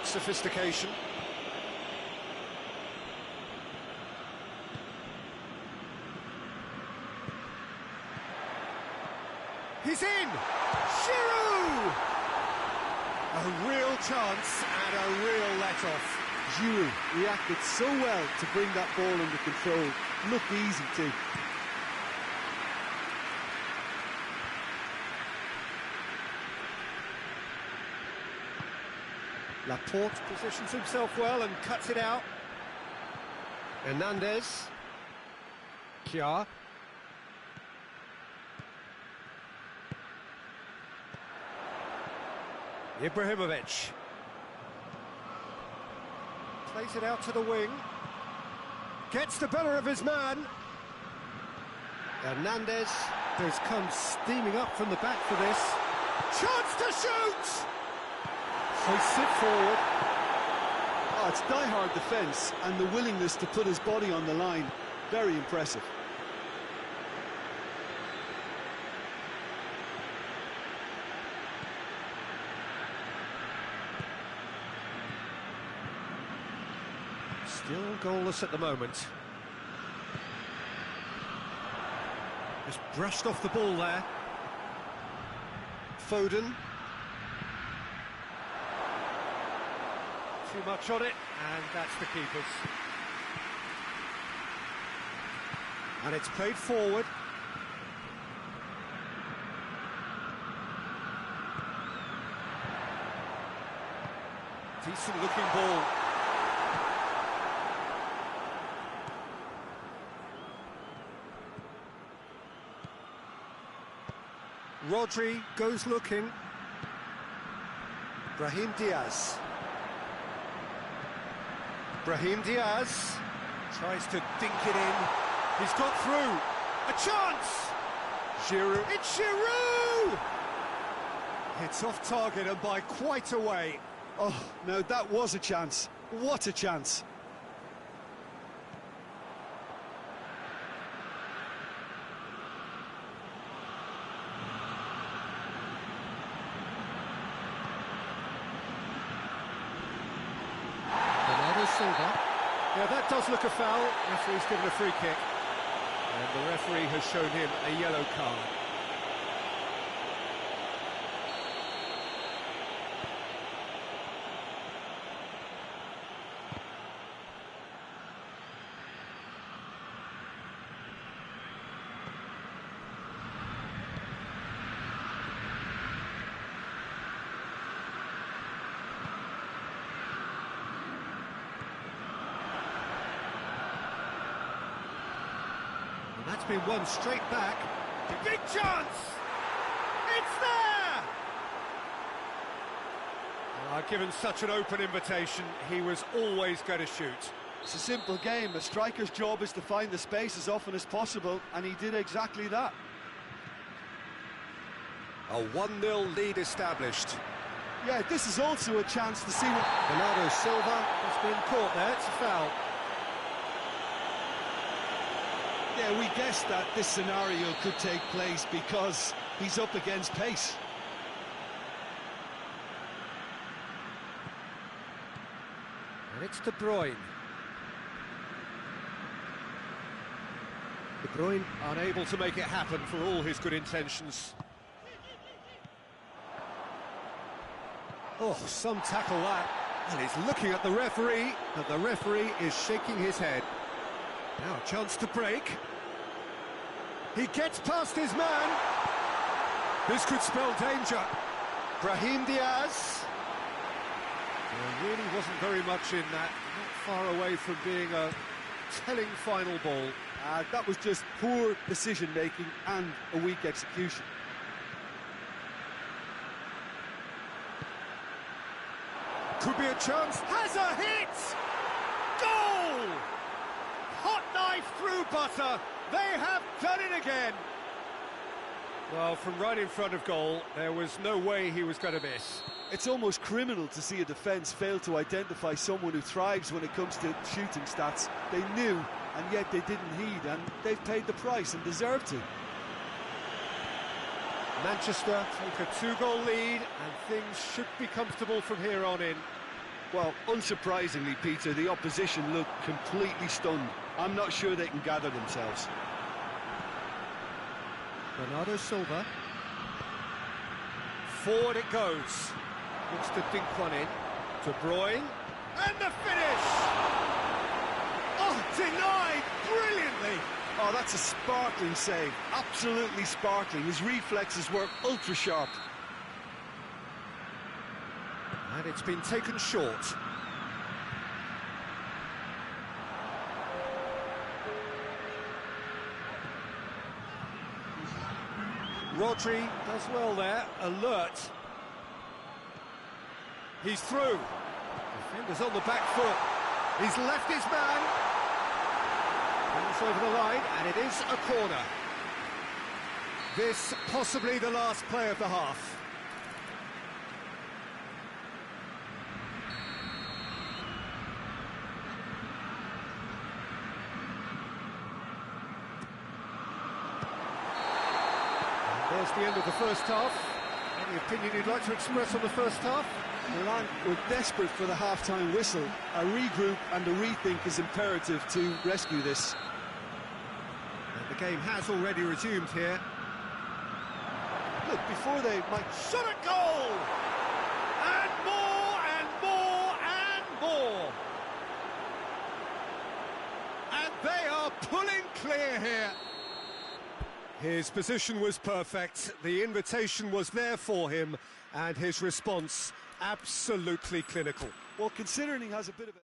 sophistication. He's in! Giroud! A real chance and a real let-off. Giroud reacted so well to bring that ball under control. Looked easy too. Laporte positions himself well and cuts it out. Hernandez. Kjaer. Ibrahimovic. Plays it out to the wing. Gets the better of his man. Hernandez has come steaming up from the back for this. Chance to shoot! Hoists it forward. Oh, it's die-hard defence and the willingness to put his body on the line. Very impressive. Still goalless at the moment. Just brushed off the ball there. Foden. Too much on it, and that's the keeper's. And it's played forward. Decent looking ball. Rodri goes looking. Brahim Diaz. Brahim Diaz tries to dink it in. He's got through. A chance! Giroud. It's Giroud! It's off target and by quite a way. Oh, no, that was a chance. What a chance. Yeah, that does look a foul. Referee's given a free kick. And the referee has shown him a yellow card. That's been won straight back. Big chance! It's there! Given such an open invitation, he was always going to shoot. It's a simple game. A striker's job is to find the space as often as possible, and he did exactly that. A 1-0 lead established. Yeah, this is also a chance to see what... Bernardo Silva has been caught there. It's a foul. Yeah, we guessed that this scenario could take place because he's up against pace. And it's De Bruyne. De Bruyne unable to make it happen for all his good intentions. Oh, some tackle that. And he's looking at the referee, and the referee is shaking his head. Now a chance to break. He gets past his man. This could spell danger. Brahim Diaz. There really wasn't very much in that. Not far away from being a telling final ball. That was just poor decision-making and a weak execution. Could be a chance. Has a hit! Goal! Hot knife through butter. They have done it again. Well, from right in front of goal, there was no way he was going to miss. It's almost criminal to see a defence fail to identify someone who thrives when it comes to shooting stats. They knew, and yet they didn't heed, and they've paid the price and deserve to. Manchester take a 2-goal lead, and things should be comfortable from here on in. Well, unsurprisingly, Peter, the opposition look completely stunned. I'm not sure they can gather themselves. Bernardo Silva. Forward it goes. Looks to dink one in. De Bruyne. And the finish! Oh, denied brilliantly! Oh, that's a sparkling save. Absolutely sparkling. His reflexes were ultra-sharp. And it's been taken short. Rodri does well there, alert. He's through. Defender's on the back foot. He's left his man. It's over the line, and it is a corner. This possibly the last play of the half. There's the end of the first half. Any opinion you'd like to express on the first half? Milan were desperate for the half-time whistle. A regroup and a rethink is imperative to rescue this. And the game has already resumed here. Look, before they might... Shot at goal! And more, and more, and more! And they are pulling clear here. His position was perfect, the invitation was there for him, and his response absolutely clinical. Well, considering he has a bit of a...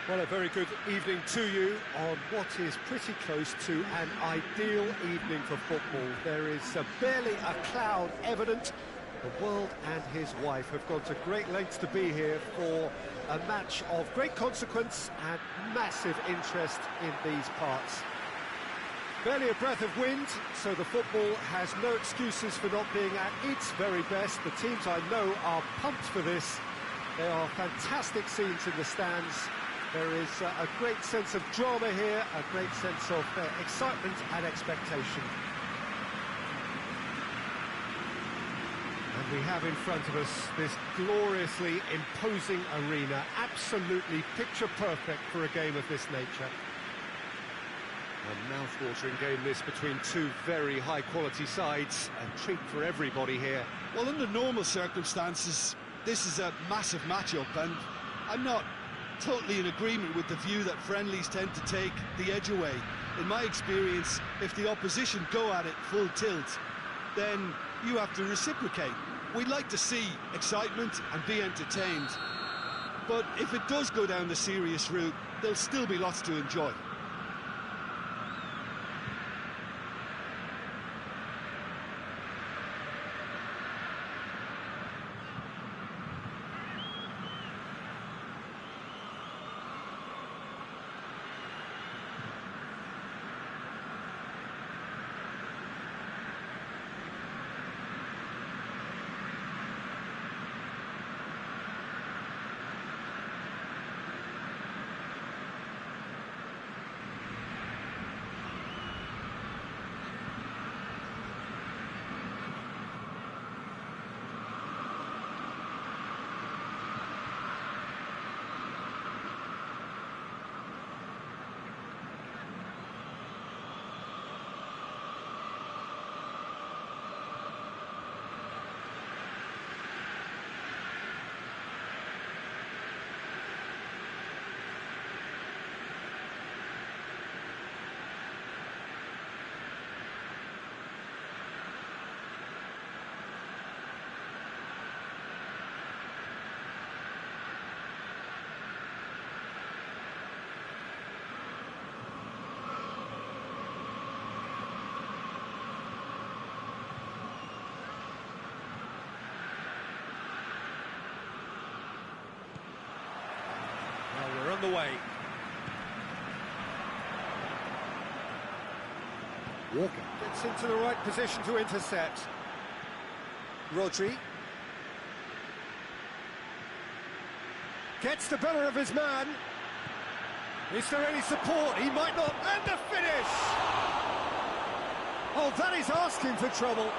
Well, a very good evening to you on what is pretty close to an ideal evening for football. There is barely a cloud evident. The world and his wife have gone to great lengths to be here for a match of great consequence and massive interest in these parts. Barely a breath of wind, so the football has no excuses for not being at its very best. The teams I know are pumped for this. There are fantastic scenes in the stands. There is a great sense of drama here, a great sense of excitement and expectation. And we have in front of us this gloriously imposing arena, absolutely picture perfect for a game of this nature. A mouth-watering game this between two very high-quality sides, a treat for everybody here. Well, under normal circumstances, this is a massive matchup, and I'm not totally in agreement with the view that friendlies tend to take the edge away. In my experience, if the opposition go at it full tilt, then you have to reciprocate. We'd like to see excitement and be entertained, but if it does go down the serious route, there'll still be lots to enjoy. We're on the way. Walker gets into the right position to intercept. Rodri gets the better of his man. Is there any support? He might not. And the finish! Oh, that is asking for trouble.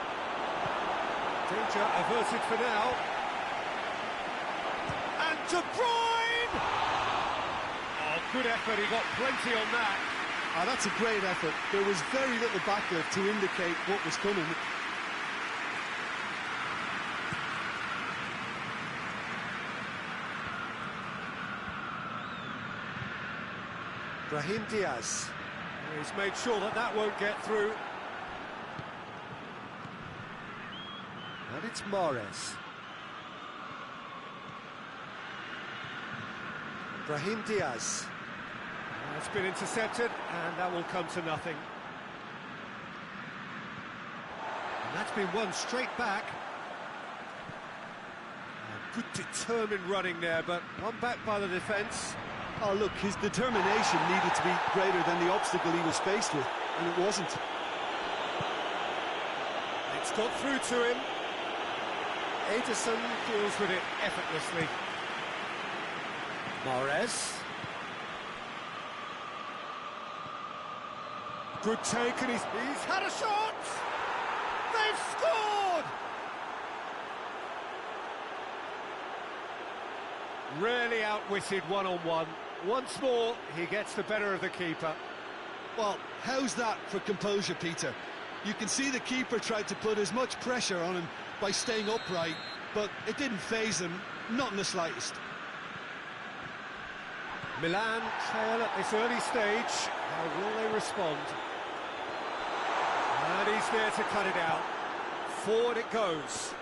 Danger averted for now. And De Bruyne! Oh, good effort. He got plenty on that. Oh, that's a great effort. There was very little backlift to indicate what was coming. Brahim Diaz. He's made sure that that won't get through. And it's Mahrez. Brahim Diaz. It's been intercepted, and that will come to nothing. And that's been won straight back. Good determined running there, but one back by the defence. Oh, look, his determination needed to be greater than the obstacle he was faced with, and it wasn't. It's got through to him. Ederson deals with it effortlessly. Mahrez. Good take, and he's had a shot! They've scored! Really outwitted one-on-one. Once more, he gets the better of the keeper. Well, how's that for composure, Peter? You can see the keeper tried to put as much pressure on him by staying upright, but it didn't faze him, not in the slightest. Milan trail at this early stage. How will they respond? And he's there to cut it out. Forward it goes.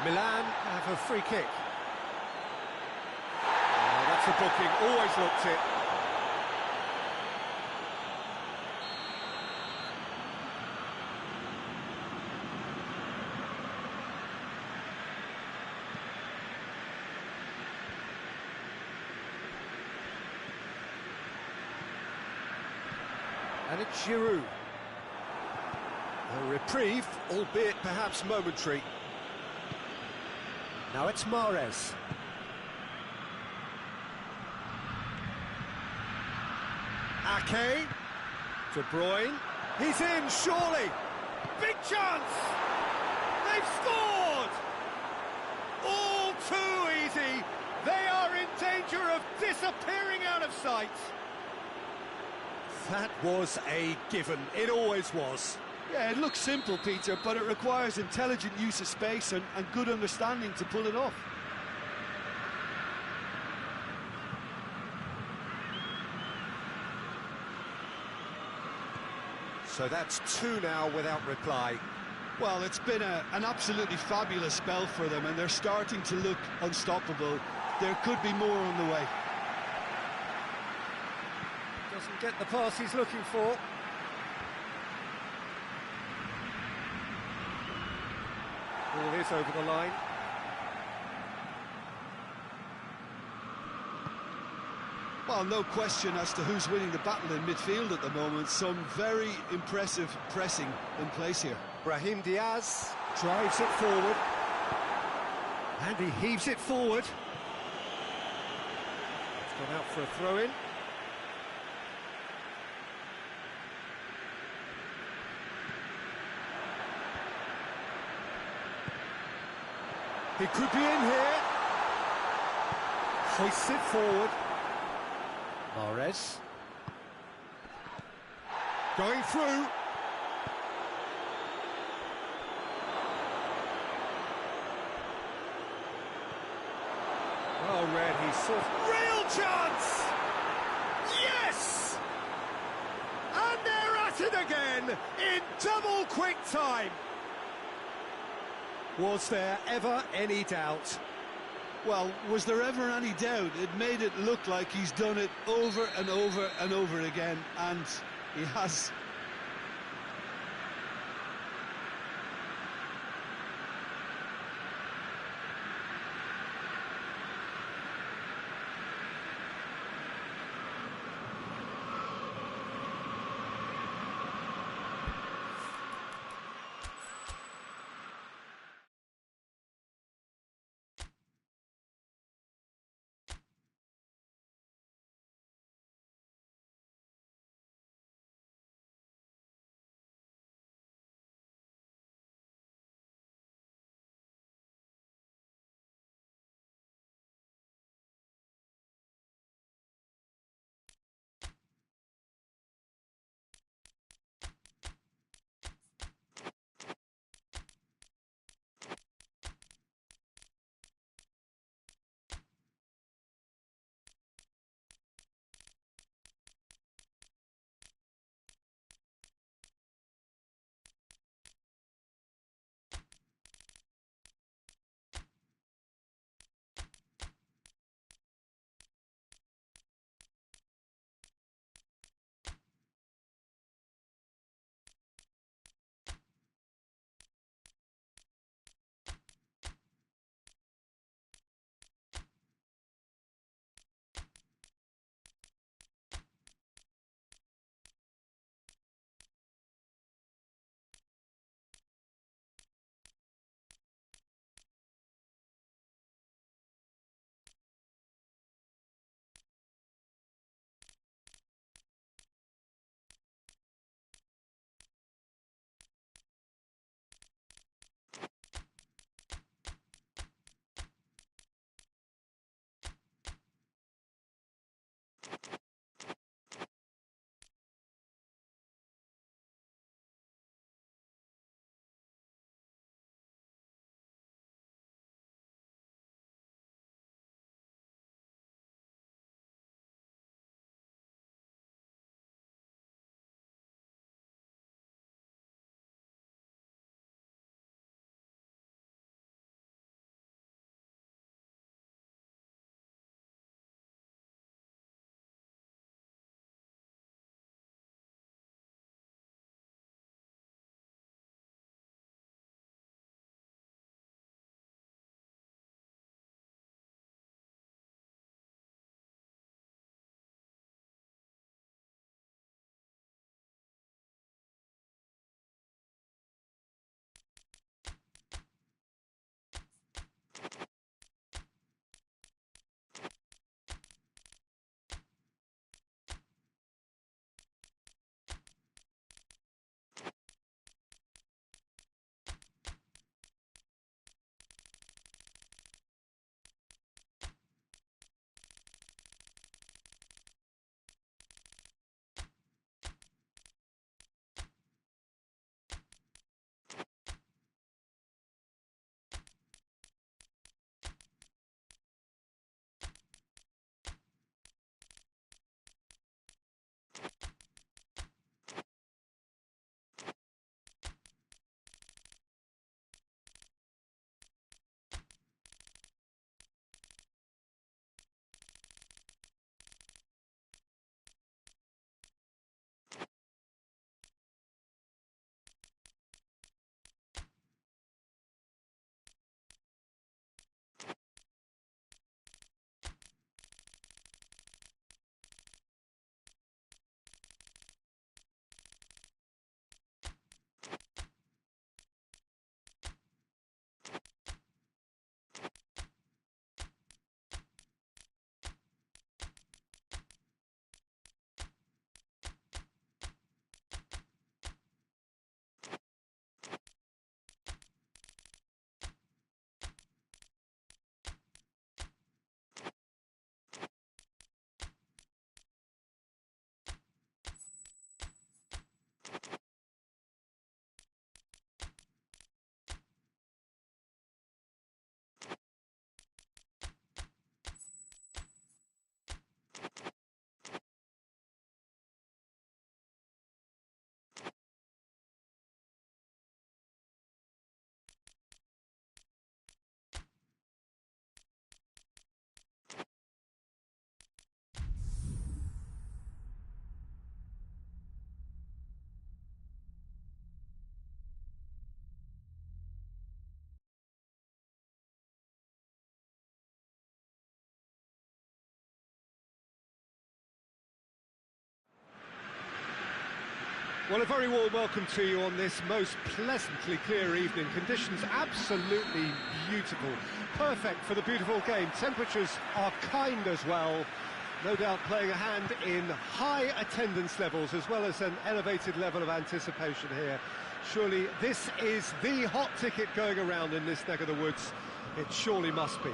Milan have a free kick. Oh, that's a booking, always looked it. And it's Giroud. A reprieve, albeit perhaps momentary. Now it's Mahrez. Ake. De Bruyne. He's in, surely. Big chance! They've scored! All too easy. They are in danger of disappearing out of sight. That was a given. It always was. Yeah, it looks simple, Peter, but it requires intelligent use of space and good understanding to pull it off. So that's two now without reply. Well, it's been an absolutely fabulous spell for them, and they're starting to look unstoppable. There could be more on the way. Doesn't get the pass he's looking for. Ball is over the line. Well, no question as to who's winning the battle in midfield at the moment. Some very impressive pressing in place here. Brahim Diaz drives it forward. And he heaves it forward. It's gone out for a throw-in. He could be in here. Hoists it forward. Mahrez. Going through. Well read, he saw real chance! Yes! And they're at it again in double quick time. Was there ever any doubt? Well, was there ever any doubt? It made it look like he's done it over and over and over again, and he has. Well, a very warm welcome to you on this most pleasantly clear evening. Conditions absolutely beautiful. Perfect for the beautiful game. Temperatures are kind as well. No doubt playing a hand in high attendance levels as well as an elevated level of anticipation here. Surely this is the hot ticket going around in this neck of the woods. It surely must be.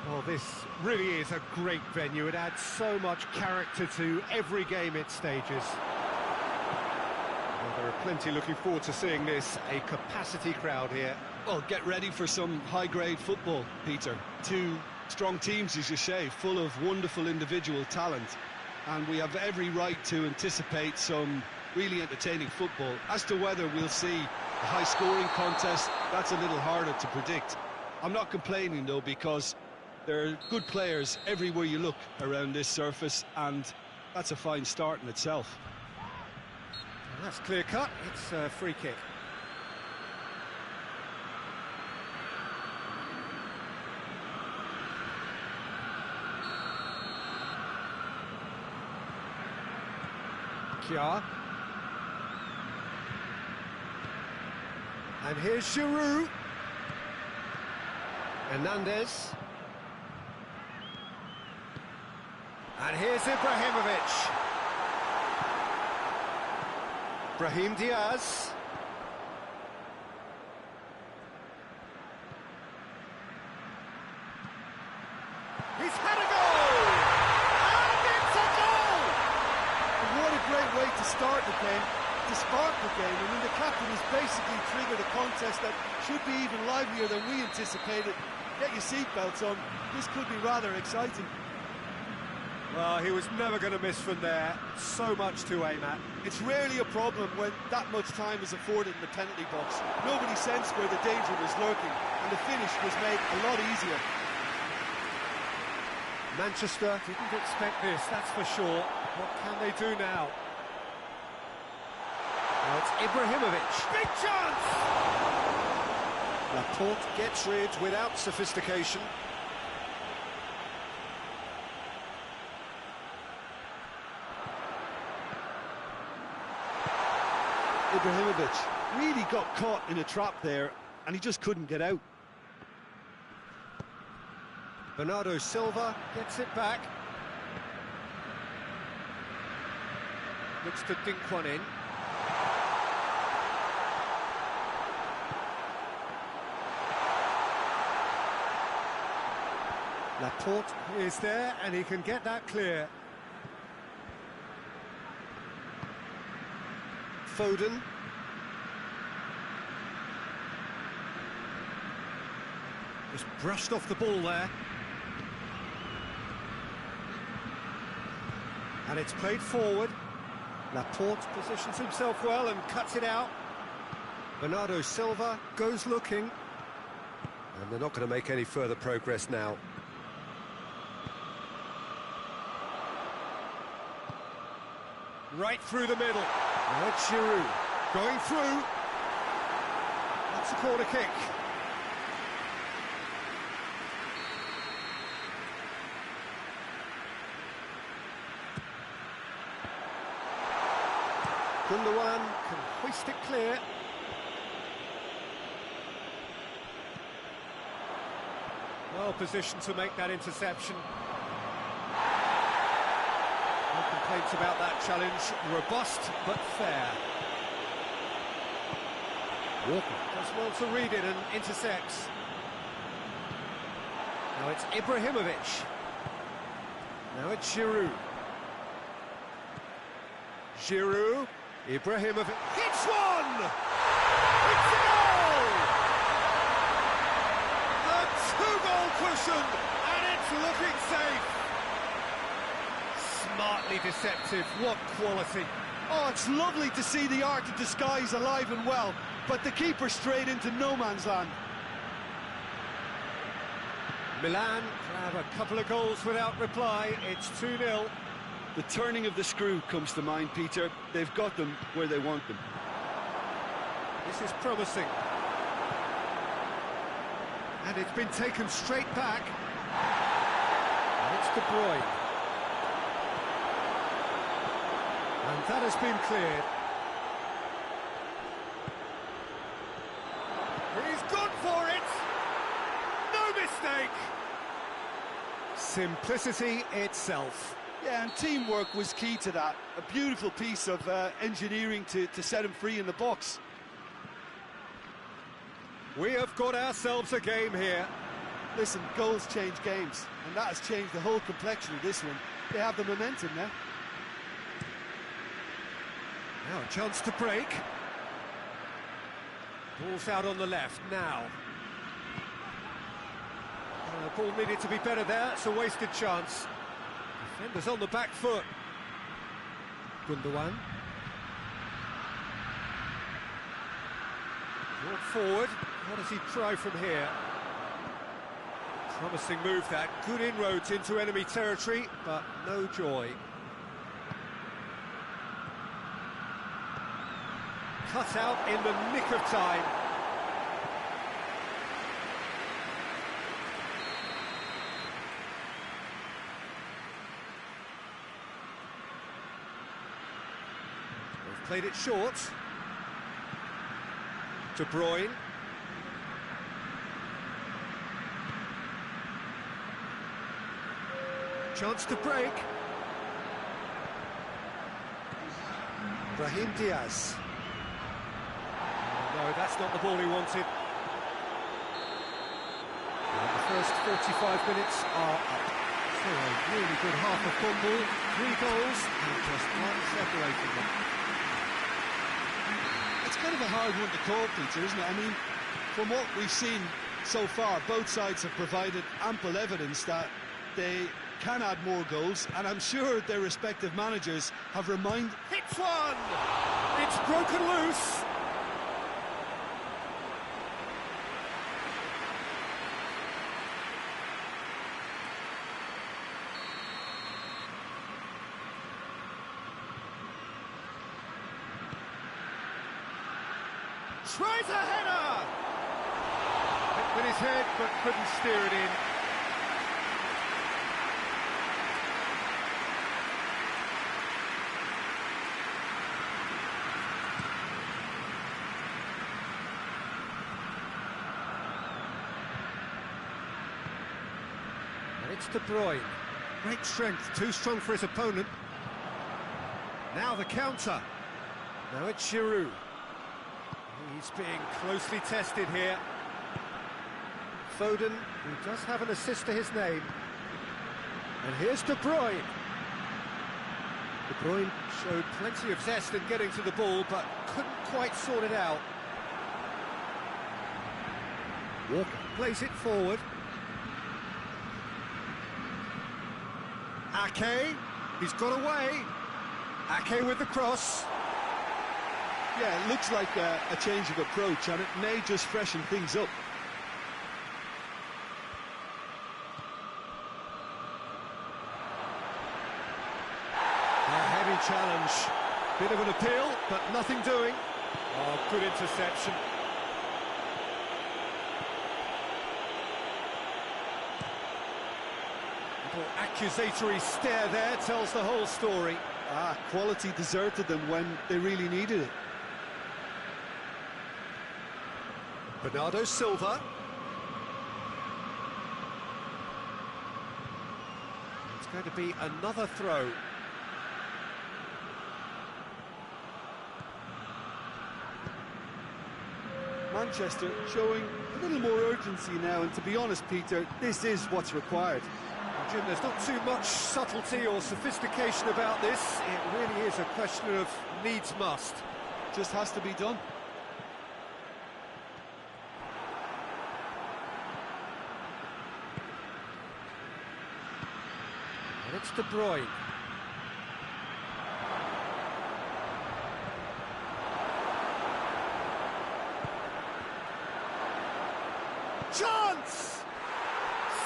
Well, this really is a great venue. It adds so much character to every game it stages. Well, there are plenty looking forward to seeing this. A capacity crowd here. Well, get ready for some high-grade football, Peter. Two strong teams, as you say, full of wonderful individual talent. And we have every right to anticipate some really entertaining football. As to whether we'll see a high-scoring contest, that's a little harder to predict. I'm not complaining, though, because there are good players everywhere you look around this surface, and that's a fine start in itself. Well, that's clear cut. It's a free kick. Kjaer. And here's Giroud. Hernandez. And here's Ibrahimovic. Brahim Diaz. He's had a goal! And it's a goal! What a great way to start the game, to spark the game. I mean, the captain has basically triggered a contest that should be even livelier than we anticipated. Get your seatbelts on. This could be rather exciting. Well, he was never going to miss from there. So much to aim at. It's rarely a problem when that much time is afforded in the penalty box. Nobody sensed where the danger was lurking, and the finish was made a lot easier. Manchester didn't expect this, that's for sure. What can they do now? Now it's Ibrahimovic. Big chance! Laporte gets rid without sophistication. Ibrahimovic really got caught in a trap there, and he just couldn't get out. Bernardo Silva gets it back. Looks to dink one in. Laporte is there, and he can get that clear. Foden. Just brushed off the ball there. And it's played forward. Laporte positions himself well and cuts it out. Bernardo Silva goes looking. And they're not going to make any further progress now. Right through the middle. Now it's Giroud going through. That's a corner kick. Gundogan can hoist it clear. Well positioned to make that interception. No complaints about that challenge. Robust but fair. Walker does well to read it and intercepts. Now it's Ibrahimovic. Now it's Giroud. Giroud. Ibrahimovic hits one! It's a goal! A two-goal cushion, and it's looking safe. Smartly deceptive, what quality. Oh, it's lovely to see the art of disguise alive and well, but the keeper straight into no man's land. Milan have a couple of goals without reply. It's 2-0. The turning of the screw comes to mind, Peter. They've got them where they want them. This is promising. And it's been taken straight back. And it's De Bruyne. And that has been cleared. He's gone for it! No mistake! Simplicity itself. Yeah, and teamwork was key to that. A beautiful piece of engineering to set him free in the box. We have got ourselves a game here. Listen, goals change games, and that has changed the whole complexion of this one. They have the momentum now. Now a chance to break. Ball's out on the left now. The ball needed to be better there, it's a wasted chance. Defenders on the back foot. Gundogan. Brought forward, what does he try from here? Promising move that, good inroads into enemy territory, but no joy. Cut out in the nick of time. They've played it short. De Bruyne. Chance to break. Brahim Diaz. No, that's not the ball he wanted. And the first 45 minutes are up. So a really good half of football, 3 goals, and just one separating them. It's kind of a hard one to call, Peter, isn't it? I mean, from what we've seen so far, both sides have provided ample evidence that they can add more goals, and I'm sure their respective managers have reminded... Hits one! It's broken loose! Tries a header! Hit with his head, but couldn't steer it in. And it's De Bruyne. Great strength, too strong for his opponent. Now the counter. Now it's Giroud. He's being closely tested here. Foden, who does have an assist to his name. And here's De Bruyne. De Bruyne showed plenty of zest in getting to the ball, but couldn't quite sort it out. Walker plays it forward. Ake, he's got away. Ake with the cross. Yeah, it looks like a change of approach, and it may just freshen things up. A heavy challenge. Bit of an appeal, but nothing doing. Oh, good interception. Little accusatory stare there tells the whole story. Quality deserted them when they really needed it. Bernardo Silva. It's going to be another throw. Manchester showing a little more urgency now, and to be honest, Peter, this is what's required. Well, Jim, there's not too much subtlety or sophistication about this. It really is a question of needs must. Just has to be done. And it's De Bruyne. Chance!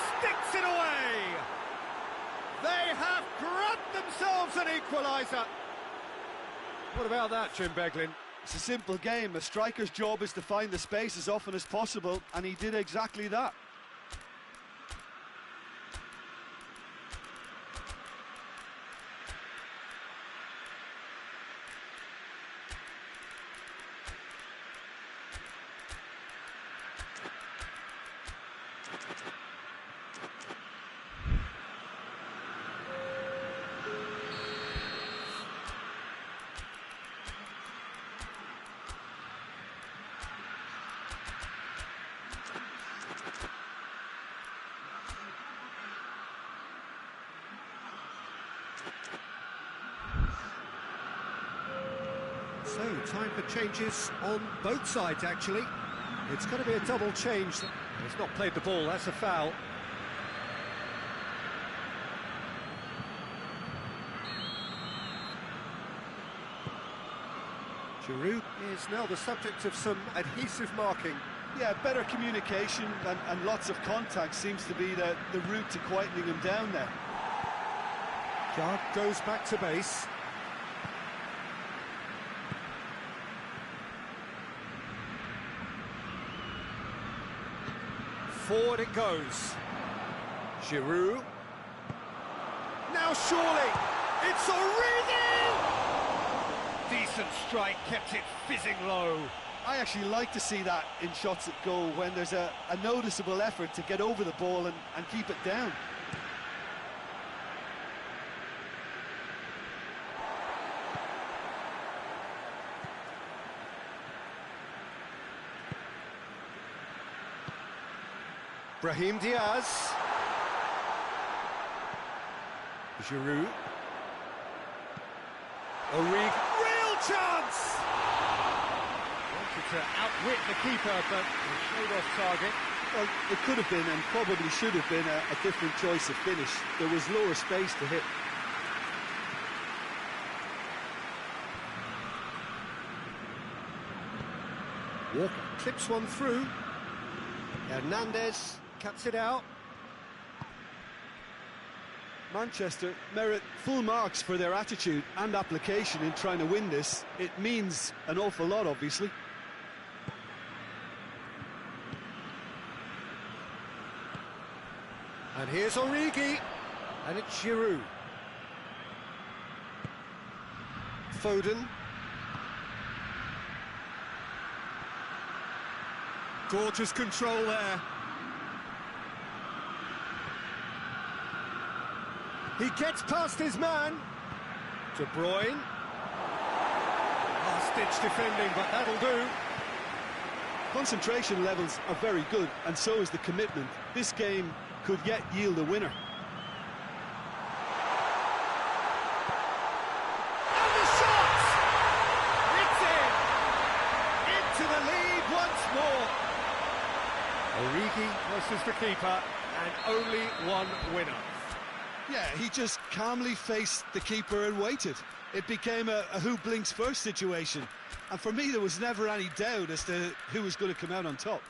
Sticks it away! They have grabbed themselves an equaliser. What about that, Jim Beglin? It's a simple game. A striker's job is to find the space as often as possible, and he did exactly that. So, time for changes on both sides, actually. It's going to be a double change. He's not played the ball, that's a foul. Giroud is now the subject of some adhesive marking. Yeah, better communication and lots of contact seems to be the route to quietening him down there. Jard goes back to base. Forward it goes. Giroud. Now surely, it's Origi! Decent strike, kept it fizzing low. I actually like to see that in shots at goal when there's a noticeable effort to get over the ball and keep it down. Brahim Diaz. Giroud. Origi. Real chance! Wanted to outwit the keeper, but he showed off target. Well, it could have been and probably should have been a different choice of finish. There was lower space to hit. Walker clips one through. Hernandez cuts it out. Manchester merit full marks for their attitude and application in trying to win this. It means an awful lot, obviously. And here's Origi. And it's Giroud. Foden. Gorgeous control there. He gets past his man. De Bruyne. Last-ditch defending, but that'll do. Concentration levels are very good, and so is the commitment. This game could yet yield a winner. And the shot! It's in! Into the lead once more. Origi versus the keeper, and only one winner. Yeah, he just calmly faced the keeper and waited. It became a who blinks first situation. And for me, there was never any doubt as to who was going to come out on top.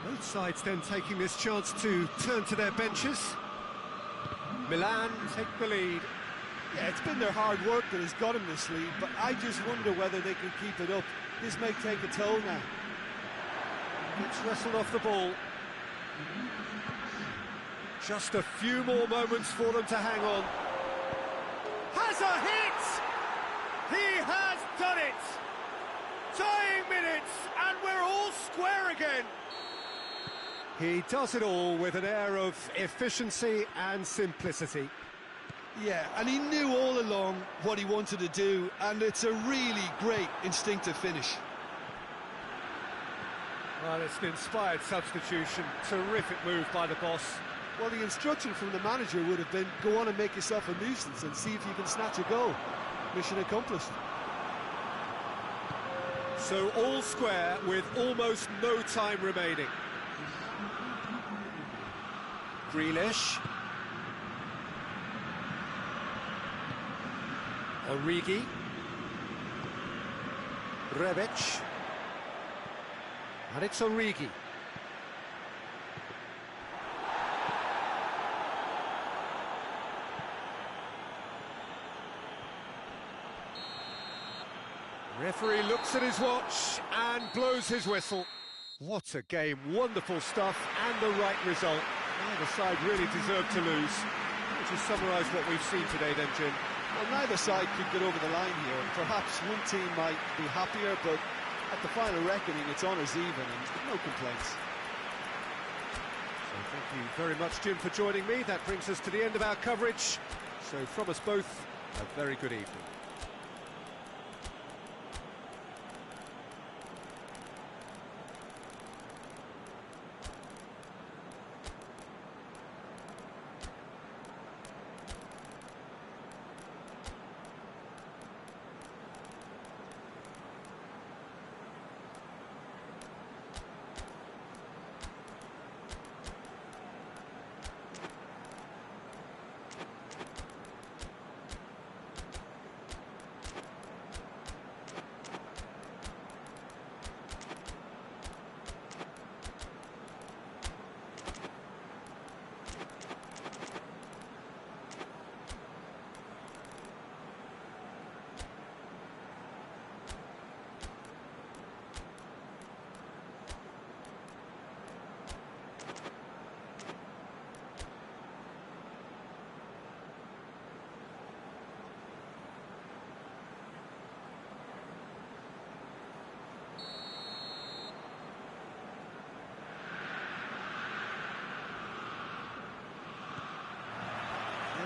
Both sides then taking this chance to turn to their benches. Milan take the lead. Yeah, it's been their hard work that has got them this lead, but I just wonder whether they can keep it up. This may take a toll now. Gets wrestled off the ball. Just a few more moments for them to hang on. Has a hit! He has done it! Tying minutes, and we're all square again. He does it all with an air of efficiency and simplicity. Yeah, and he knew all along what he wanted to do, and it's a really great instinctive finish. Well, it's an inspired substitution. Terrific move by the boss. Well, the instruction from the manager would have been, go on and make yourself a nuisance and see if you can snatch a goal. Mission accomplished. So all square with almost no time remaining. Grealish. Origi. Rebic. And it's Origi. Referee looks at his watch and blows his whistle. What a game, wonderful stuff and the right result. Neither side really deserved to lose. Would you summarise what we've seen today then, Jim? Well, neither side could get over the line here. Perhaps one team might be happier, but at the final reckoning, it's honours even and no complaints. So thank you very much, Jim, for joining me. That brings us to the end of our coverage. So from us both, a very good evening.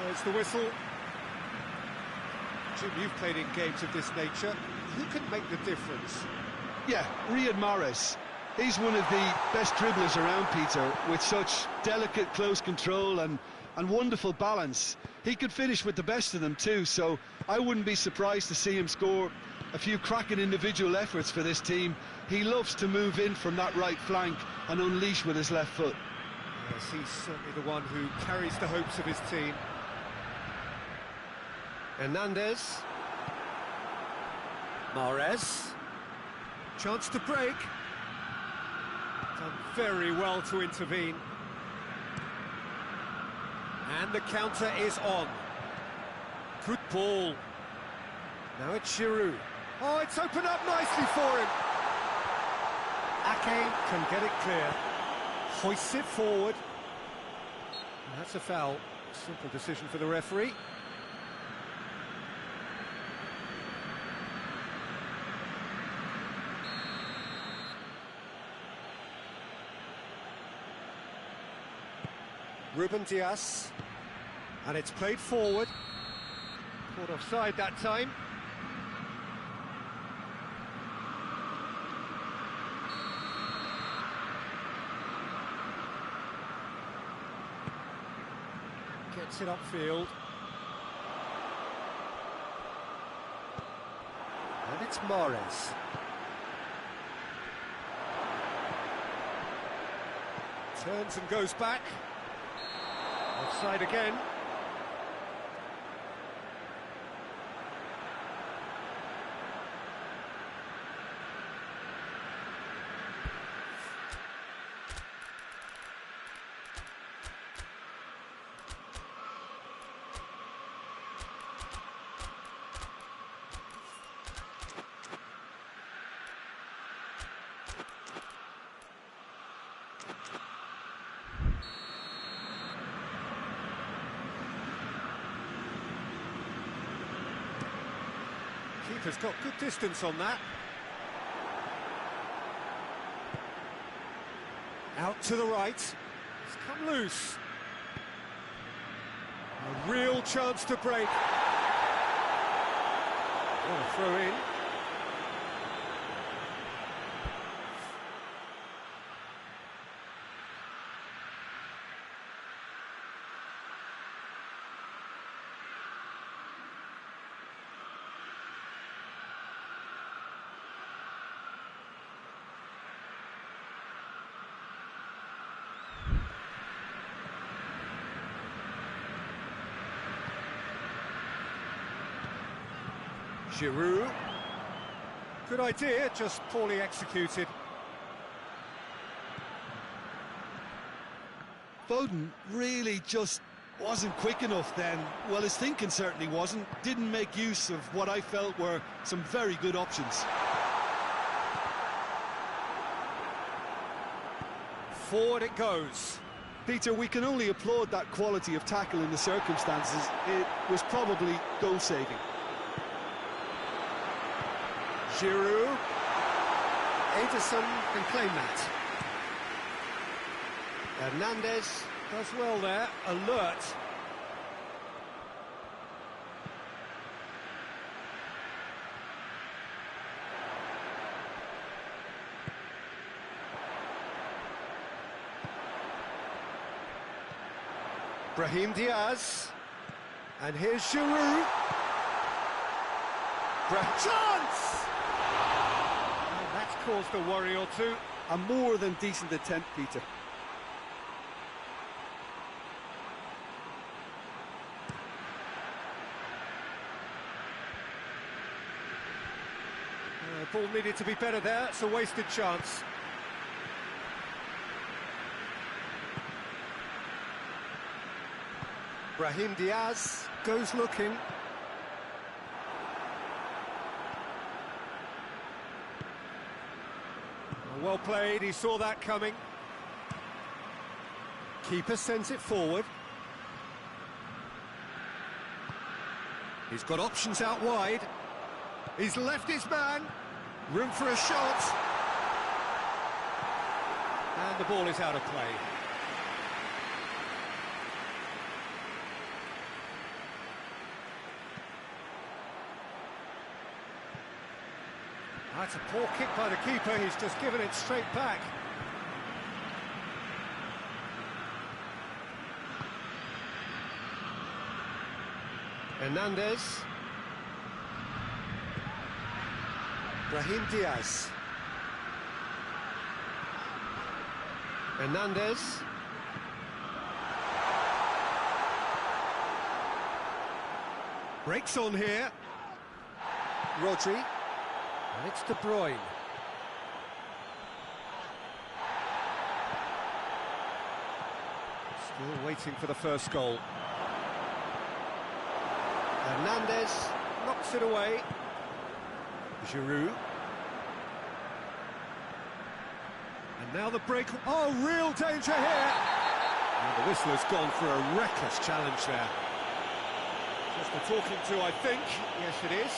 There's the whistle. Jim, you've played in games of this nature. Who can make the difference? Yeah, Riyad Mahrez. He's one of the best dribblers around, Peter, with such delicate, close control and wonderful balance. He could finish with the best of them too, so I wouldn't be surprised to see him score a few cracking individual efforts for this team. He loves to move in from that right flank and unleash with his left foot. Yes, he's certainly the one who carries the hopes of his team. Hernandez. Mahrez. Chance to break. Done very well to intervene. And the counter is on. Good ball. Now it's Giroud. Oh, it's opened up nicely for him. Ake can get it clear. Hoists it forward. And that's a foul. Simple decision for the referee. Ruben Dias, and it's played forward. Caught offside that time. Gets it upfield. And it's Mahrez. Turns and goes back. Offside again. Keeper's got good distance on that. Out to the right. It's come loose. A real chance to break. What a throw in. Giroud. Good idea, just poorly executed. Foden really just wasn't quick enough then. Well, his thinking certainly wasn't. Didn't make use of what I felt were some very good options. Forward it goes. Peter, we can only applaud that quality of tackle in the circumstances. It was probably goal-saving. Giroud. Ederson can claim that. Hernandez does well there, alert. Brahim Diaz. And here's Giroud. Chance! And that's caused a worry or two. A more than decent attempt, Peter. Ball needed to be better there, it's a wasted chance. Brahim Diaz goes looking. Well played, he saw that coming. Keeper sends it forward. He's got options out wide. He's left his man. Room for a shot. And the ball is out of play. That's a poor kick by the keeper, he's just given it straight back. Hernandez. Brahim Diaz. Hernandez. Breaks on here. Rodri. And it's De Bruyne. Still waiting for the first goal. Hernandez knocks it away. Giroud. And now the break. Oh, real danger here. And the whistler's gone for a reckless challenge there. Just a talking to, I think. Yes, it is.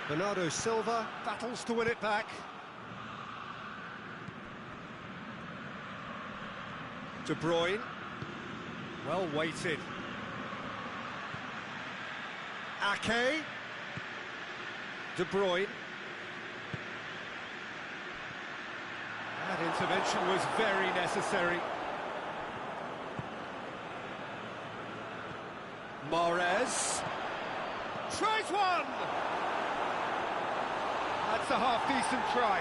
Bernardo Silva battles to win it back. De Bruyne. Well weighted. Ake. De Bruyne. That intervention was very necessary. Mahrez. Tries one! That's a half-decent try.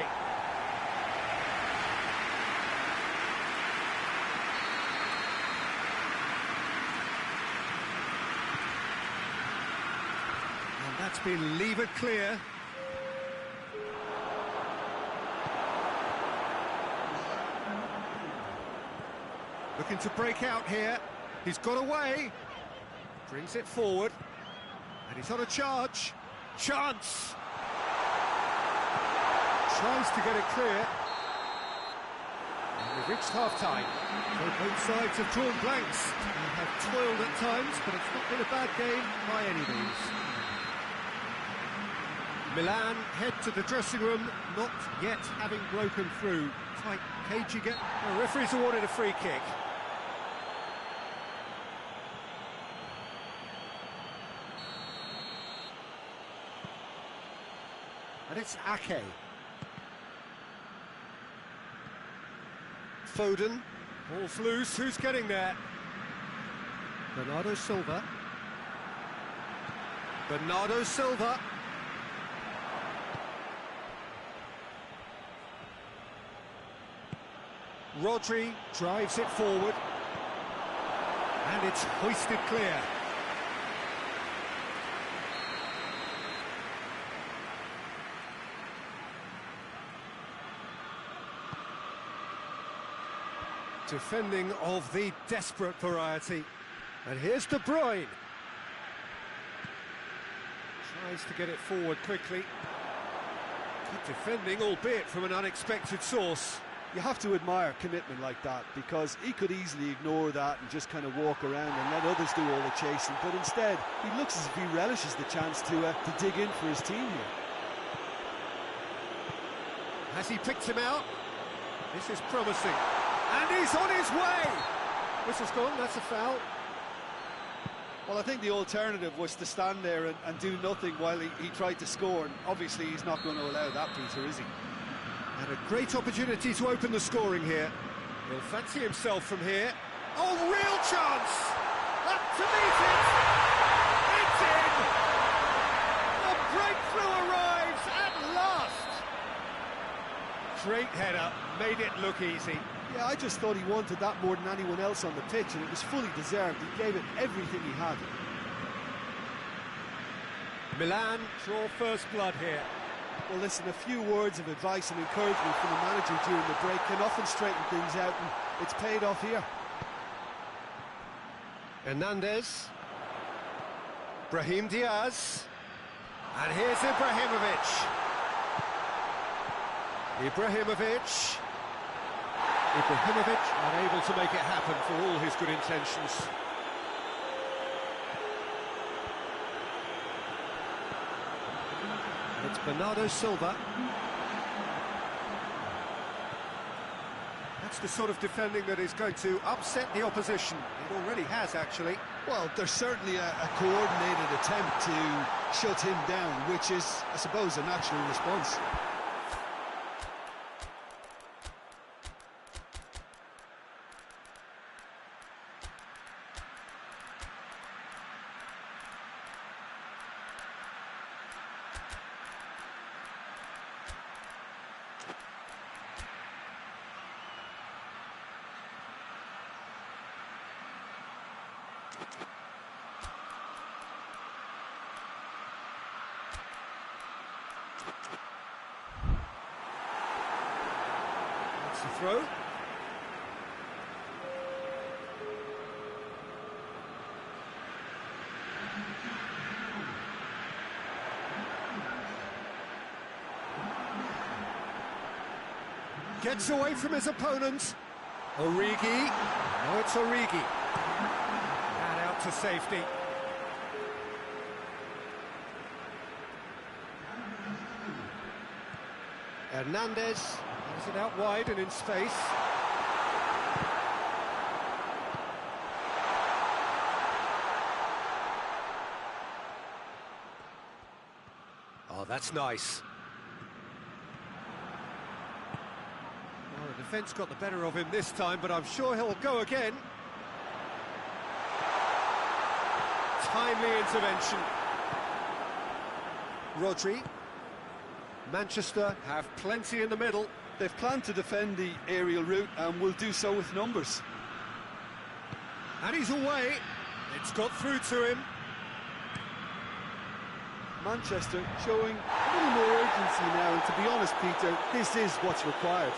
And that's been levered clear. Looking to break out here. He's got away. Brings it forward. And he's on a charge. Chance! Tries to get it clear. And we've reached half-time. So both sides have drawn blanks. They have toiled at times, but it's not been a bad game by any means. Milan head to the dressing room, not yet having broken through. Tight cage again. The referee's awarded a free kick. And it's Ake. Foden. Ball's loose, who's getting there? Bernardo Silva. Bernardo Silva. Rodri drives it forward. And it's hoisted clear. Defending of the desperate variety. And here's De Bruyne. Tries to get it forward quickly. Good defending, albeit from an unexpected source. You have to admire commitment like that, because he could easily ignore that and just kind of walk around and let others do all the chasing, but instead he looks as if he relishes the chance to dig in for his team here. Has he picked him out? This is promising. And he's on his way! Whistle's gone, that's a foul. Well, I think the alternative was to stand there and do nothing while he tried to score, and obviously he's not going to allow that, Peter, is he? And a great opportunity to open the scoring here. He'll fancy himself from here. Oh, real chance! Up to meet it! It's in! The breakthrough arrives at last! Great header, made it look easy. Yeah, I just thought he wanted that more than anyone else on the pitch, and it was fully deserved. He gave it everything he had. Milan draw first blood here. Well, listen, a few words of advice and encouragement from the manager during the break can often straighten things out, and it's paid off here. Hernandez. Brahim Diaz. And here's Ibrahimovic. Ibrahimovic, unable to make it happen for all his good intentions. It's Bernardo Silva. That's the sort of defending that is going to upset the opposition. It already has, actually. Well, there's certainly a coordinated attempt to shut him down, which is, I suppose, a natural response. That's the throw. Gets away from his opponent. Origi. No, it's Origi. And out to safety. Hernandez has it out wide and in space. Oh, that's nice. Well, the defence got the better of him this time, but I'm sure he'll go again. Timely intervention. Rodri. Manchester have plenty in the middle. They've planned to defend the aerial route and will do so with numbers. And he's away. It's got through to him. Manchester showing a little more urgency now, and to be honest, Peter, this is what's required.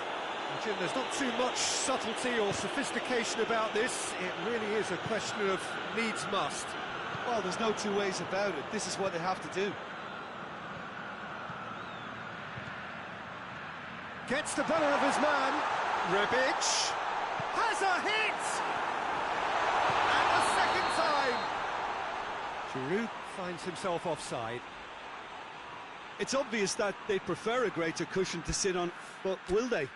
Jim, there's not too much subtlety or sophistication about this. It really is a question of needs must. Well, there's no two ways about it. This is what they have to do. Gets the better of his man. Rebic has a hit! And a second time! Giroud finds himself offside. It's obvious that they prefer a greater cushion to sit on, but will they?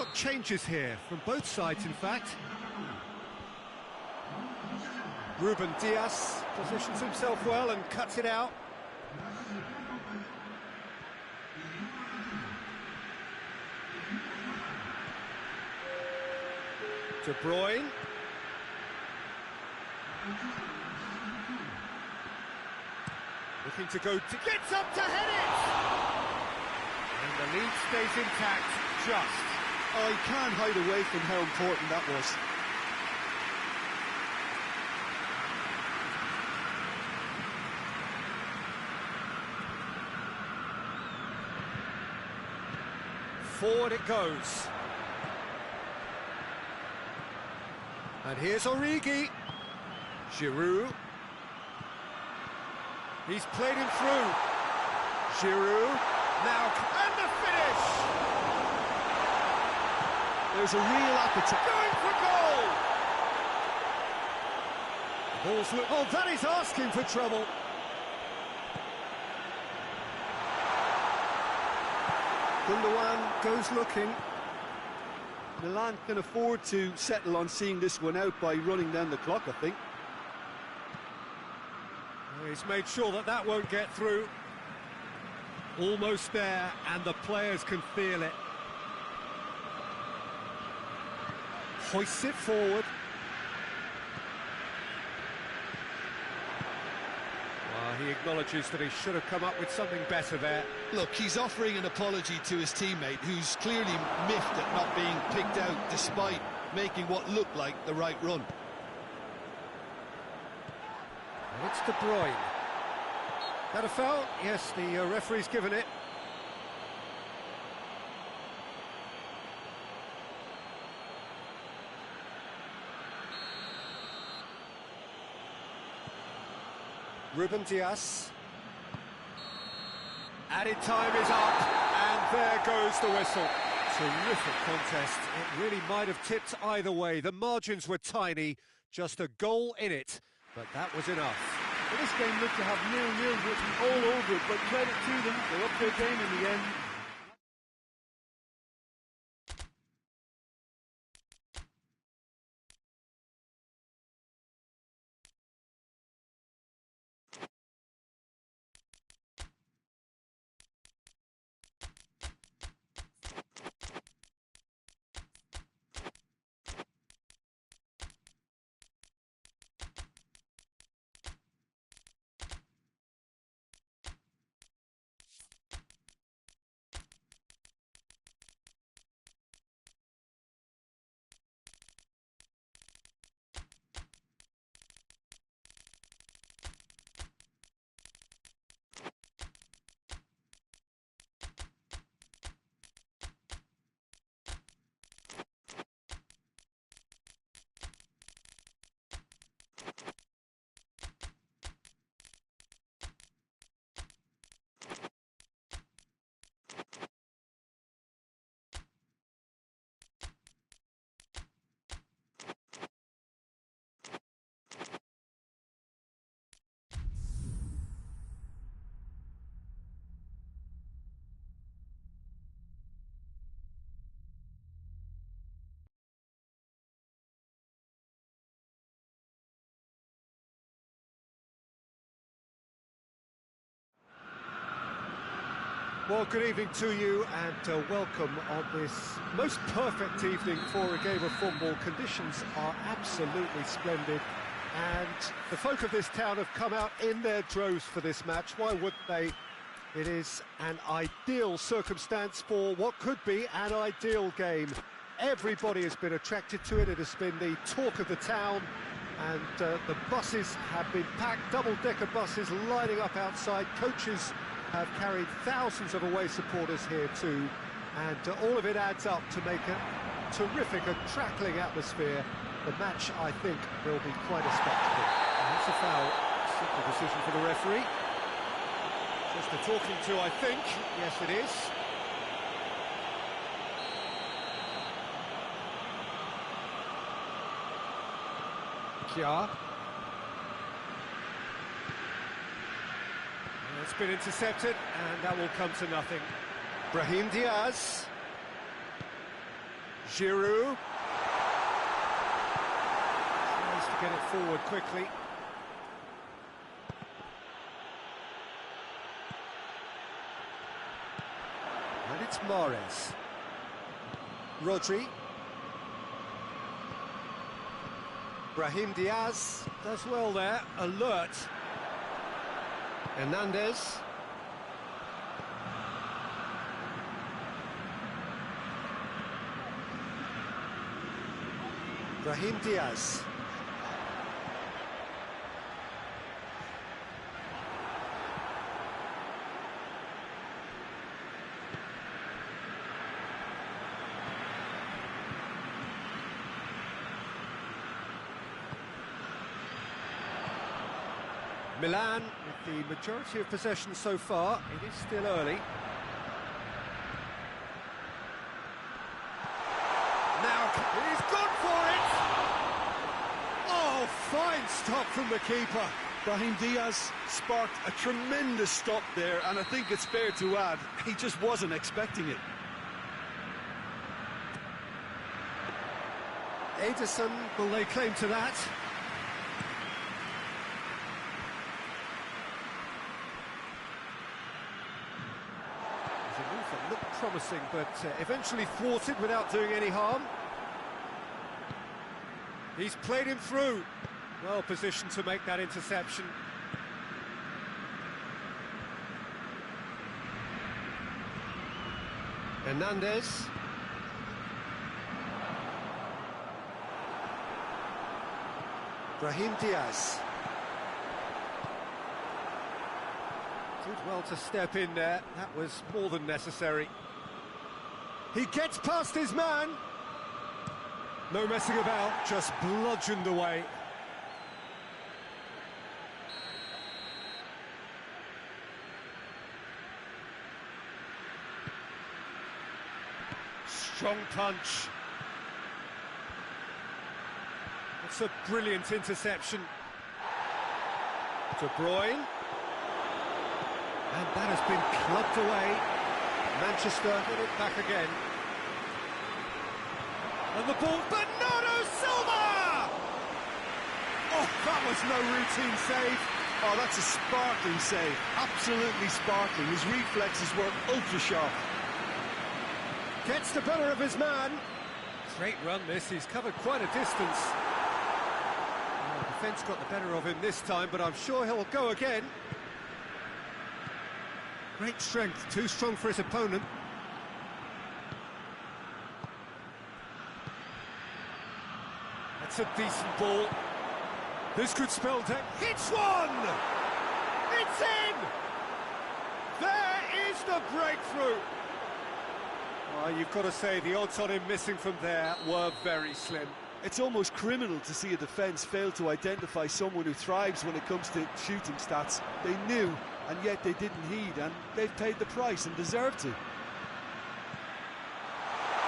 got changes here, from both sides in fact. Ruben Diaz positions himself well and cuts it out. De Bruyne. Looking to go, gets up to head it! And the lead stays intact, just. I can't hide away from how important that was. Forward it goes. And here's Origi. Giroud. He's played him through. Giroud. Now, and the finish! There's a real appetite. Going for goal! Ball's oh, that is asking for trouble. Gundogan goes looking. Milan can afford to settle on seeing this one out by running down the clock, I think. He's made sure that that won't get through. Almost there, and the players can feel it. Hoists it forward. Well, he acknowledges that he should have come up with something better there. Look, he's offering an apology to his teammate, who's clearly miffed at not being picked out despite making what looked like the right run. And it's De Bruyne. That a foul? Yes, the referee's given it. Ruben Diaz. Added time is up, and there goes the whistle. Terrific contest. It really might have tipped either way. The margins were tiny, just a goal in it, but that was enough. Well, this game looked to have 0-0 written all over it, but credit to them, they're up their game in the end. Well, good evening to you, and welcome on this most perfect evening for a game of football. Conditions are absolutely splendid, and the folk of this town have come out in their droves for this match. Why wouldn't they? It is an ideal circumstance for what could be an ideal game. Everybody has been attracted to it. It has been the talk of the town, and the buses have been packed, double-decker buses lining up outside. Coaches have carried thousands of away supporters here too, and all of it adds up to make a terrific and crackling atmosphere. The match, I think, will be quite a spectacle. And that's a foul. Simple decision for the referee. Just a talking to, I think. Yes, it is. Kjaer. It's been intercepted, and that will come to nothing. Brahim Diaz. Giroud. Tries to get it forward quickly. And it's Mahrez. Rodri. Brahim Diaz does well there, alert. Hernandez. Brahim Diaz. Milan with the majority of possession so far. It is still early. Now he's gone for it! Oh, fine stop from the keeper. Brahim Diaz sparked a tremendous stop there, and I think it's fair to add, he just wasn't expecting it. Ederson will lay claim to that. Looked promising, but eventually thwarted without doing any harm. He's played him through. Well positioned to make that interception. Hernandez. Brahim Diaz. Did well to step in there, that was more than necessary. He gets past his man. No messing about, just bludgeoned away. Strong punch. It's a brilliant interception. De Bruyne. And that has been clubbed away. Manchester get it back again. And the ball, Bernardo Silva! Oh, that was no routine save. Oh, that's a sparkling save. Absolutely sparkling. His reflexes were ultra-sharp. Gets the better of his man. Great run this, he's covered quite a distance. Oh, defence got the better of him this time, but I'm sure he'll go again. Great strength, too strong for his opponent. That's a decent ball. This could spell death. Hits one! It's in! There is the breakthrough! Well, you've got to say, the odds on him missing from there were very slim. It's almost criminal to see a defence fail to identify someone who thrives when it comes to shooting stats. They knew, and yet they didn't heed, and they've paid the price and deserve to.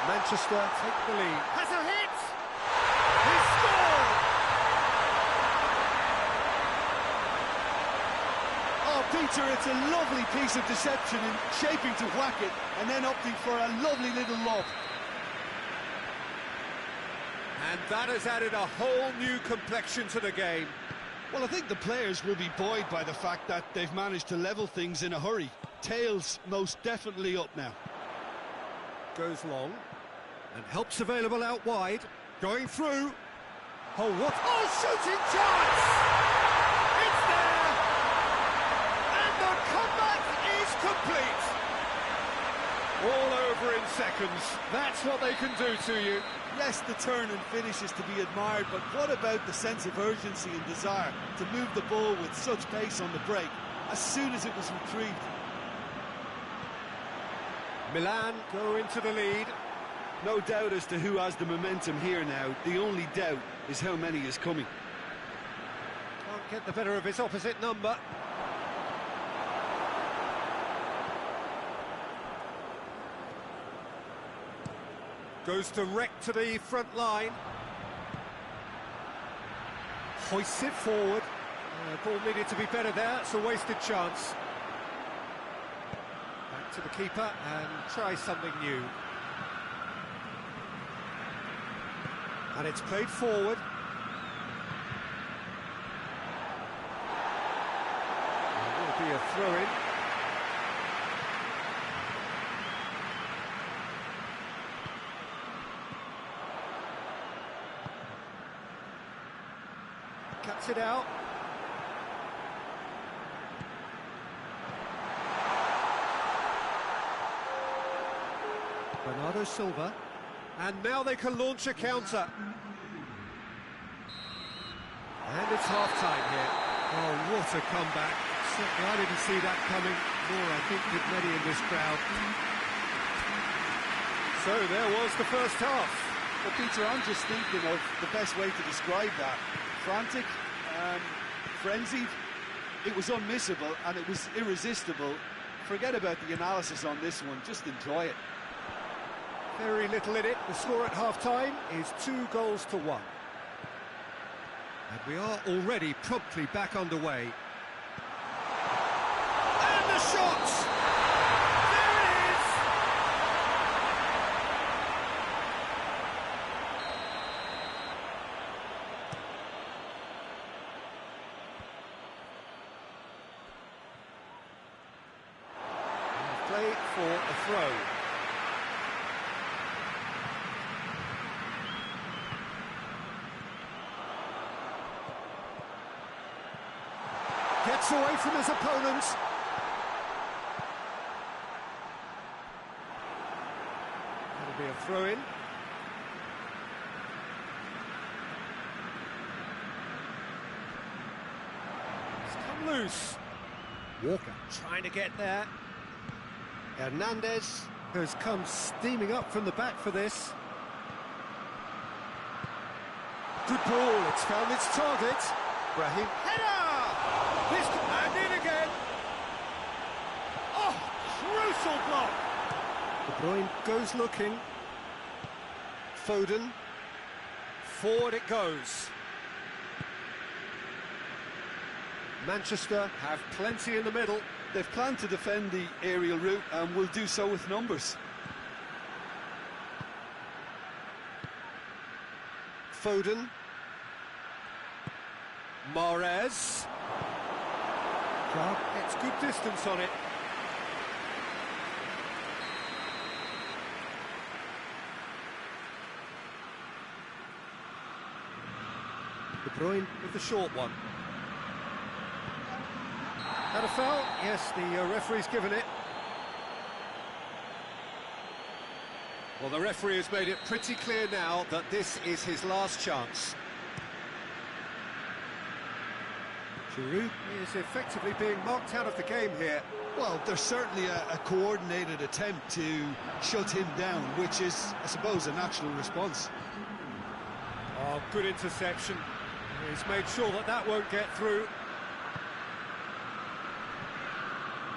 Manchester take the lead. Has a hit! He scored! Oh, Peter, it's a lovely piece of deception in shaping to whack it, and then opting for a lovely little lob. And that has added a whole new complexion to the game. Well, I think the players will be buoyed by the fact that they've managed to level things in a hurry. Tails most definitely up now. Goes long, and help's available out wide. Going through. Oh, what? Oh, shooting chance! It's there! And the comeback is complete! All over in seconds. That's what they can do to you. Yes, the turn and finish is to be admired, but what about the sense of urgency and desire to move the ball with such pace on the break as soon as it was retrieved? Milan go into the lead. No doubt as to who has the momentum here now. The only doubt is how many is coming. Can't get the better of his opposite number. Goes direct to the front line. Hoists it forward. Ball needed to be better there. It's a wasted chance. Back to the keeper and try something new. And it's played forward. It will be a throw-in. Cuts it out. Bernardo Silva. And now they can launch a counter. And it's half-time here. Oh, what a comeback. Certainly I didn't see that coming, nor I think did many in this crowd. So there was the first half. Well, Peter, I'm just thinking of the best way to describe that. Frantic, frenzied. It was unmissable and it was irresistible. Forget about the analysis on this one, just enjoy it. Very little in it. The score at half-time is 2-1. And we are already promptly back underway. And the shot! There it is! And play for a throw. Gets away from his opponent. That'll be a throw-in. It's come loose. Walker trying to get there. Hernandez has come steaming up from the back for this. Good ball, it's found its target. Brahim. Header! This and in again. Oh, crucial block. De Bruyne goes looking. Foden. Forward it goes. Manchester have plenty in the middle. They've planned to defend the aerial route and will do so with numbers. Foden. Mahrez. Clark gets good distance on it. De Bruyne with the short one. Had a foul? Yes, the referee's given it. Well, the referee has made it pretty clear now that this is his last chance. Giroud is effectively being marked out of the game here. Well, there's certainly a coordinated attempt to shut him down, which is, I suppose, a natural response. Oh, good interception. He's made sure that that won't get through.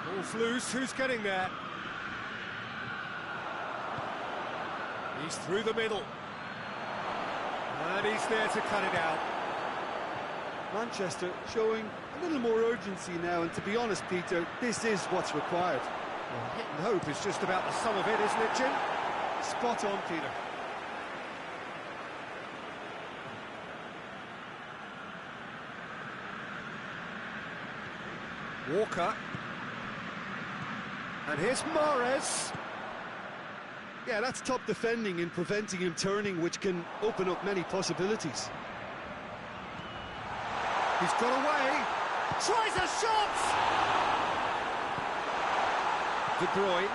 Ball's loose, who's getting there? He's through the middle. And he's there to cut it out. Manchester showing a little more urgency now, and to be honest, Peter, this is what's required. Well, hit and hope is just about the sum of it, isn't it, Jim? Spot on, Peter. Walker. And here's Mahrez. Yeah, that's top defending in preventing him turning, which can open up many possibilities. He's got away. Tries a shot! De Bruyne.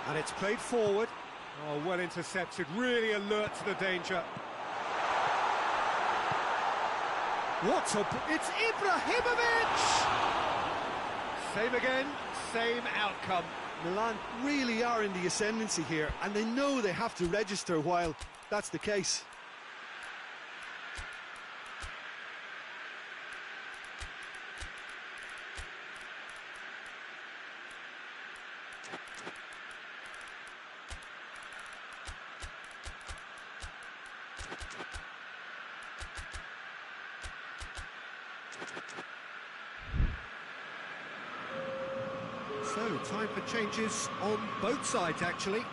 And it's played forward. Oh, well intercepted. Really alert to the danger. What a... It's Ibrahimovic! Same again, same outcome. Milan really are in the ascendancy here, and they know they have to register while that's the case. So, time for changes on both sides, actually.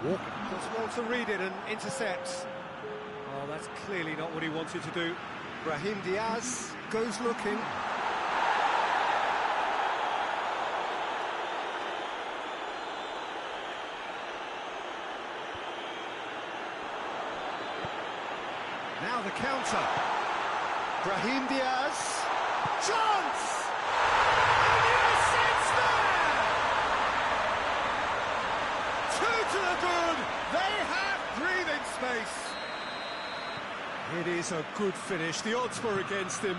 Walker does well to read it and intercepts. Oh, that's clearly not what he wanted to do. Brahim Diaz goes looking. Now the counter. Brahim Diaz. Chance! And yes, it's there! Two to the good. They have breathing space. It is a good finish. The odds were against him.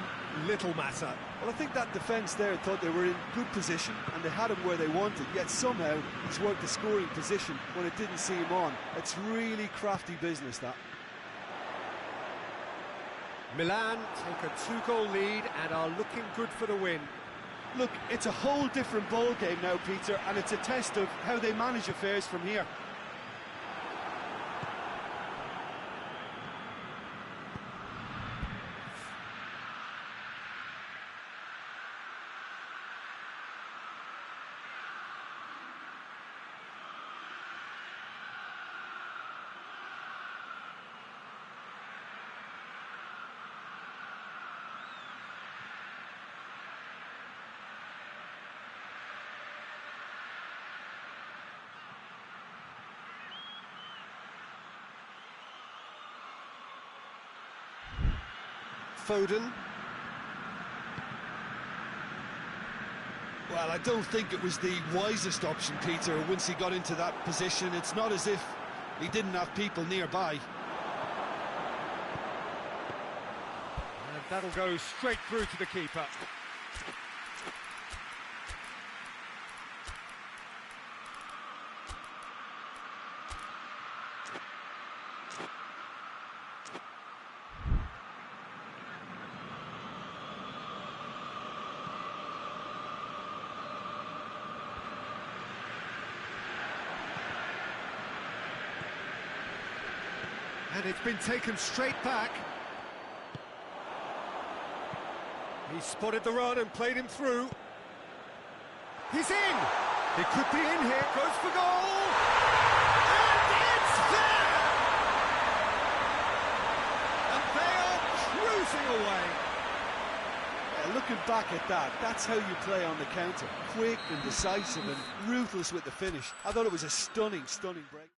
Little matter. Well, I think that defence there thought they were in good position and they had him where they wanted, yet somehow he's worked the scoring position when it didn't see him on. It's really crafty business, that. Milan take a 2-goal lead and are looking good for the win. Look, it's a whole different ball game now, Peter, and it's a test of how they manage affairs from here. Foden. Well, I don't think it was the wisest option, Peter, once he got into that position. It's not as if he didn't have people nearby. And that'll go straight through to the keeper. And it's been taken straight back. He spotted the run and played him through. He's in! He could be in here, goes for goal! And it's there! And they are cruising away. Yeah, looking back at that, that's how you play on the counter. Quick and decisive and ruthless with the finish. I thought it was a stunning, stunning break.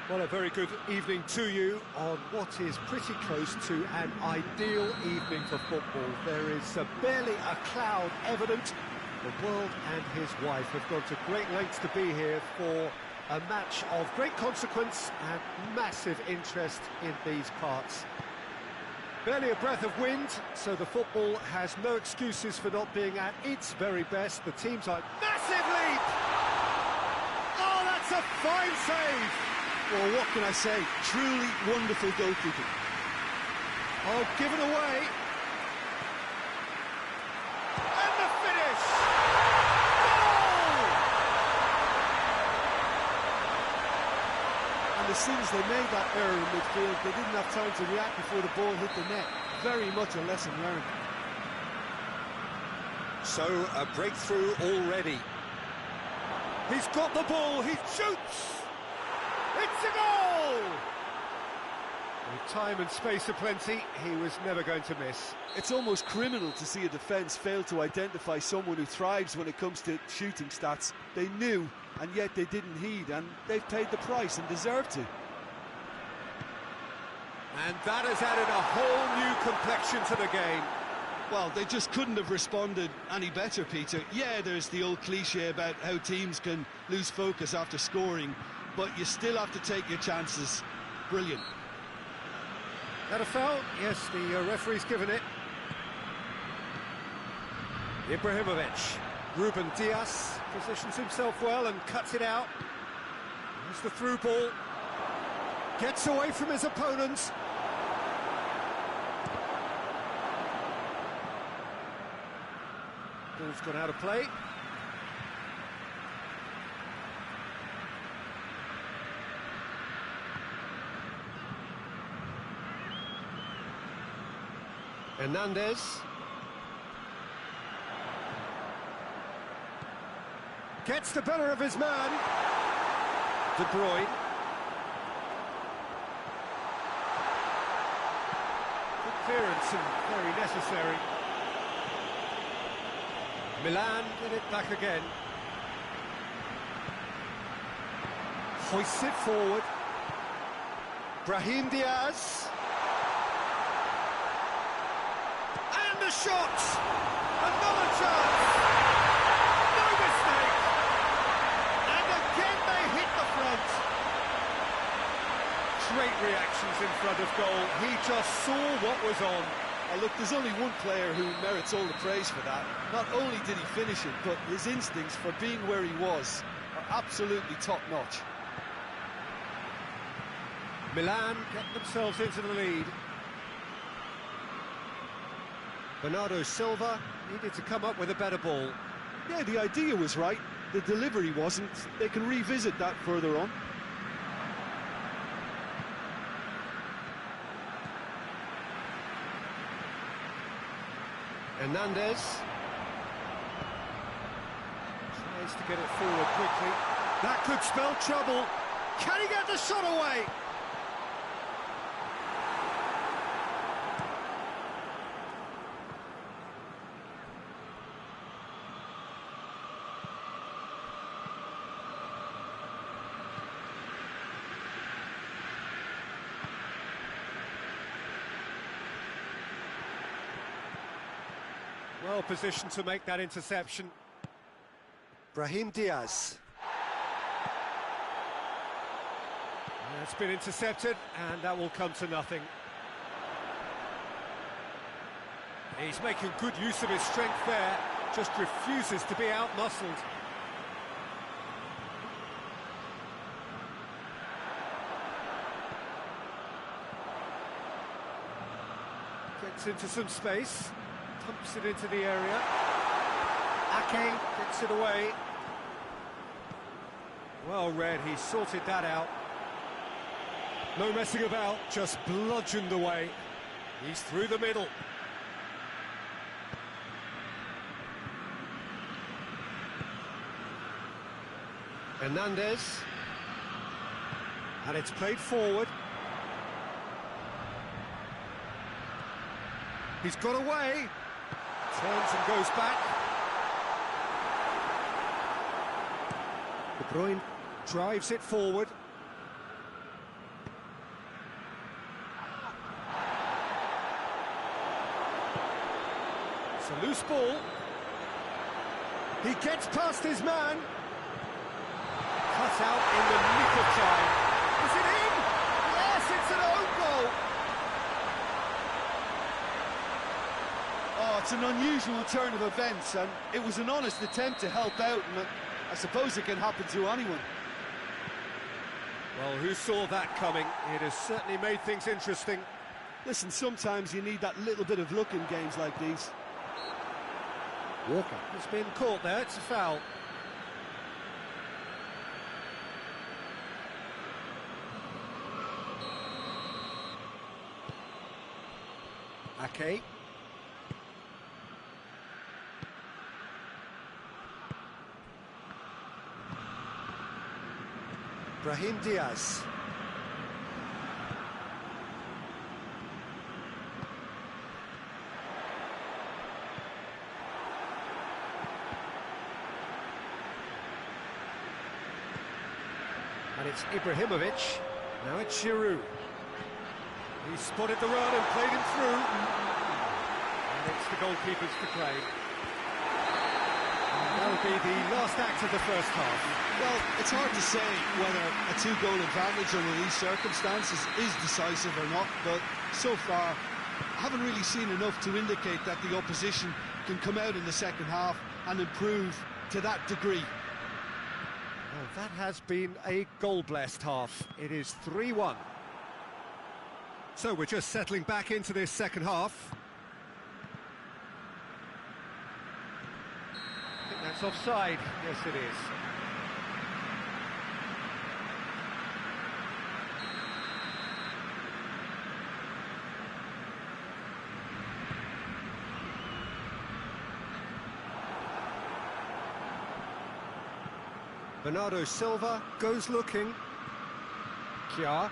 Well, a very good evening to you on what is pretty close to an ideal evening for football. There is barely a cloud evident. The world and his wife have gone to great lengths to be here for a match of great consequence and massive interest in these parts. Barely a breath of wind, so the football has no excuses for not being at its very best. The teams are massive lead! Oh, that's a fine save! Well, what can I say? Truly wonderful goalkeeping. Oh, given away. And the finish! Goal! And as soon as they made that error in midfield, they didn't have time to react before the ball hit the net. Very much a lesson learned. So, a breakthrough already. He's got the ball, he shoots! It's a goal! With time and space aplenty, he was never going to miss. It's almost criminal to see a defence fail to identify someone who thrives when it comes to shooting stats. They knew, and yet they didn't heed, and they've paid the price and deserve to. And that has added a whole new complexion to the game. Well, they just couldn't have responded any better, Peter. Yeah, there's the old cliche about how teams can lose focus after scoring, but you still have to take your chances. Brilliant. That a foul? Yes, the referee's given it. Ibrahimovic. Ruben Diaz positions himself well and cuts it out. There's the through ball. Gets away from his opponents. Ball's gone out of play. Hernandez. Gets the better of his man. De Bruyne. Good clearance and very necessary. Milan get it back again. Hoists it forward. Brahim Diaz. And the shot! Another chance! No mistake! And again they hit the front. Great reactions in front of goal. He just saw what was on. Look, there's only one player who merits all the praise for that. Not only did he finish it, but his instincts for being where he was are absolutely top-notch. Milan get themselves into the lead. Bernardo Silva needed to come up with a better ball. Yeah, the idea was right. The delivery wasn't. They can revisit that further on. Hernandez tries to get it forward quickly. That could spell trouble. Can he get the shot away? Well positioned to make that interception. Brahim Diaz. That's been intercepted, and that will come to nothing. He's making good use of his strength there, just refuses to be out-muscled. Gets into some space. Pumps it into the area. Ake gets it away. Well read, he sorted that out. No messing about, just bludgeoned away. He's through the middle. Hernandez. And it's played forward. He's got away. Turns and goes back. De Bruyne drives it forward. It's a loose ball. He gets past his man. Cut out in the nick of time. Is it in? Yes, it's an own goal. Oh, it's an unusual turn of events, and it was an honest attempt to help out, and I suppose it can happen to anyone. Well, who saw that coming? It has certainly made things interesting. Listen, sometimes you need that little bit of luck in games like these. Walker has been caught there, it's a foul. Ake. Brahim Diaz. And it's Ibrahimovic. Now it's Giroud. He spotted the run and played him through. And it's the goalkeepers to claim. And that'll be the last act of the first half. Well, it's hard to say whether a two-goal advantage under these circumstances is decisive or not, but so far I haven't really seen enough to indicate that the opposition can come out in the second half and improve to that degree. Well, that has been a goal-blessed half. It is 3-1. So we're just settling back into this second half. I think that's offside. Yes, it is. Bernardo Silva goes looking. Kjaer.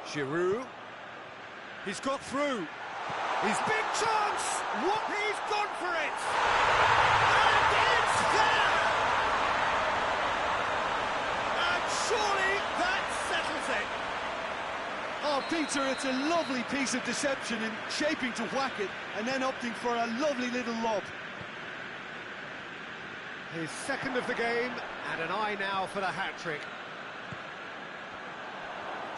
Giroud. He's got through. His big chance! What? He's gone for it! And it's there! And surely that settles it. Oh, Peter, it's a lovely piece of deception in shaping to whack it and then opting for a lovely little lob. His second of the game, and an eye now for the hat-trick.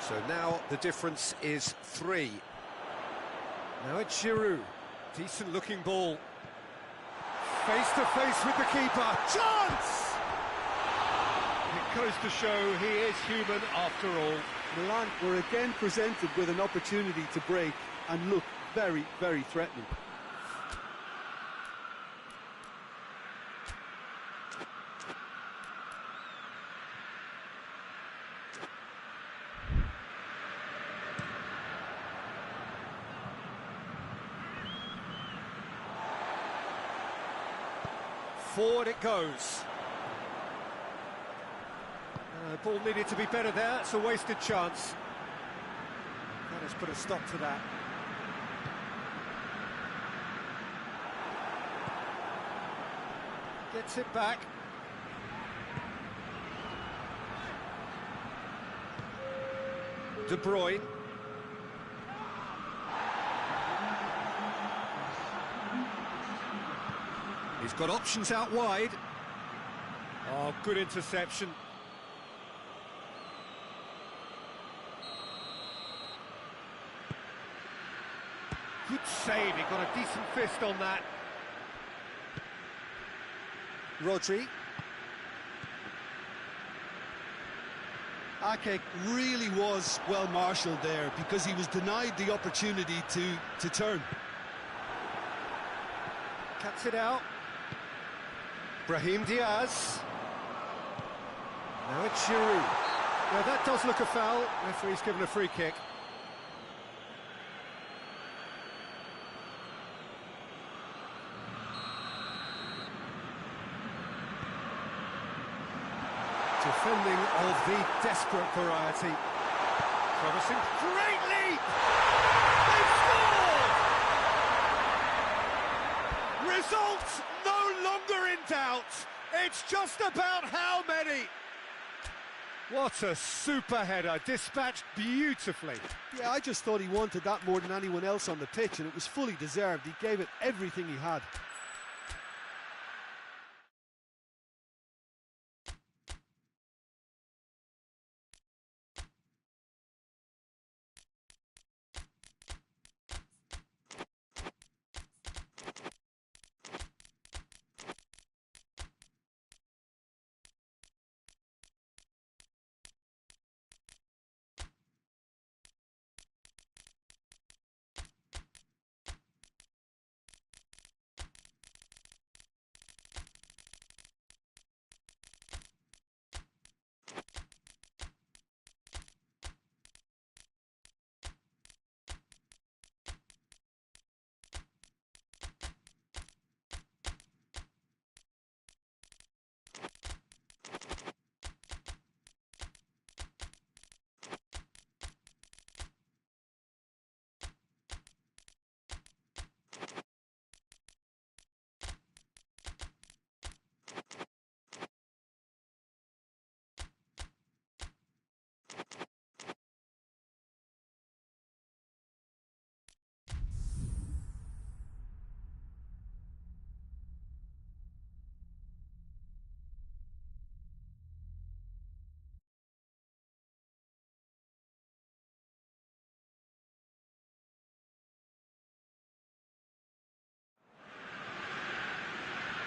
So now the difference is 3. Now it's Giroud. Decent looking ball. Face to face with the keeper. Chance! It goes to show he is human after all. Milan were again presented with an opportunity to break and look very, very threatening. Forward it goes. Ball needed to be better there. It's a wasted chance. That has put a stop to that. Gets it back. De Bruyne. He's got options out wide. Oh, good interception. Good save, he got a decent fist on that. Rodri. Ake really was well marshalled there because he was denied the opportunity to turn. Cuts it out. Brahim Diaz. Now it's Giroud. Now that does look a foul. Referee's given a free kick. Defending of the desperate variety. Promising. Great leap! They've scored! Results no longer in doubt. It's just about how many. What a super header, dispatched beautifully. Yeah, I just thought he wanted that more than anyone else on the pitch, and it was fully deserved. He gave it everything he had.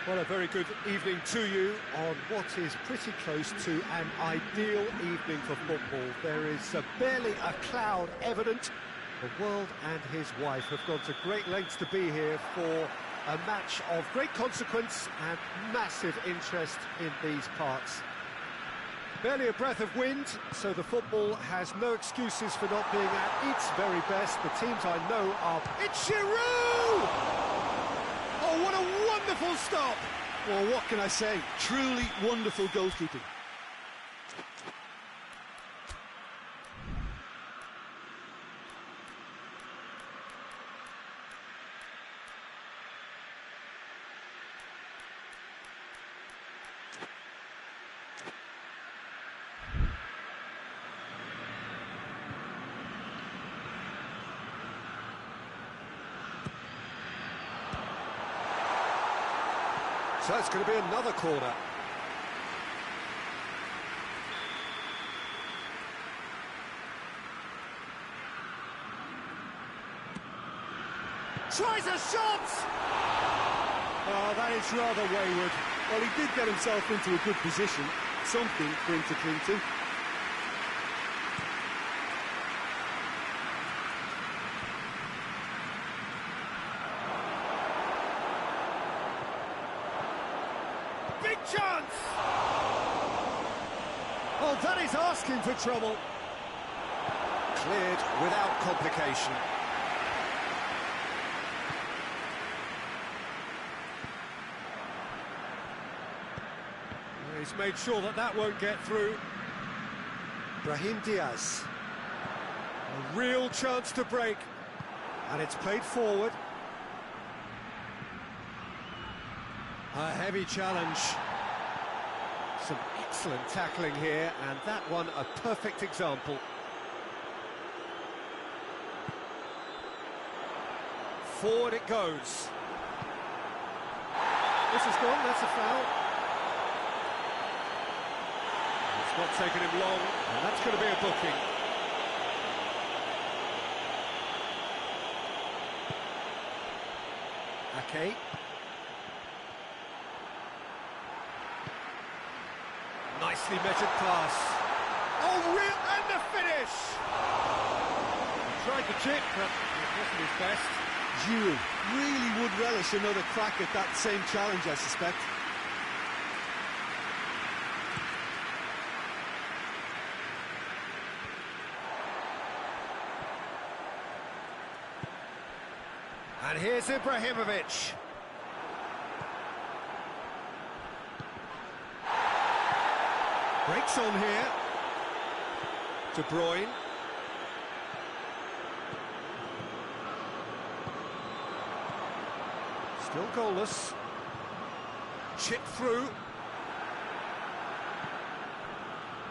Well, a very good evening to you on what is pretty close to an ideal evening for football. There is barely a cloud evident. The world and his wife have gone to great lengths to be here for a match of great consequence and massive interest in these parts. Barely a breath of wind, so the football has no excuses for not being at its very best. The teams I know are... It's Giroud! Oh, what a wonderful stop! Well, what can I say? Truly wonderful goalkeeping. So it's going to be another corner. Tries a shot! Oh, that is rather wayward. Well, he did get himself into a good position. Something for him to cling to. Big chance! Oh, that is asking for trouble. Cleared without complication. He's made sure that that won't get through. Brahim Diaz. A real chance to break. And it's played forward. A heavy challenge. Some excellent tackling here, and that one a perfect example. Forward it goes. This is gone, that's a foul. It's not taken him long, and that's going to be a booking. Ake. Nicely measured pass. Oh, real, and the finish! He tried the chip, but it wasn't his best. Giroud really would relish another crack at that same challenge, I suspect. And here's Ibrahimovic. Breaks on here. De Bruyne. Still goalless. Chip through.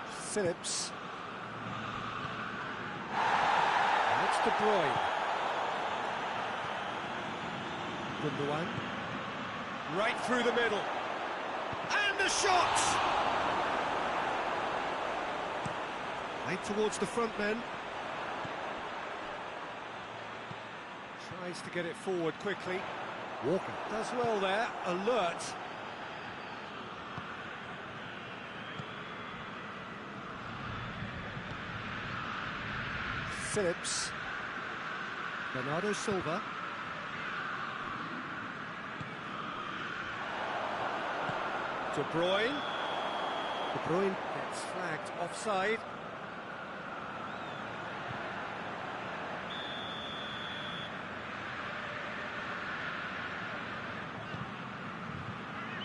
Phillips. And it's De Bruyne. Gundogan. Right through the middle. And the shot! Right towards the front men. Tries to get it forward quickly. Walker does well there, alert. Phillips. Bernardo Silva. De Bruyne. De Bruyne gets flagged offside.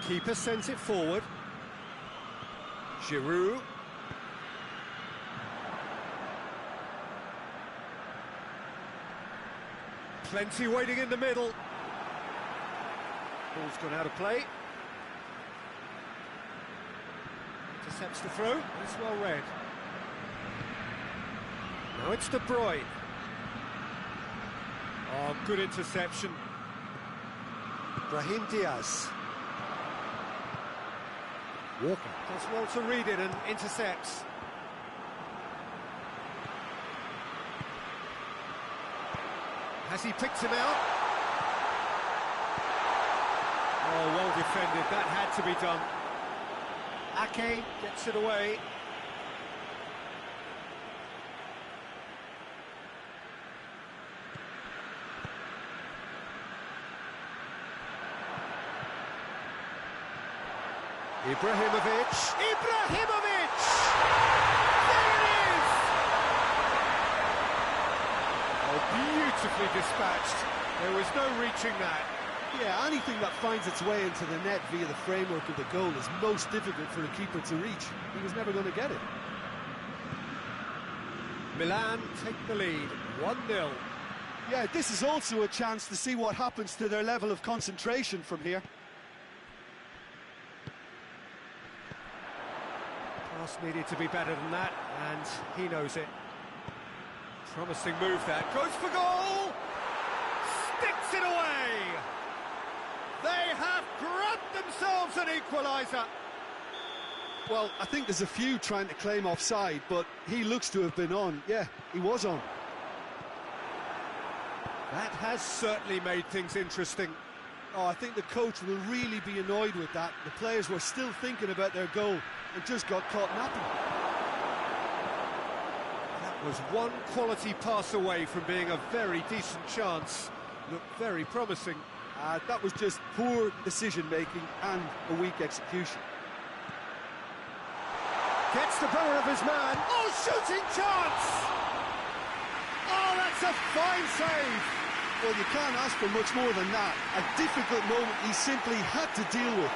Keeper sends it forward. Giroud. Plenty waiting in the middle. Ball's gone out of play. Intercepts the throw. It's well read. Now it's De Bruyne. Oh, good interception. Brahim Diaz. Walker does well to read it and intercepts. Has he picked him out? Oh, well defended, that had to be done. Ake gets it away. Ibrahimovic! Ibrahimovic! There it is! Oh, beautifully dispatched. There was no reaching that. Yeah, anything that finds its way into the net via the framework of the goal is most difficult for a keeper to reach. He was never going to get it. Milan take the lead, 1-0. Yeah, this is also a chance to see what happens to their level of concentration from here. Pass needed to be better than that, and he knows it. Promising move that, goes for goal! Sticks it away! They have grabbed themselves an equaliser! Well, I think there's a few trying to claim offside, but he looks to have been on. Yeah, he was on. That has certainly made things interesting. Oh, I think the coach will really be annoyed with that. The players were still thinking about their goal and just got caught napping. That was one quality pass away from being a very decent chance. Looked very promising. That was just poor decision-making and a weak execution. Gets the better of his man. Oh, shooting chance! Oh, that's a fine save! Well, you can't ask for much more than that. A difficult moment he simply had to deal with.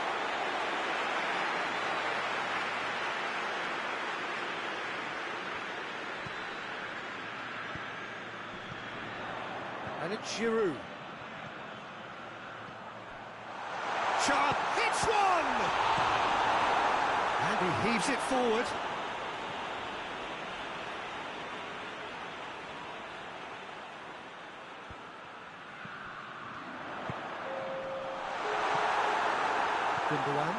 And it's Giroud. Sharp hits one! And he heaves it forward. Gundogan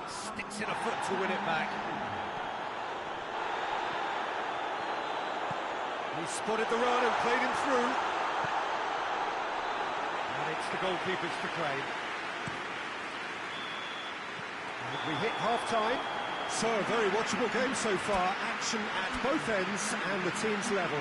sticks in a foot to win it back. He spotted the run and played him through. And it's the goalkeepers to claim. And we hit half-time. So a very watchable game so far. Action at both ends and the team's level.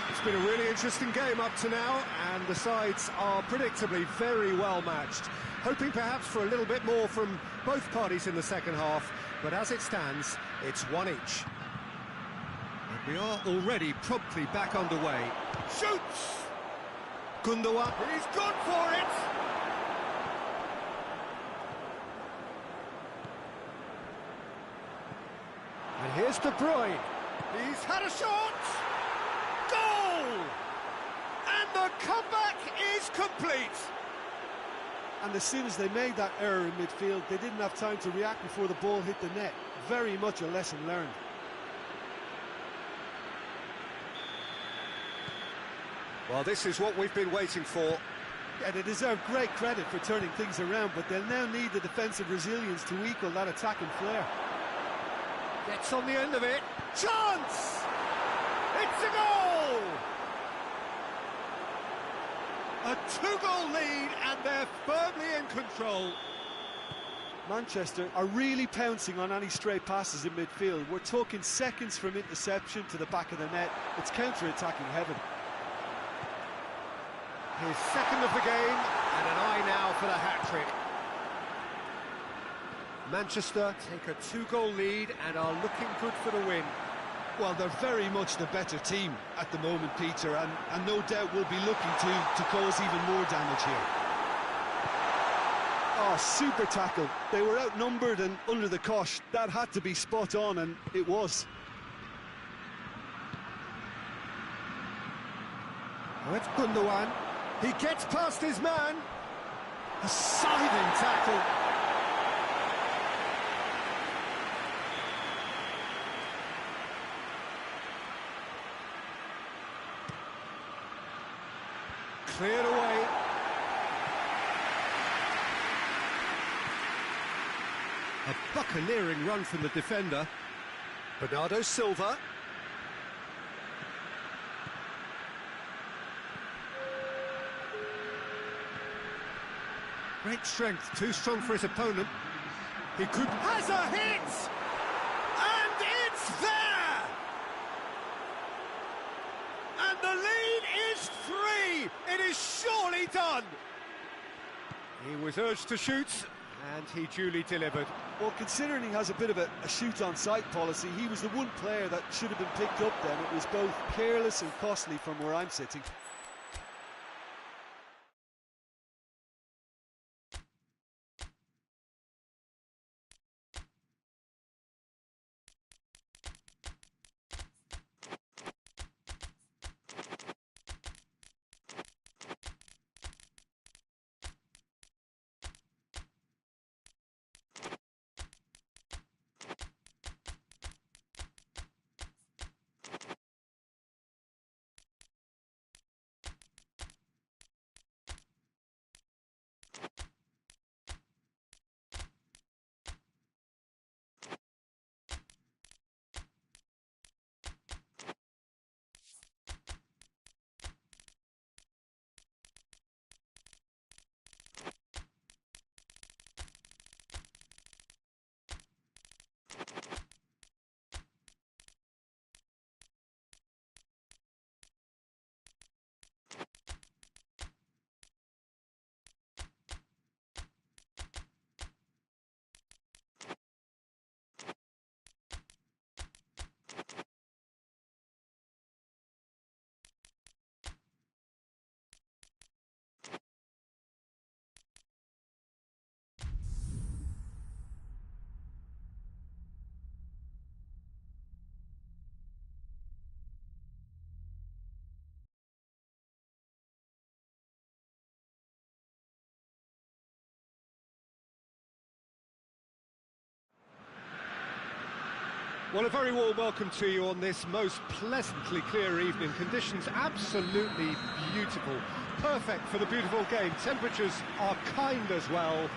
It's been a really interesting game up to now, and the sides are predictably very well matched. Hoping perhaps for a little bit more from both parties in the second half, but as it stands, it's one each. And we are already promptly back underway. Shoots! Gundogan, he's gone for it! And here's De Bruyne. He's had a shot! Goal! And the comeback is complete! And as soon as they made that error in midfield, they didn't have time to react before the ball hit the net. Very much a lesson learned. Well, this is what we've been waiting for. Yeah, they deserve great credit for turning things around, but they'll now need the defensive resilience to equal that attacking flair. Gets on the end of it. Chance! It's a goal! A two-goal lead, and they're firmly in control. Manchester are really pouncing on any stray passes in midfield. We're talking seconds from interception to the back of the net. It's counter-attacking heaven. His second of the game, and an eye now for the hat-trick. Manchester take a two-goal lead and are looking good for the win. Well, they're very much the better team at the moment, Peter, and no doubt will be looking to cause even more damage here. Oh, super tackle. They were outnumbered and under the cosh. That had to be spot on, and it was. Now it's Gundogan. He gets past his man. A siding tackle. Cleared away. A buccaneering run from the defender. Bernardo Silva. Great strength, too strong for his opponent. He could... Has a hit! And it's there! And the lead is 3! It is surely done! He was urged to shoot, and he duly delivered. Well, considering he has a bit of a shoot-on-sight policy, he was the one player that should have been picked up then. It was both careless and costly from where I'm sitting. Well, a very warm welcome to you on this most pleasantly clear evening. Conditions absolutely beautiful. Perfect for the beautiful game. Temperatures are kind as well.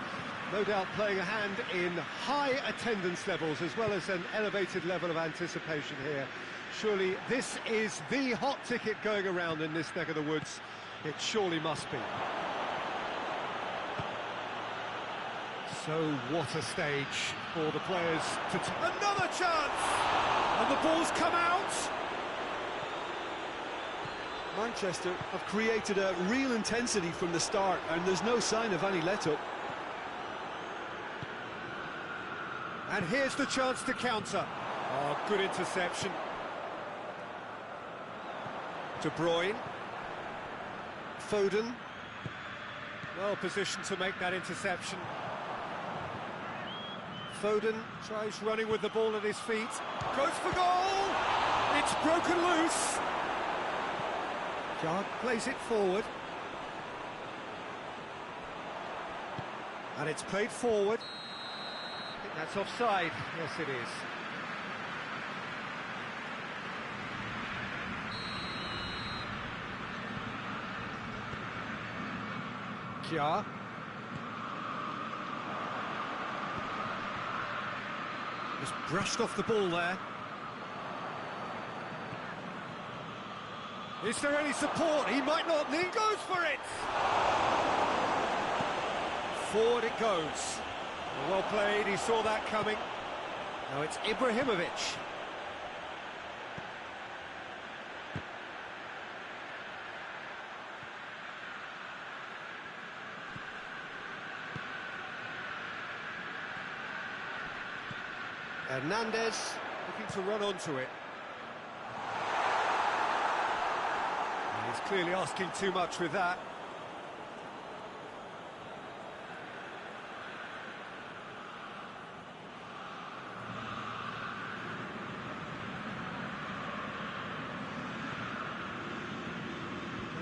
No doubt playing a hand in high attendance levels as well as an elevated level of anticipation here. Surely this is the hot ticket going around in this neck of the woods. It surely must be. So what a stage for the players to... Another chance! And the ball's come out! Manchester have created a real intensity from the start, and there's no sign of any let-up. And here's the chance to counter. Oh, good interception. De Bruyne. Foden. Well positioned to make that interception. Foden tries running with the ball at his feet. Goes for goal! It's broken loose. Jard plays it forward. And it's played forward. I think that's offside. Yes, it is. Kjaer. Just brushed off the ball there. Is there any support? He might not need. Goes for it! Forward it goes. Well played, he saw that coming. Now it's Ibrahimovic. Hernandez looking to run onto it. He's clearly asking too much with that.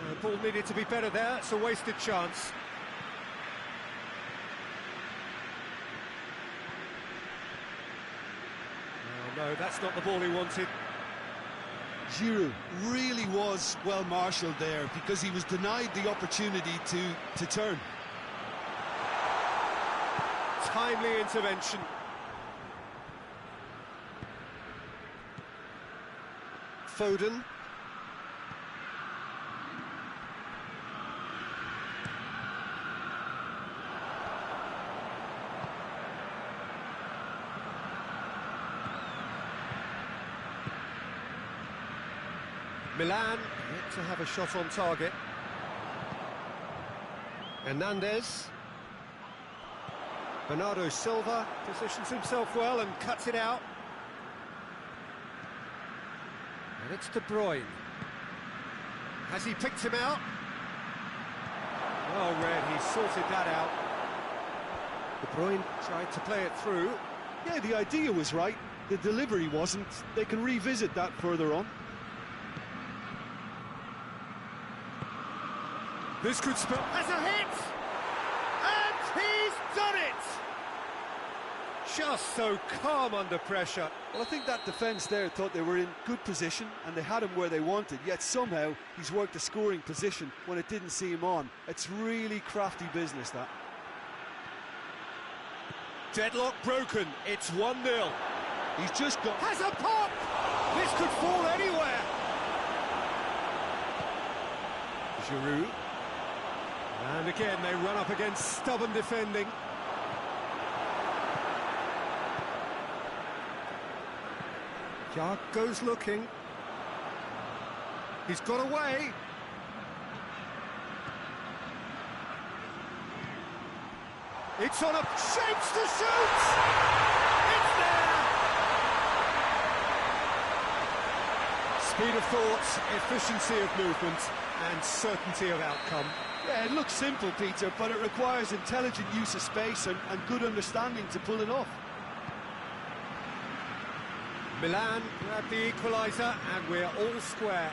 The ball needed to be better there, it's a wasted chance. No, that's not the ball he wanted. Giroud really was well marshalled there because he was denied the opportunity to turn. Timely intervention. Foden. Milan yet to have a shot on target. Hernandez. Bernardo Silva positions himself well and cuts it out. And it's De Bruyne. Has he picked him out? Well read, he sorted that out. De Bruyne tried to play it through. Yeah, the idea was right. The delivery wasn't. They can revisit that further on. This could spell... Has a hit! And he's done it! Just so calm under pressure. Well, I think that defence there thought they were in good position and they had him where they wanted, yet somehow he's worked a scoring position when it didn't see him on. It's really crafty business, that. Deadlock broken, it's 1-0. He's just got... Has a pop! This could fall anywhere. Giroud. And again, they run up against stubborn defending. Yard goes looking. He's got away. It's on a... shapes to shoot! It's there! Speed of thought, efficiency of movement, and certainty of outcome. Yeah, it looks simple, Peter, but it requires intelligent use of space and good understanding to pull it off. Milan grabbed the equaliser, and we're all square.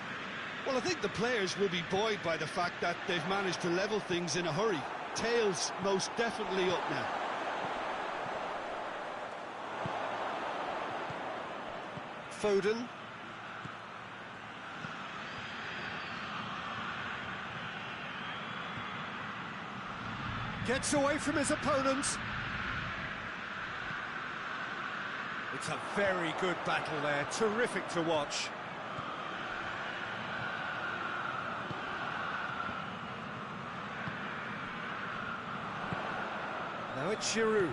Well, I think the players will be buoyed by the fact that they've managed to level things in a hurry. Tails most definitely up now. Foden. Gets away from his opponent. It's a very good battle there, terrific to watch. Now it's Giroud.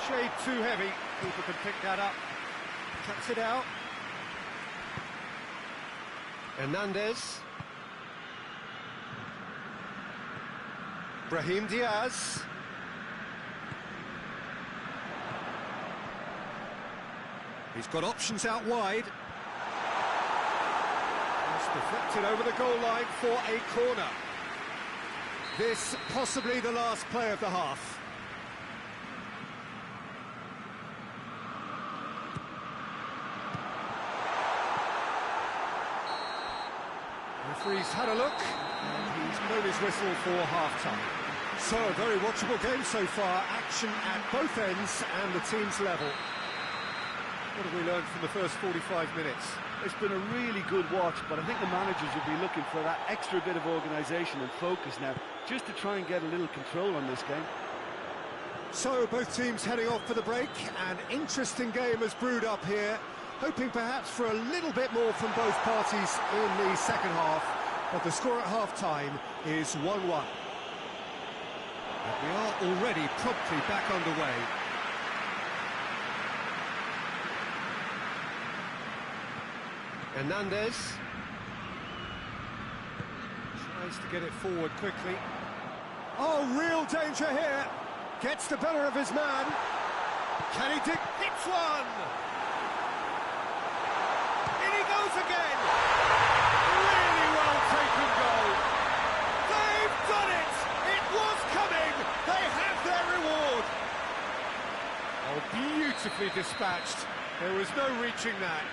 Shade too heavy, keeper can pick that up. Cuts it out. Hernandez. Brahim Diaz. He's got options out wide. Just deflected over the goal line for a corner. This possibly the last play of the half. Referee's had a look, and he's blown his whistle for half-time. So, a very watchable game so far. Action at both ends and the team's level. What have we learned from the first 45 minutes? It's been a really good watch, but I think the managers will be looking for that extra bit of organisation and focus now, just to try and get a little control on this game. So, both teams heading off for the break. An interesting game has brewed up here, hoping perhaps for a little bit more from both parties in the second half, but the score at half-time is 1-1. And we are already promptly back underway. Hernandez tries to get it forward quickly. Oh, real danger here. Gets the better of his man. Can he dig? Hits one! In he goes again! Really well taken goal. They've done it! It was coming! They have their reward! Oh, beautifully dispatched. There was no reaching that.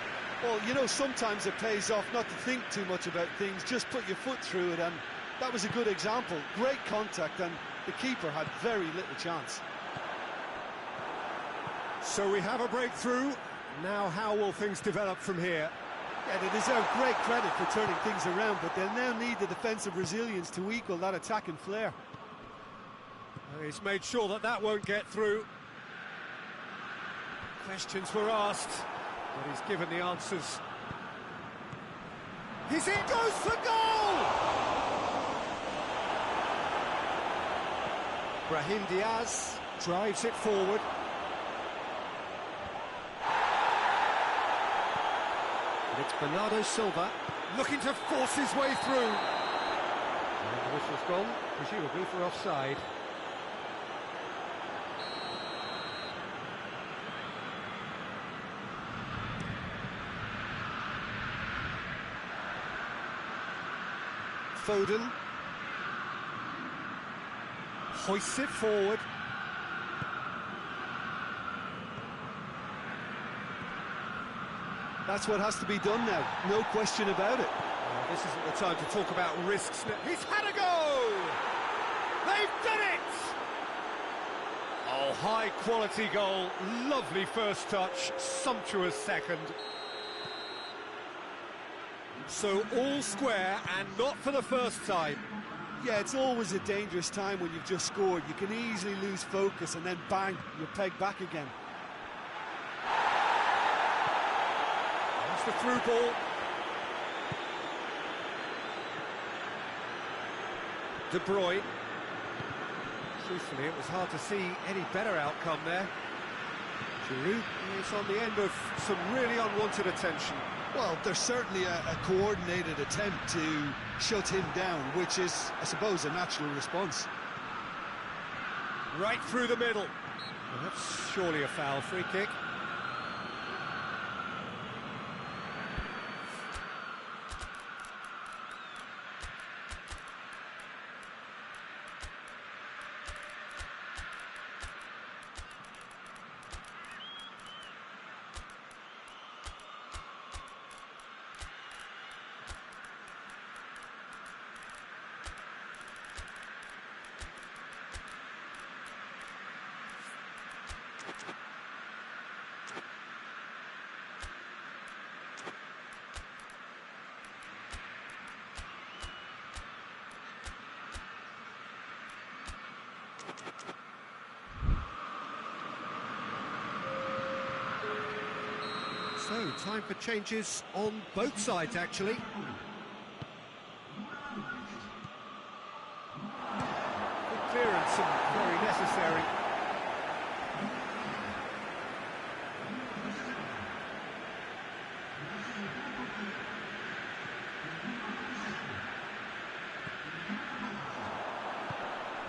Well, you know, sometimes it pays off not to think too much about things, just put your foot through it, and that was a good example. Great contact, and the keeper had very little chance. So we have a breakthrough. Now how will things develop from here? Yeah, they deserve great credit for turning things around, but they'll now need the defensive resilience to equal that attacking flair. He's made sure that that won't get through. Questions were asked, but he's given the answers. He's in, goes for goal! Brahim Diaz drives it forward. And it's Bernardo Silva looking to force his way through. And the whistle's gone, presumably for offside. Foden hoists it forward. That's what has to be done now, no question about it. This isn't the time to talk about risks. He's had a go! They've done it! Oh, high-quality goal, lovely first touch, sumptuous second. So all square, and not for the first time. Yeah, it's always a dangerous time when you've just scored. You can easily lose focus and then bang, you're pegged back again. That's the through ball. De Bruyne. Truthfully, it was hard to see any better outcome there. Giroud is on the end of some really unwanted attention. Well, there's certainly a coordinated attempt to shut him down, which is, I suppose, a natural response. Right through the middle. Well, that's surely a foul. Free kick. So, time for changes on both sides, actually. Good clearance and very necessary.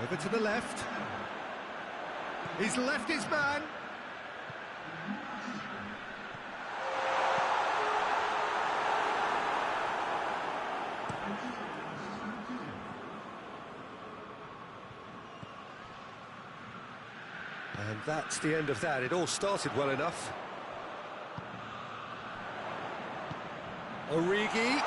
Over to the left. He's left his man. And that's the end of that. It all started well enough. Origi.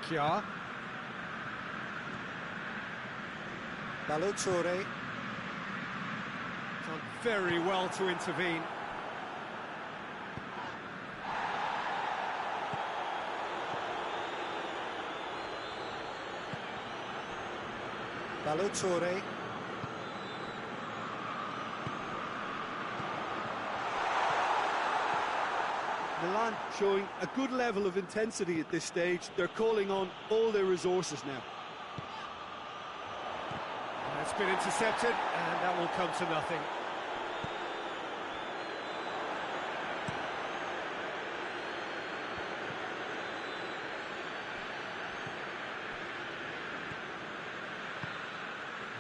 Kia. Balotore. Done very well to intervene. Balotore. Milan showing a good level of intensity at this stage. They're calling on all their resources now. It's been intercepted, and that will come to nothing.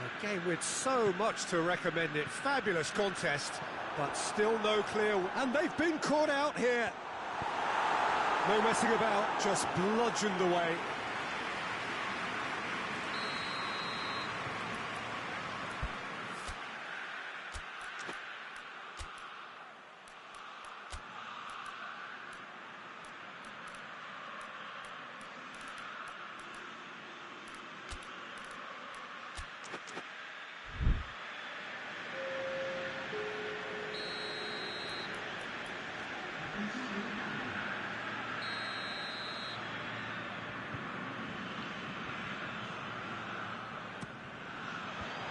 A game with so much to recommend it. Fabulous contest, but still no clear... And they've been caught out here. No messing about, just bludgeoned away.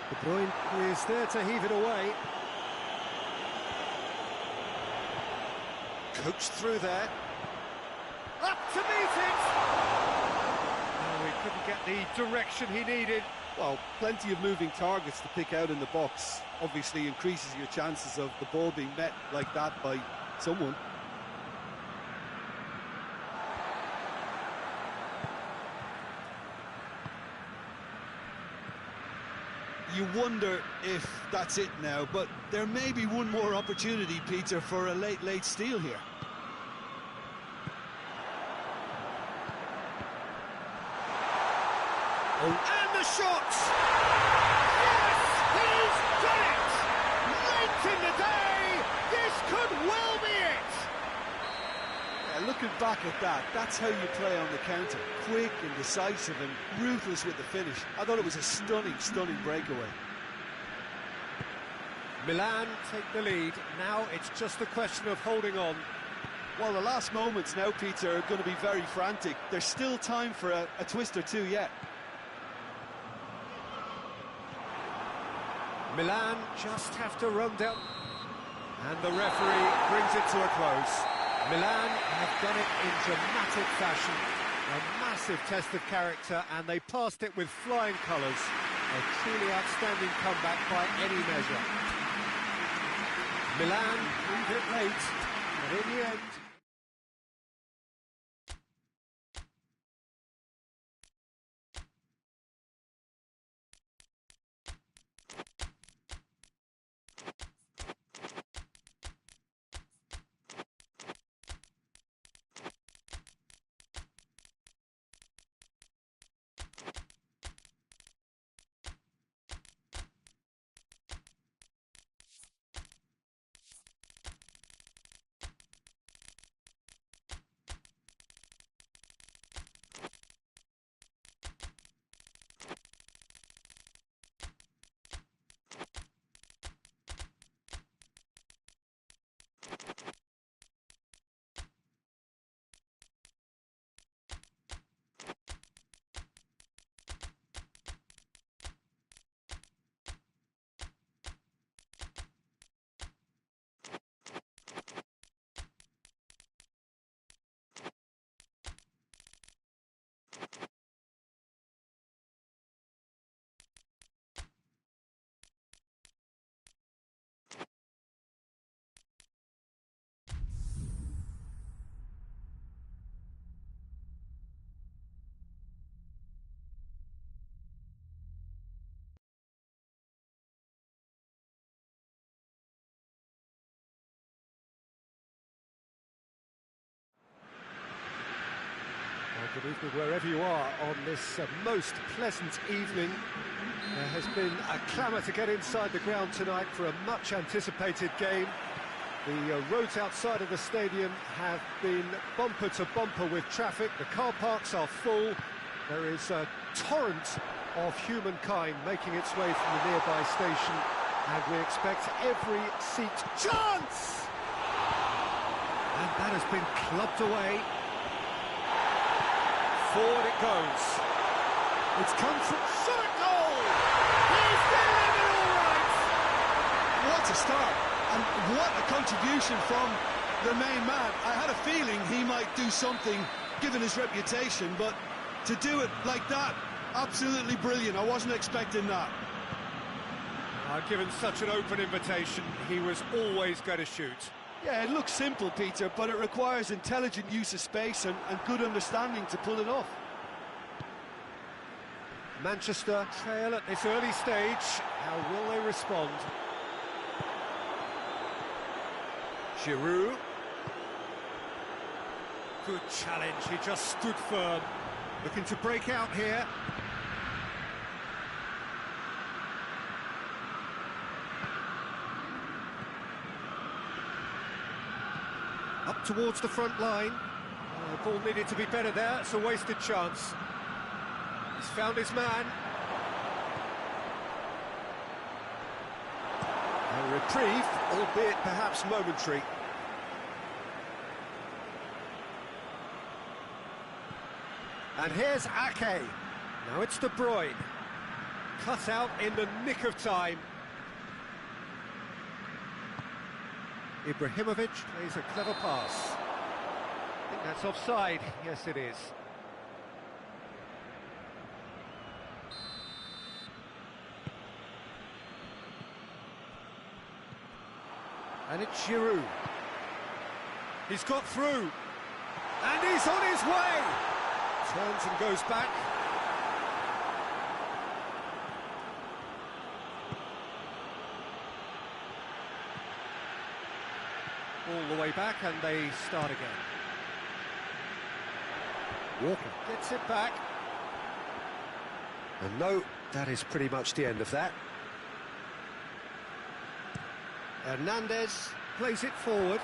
De Bruyne is there to heave it away. Coached through there. Up to meet it! Oh, he couldn't get the direction he needed. Well, plenty of moving targets to pick out in the box. Obviously increases your chances of the ball being met like that by someone. You wonder if that's it now, but there may be one more opportunity, Peter, for a late steal here. Oh, and the shot! Yes, he's done it! Late in the day, this could well be it! Yeah, looking back at that, that's how you play on the counter. Quick and decisive and ruthless with the finish. I thought it was a stunning breakaway. Milan take the lead. Now it's just a question of holding on. Well, the last moments now, Peter, are going to be very frantic. There's still time for a twist or two yet. Milan just have to run down. And the referee brings it to a close. Milan have done it in dramatic fashion. A massive test of character, and they passed it with flying colours. A truly outstanding comeback by any measure. Milan leave it late, but in the end... Good evening wherever you are on this most pleasant evening. There has been a clamour to get inside the ground tonight for a much anticipated game. The roads outside of the stadium have been bumper to bumper with traffic. The car parks are full. There is a torrent of humankind making its way from the nearby station, and we expect every seat. Chance! And that has been clubbed away. Forward it goes. It's come from shot goal! He's doing it all right! What a start, and what a contribution from the main man. I had a feeling he might do something, given his reputation, but to do it like that, absolutely brilliant. I wasn't expecting that. Given such an open invitation, he was always going to shoot. Yeah, it looks simple, Peter, but it requires intelligent use of space and good understanding to pull it off. Manchester trail at this early stage. How will they respond? Giroud. Good challenge, he just stood firm. Looking to break out here. Up towards the front line. The ball needed to be better there. It's a wasted chance. He's found his man. A reprieve, albeit perhaps momentary. And here's Ake. Now it's De Bruyne. Cut out in the nick of time. Ibrahimovic plays a clever pass. I think that's offside. Yes, it is. And it's Giroud. He's got through. And he's on his way! Turns and goes back. All the way back, and they start again. Walker gets it back. And no, that is pretty much the end of that. Hernandez plays it forward.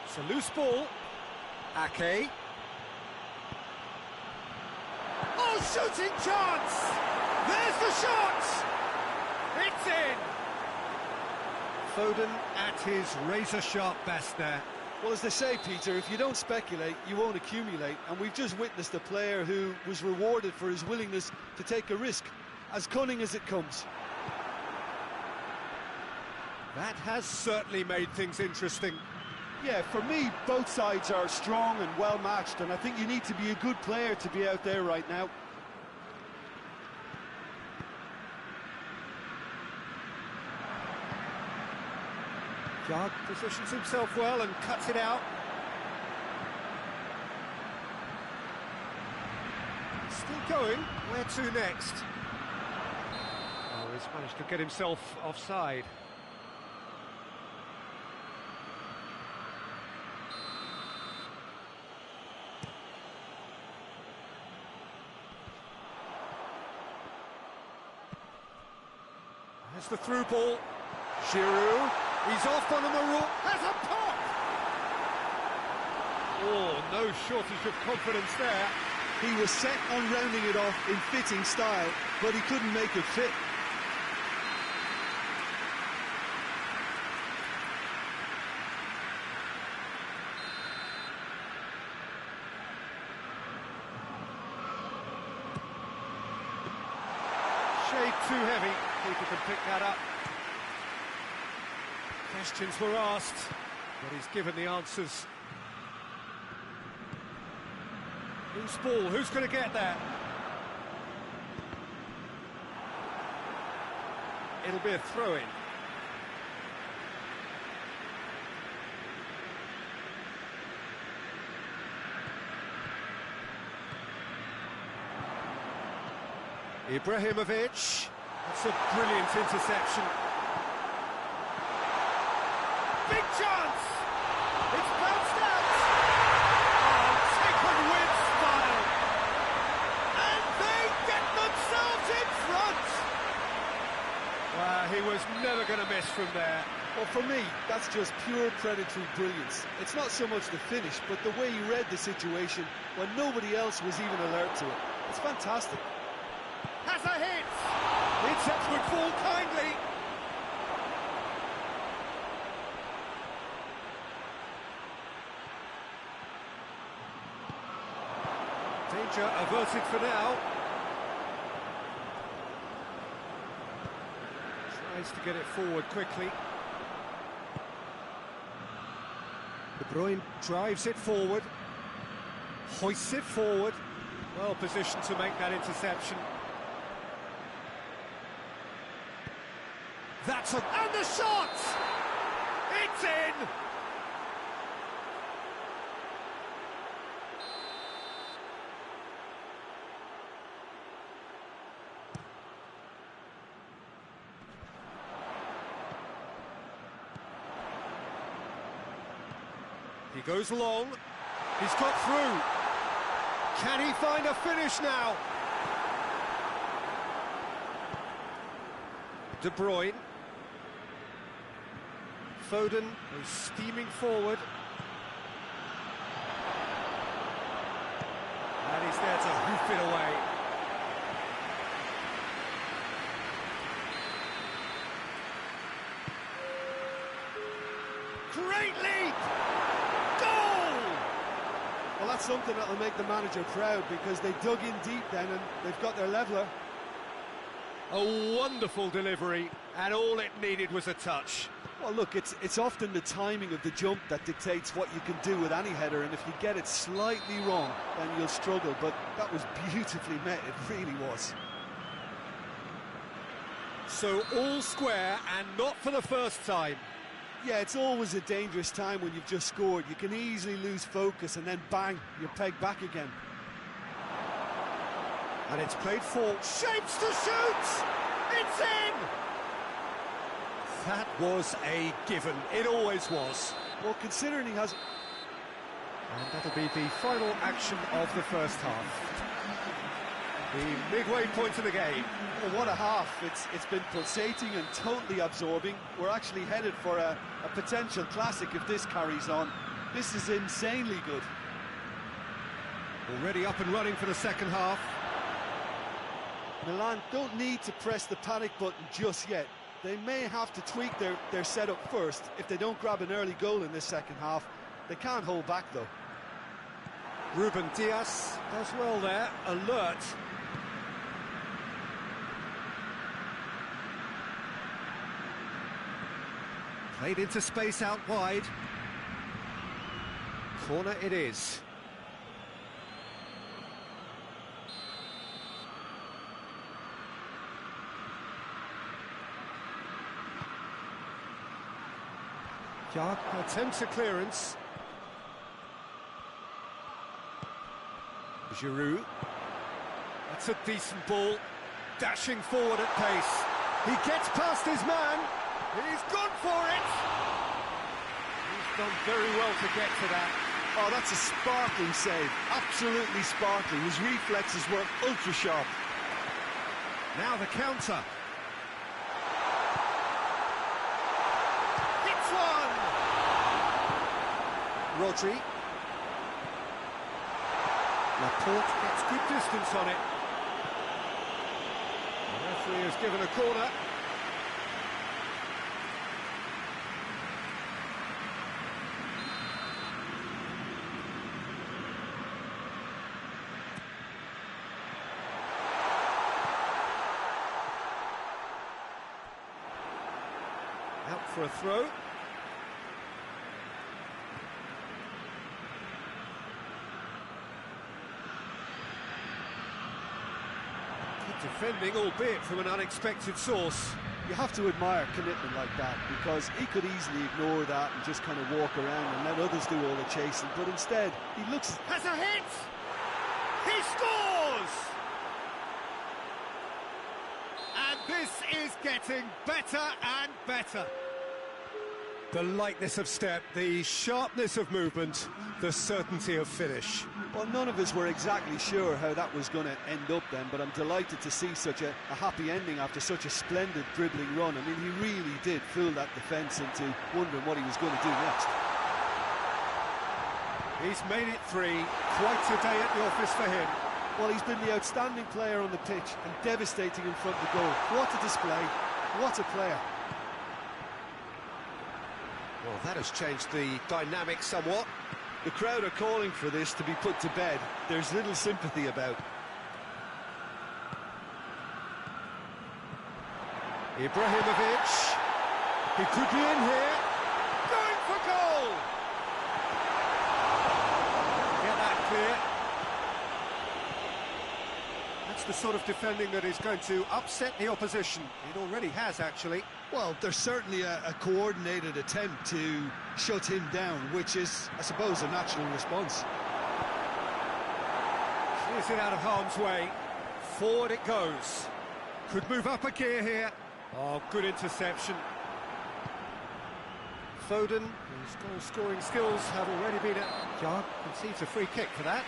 It's a loose ball. Ake. Oh, shooting chance! There's the shot! It's in! Foden at his razor-sharp best there. Well, as they say, Peter, if you don't speculate, you won't accumulate. And we've just witnessed a player who was rewarded for his willingness to take a risk, as cunning as it comes. That has certainly made things interesting. Yeah, for me, both sides are strong and well-matched, and I think you need to be a good player to be out there right now. Jard positions himself well and cuts it out. Still going. Where to next? Oh, he's managed to get himself offside. There's the through ball. Giroud. He's off on a maroon. Has a pop! Oh, no shortage of confidence there. He was set on rounding it off in fitting style, but he couldn't make it fit. Shade too heavy. Keeper can pick that up. Questions were asked, but he's given the answers. Loose ball, who's going to get that? It'll be a throw-in. Ibrahimovic. That's a brilliant interception. Big chance! It's bounced out! Oh, taken with style! And they get themselves in front! Wow, he was never going to miss from there. Well, for me, that's just pure predatory brilliance. It's not so much the finish, but the way he read the situation when nobody else was even alert to it. It's fantastic. Has a hit! The intercept would fall kindly. Danger averted for now. Tries to get it forward quickly. De Bruyne drives it forward. Hoists it forward. Well positioned to make that interception. That's a... And the shot! It's in! He goes long. He's got through. Can he find a finish now? De Bruyne. Foden goes steaming forward. And he's there to hoof it away. Great leap! Goal! Well, that's something that'll make the manager proud, because they dug in deep then and they've got their leveller. A wonderful delivery, and all it needed was a touch. Well, look, it's often the timing of the jump that dictates what you can do with any header, and if you get it slightly wrong, then you'll struggle. But that was beautifully met, it really was. So all square, and not for the first time. Yeah, it's always a dangerous time when you've just scored. You can easily lose focus, and then bang, you're pegged back again. And it's played for. Shapes to shoot! It's in! That was a given. It always was. Well, considering he has... And that'll be the final action of the first half. The midway point of the game. Well, what a half. It's been pulsating and totally absorbing. We're actually headed for a potential classic if this carries on. This is insanely good. Already up and running for the second half. Milan don't need to press the panic button just yet. They may have to tweak their setup first. If they don't grab an early goal in this second half, they can't hold back though. Ruben Diaz does well there, alert. Played into space out wide. Corner it is. Yark attempts a clearance. Giroud. That's a decent ball. Dashing forward at pace. He gets past his man. He's gone for it. He's done very well to get to that. Oh, that's a sparkling save. Absolutely sparkling. His reflexes were ultra sharp. Now the counter. Rodri. Laporte gets good distance on it. The referee has given a corner. Out for a throw. Defending, albeit from an unexpected source. You have to admire commitment like that, because he could easily ignore that and just kind of walk around and let others do all the chasing, but instead he looks... Has a hit! He scores! And this is getting better and better. The lightness of step, the sharpness of movement, the certainty of finish. Well, none of us were exactly sure how that was going to end up then, but I'm delighted to see such a happy ending after such a splendid dribbling run. I mean, he really did fool that defence into wondering what he was going to do next. He's made it 3, quite a day at the office for him. Well, he's been the outstanding player on the pitch and devastating in front of the goal. What a display, what a player. Well, that has changed the dynamic somewhat. The crowd are calling for this to be put to bed. There's little sympathy about. Ibrahimovic. He could be in here. Going for goal! Get that clear. That's the sort of defending that is going to upset the opposition. It already has, actually. Well, there's certainly a coordinated attempt to shut him down, which is, I suppose, a natural response. Clears it out of harm's way. Forward it goes. Could move up a gear here. Oh, good interception. Foden, whose goal-scoring skills have already been at... Yark concedes a free kick for that.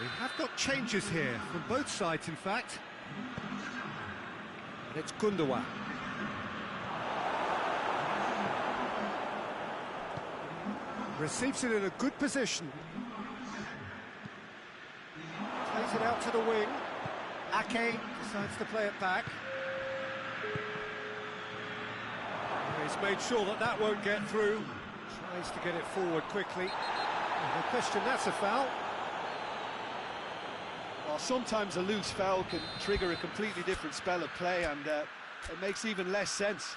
We have got changes here, from both sides in fact. And it's Gundogan. Receives it in a good position. Plays it out to the wing. Ake decides to play it back. He's made sure that that won't get through. Tries to get it forward quickly. No question, that's a foul. Well, sometimes a loose foul can trigger a completely different spell of play, and it makes even less sense.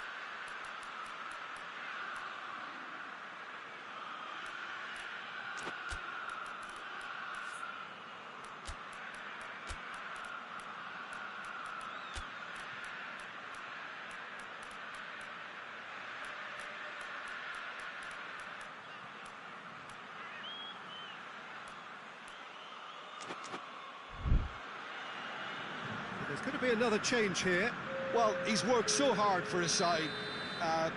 There's going to be another change here. Well, he's worked so hard for his side,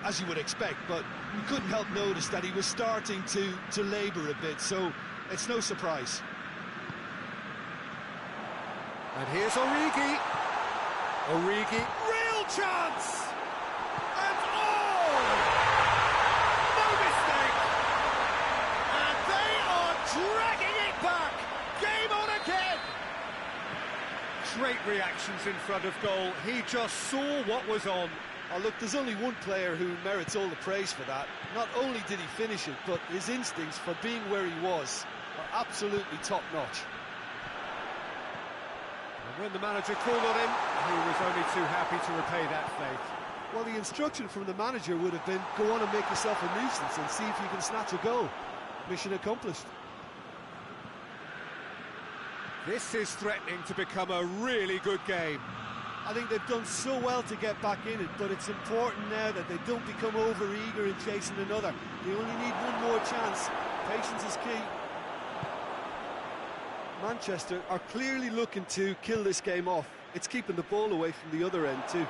as you would expect, but you couldn't help notice that he was starting to labour a bit, so it's no surprise. And here's Origi. Origi, real chance! And oh! No mistake! And they are dragging it back! Game on again! Great reactions in front of goal. He just saw what was on. Oh, look, there's only one player who merits all the praise for that. Not only did he finish it, but his instincts for being where he was are absolutely top-notch. And when the manager called on him, he was only too happy to repay that faith. Well, the instruction from the manager would have been, go on and make yourself a nuisance and see if you can snatch a goal. Mission accomplished. This is threatening to become a really good game. I think they've done so well to get back in it, but it's important now that they don't become over-eager in chasing another. They only need one more chance. Patience is key. Manchester are clearly looking to kill this game off. It's keeping the ball away from the other end too.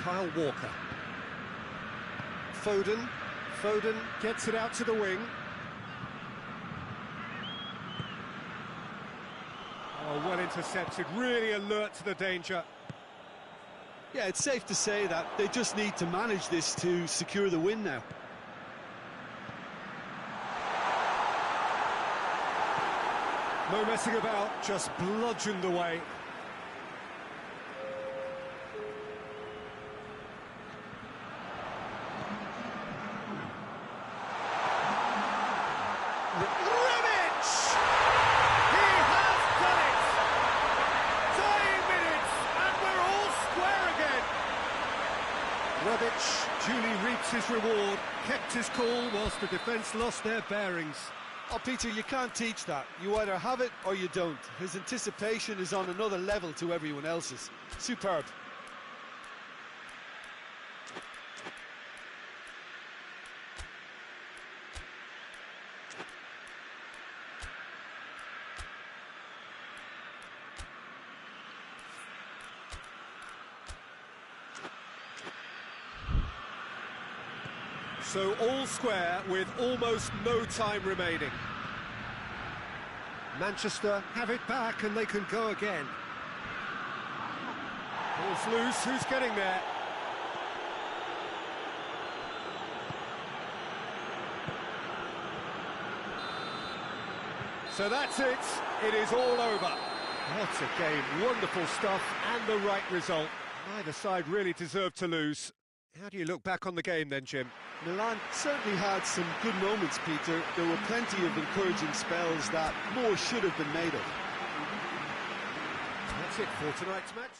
Kyle Walker. Foden gets it out to the wing. Oh, well intercepted, really alert to the danger. Yeah, it's safe to say that they just need to manage this to secure the win now. No messing about, just bludgeoned away. Rebic duly reaps his reward, kept his cool whilst the defence lost their bearings. Oh, Peter, you can't teach that. You either have it or you don't. His anticipation is on another level to everyone else's. Superb. So all square with almost no time remaining. Manchester have it back and they can go again. Ball's loose, who's getting there? So that's it, it is all over. What a game, wonderful stuff and the right result. Neither side really deserved to lose. How do you look back on the game then, Jim? Milan certainly had some good moments, Peter. There were plenty of encouraging spells that more should have been made of. That's it for tonight's match.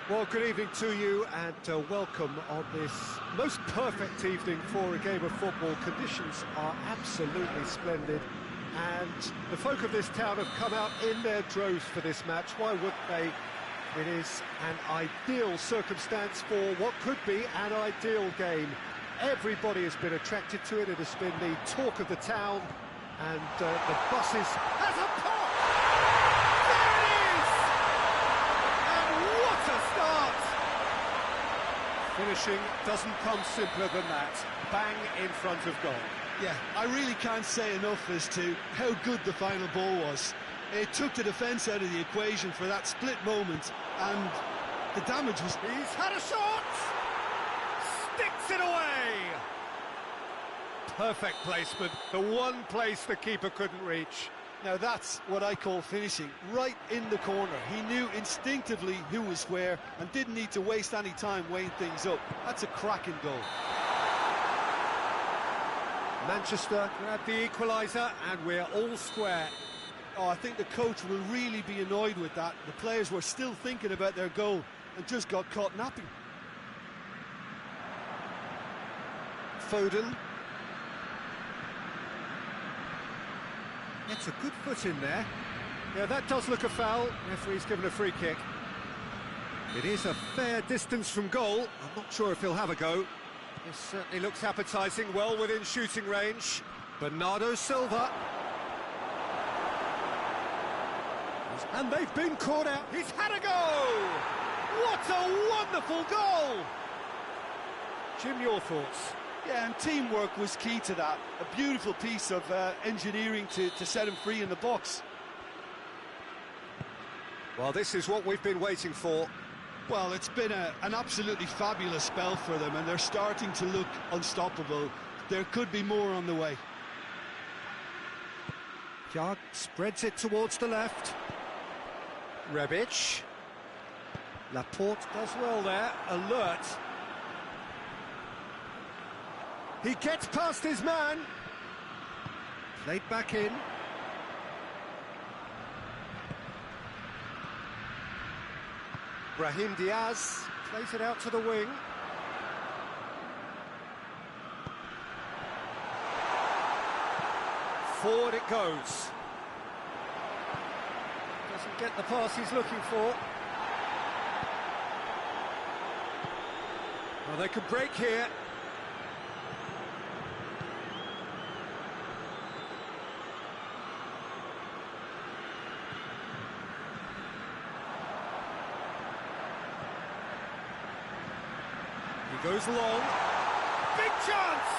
Well, good evening to you and welcome on this most perfect evening for a game of football. Conditions are absolutely splendid and the folk of this town have come out in their droves for this match. Why wouldn't they? It is an ideal circumstance for what could be an ideal game. Everybody has been attracted to it. It has been the talk of the town and the buses... Has a pop! Finishing doesn't come simpler than that. Bang in front of goal. Yeah, I really can't say enough as to how good the final ball was. It took the defence out of the equation for that split moment, and the damage was... He's had a shot! Sticks it away! Perfect placement, the one place the keeper couldn't reach. Now that's what I call finishing, right in the corner. He knew instinctively who was where and didn't need to waste any time weighing things up. That's a cracking goal. Manchester grabbed the equaliser and we're all square. Oh, I think the coach will really be annoyed with that. The players were still thinking about their goal and just got caught napping. Foden. Gets a good foot in there. Yeah, that does look a foul. Referee's given a free kick. It is a fair distance from goal. I'm not sure if he'll have a go. This certainly looks appetising, well within shooting range. Bernardo Silva. And they've been caught out. He's had a go! What a wonderful goal! Jim, your thoughts? Yeah, and teamwork was key to that. A beautiful piece of engineering to set him free in the box. Well, this is what we've been waiting for. Well, it's been an absolutely fabulous spell for them, and they're starting to look unstoppable. There could be more on the way. Jard spreads it towards the left. Rebic. Laporte does well there, alert. He gets past his man. Played back in. Brahim Diaz plays it out to the wing. Forward it goes. Doesn't get the pass he's looking for. Well, they could break here. He goes long. Big chance!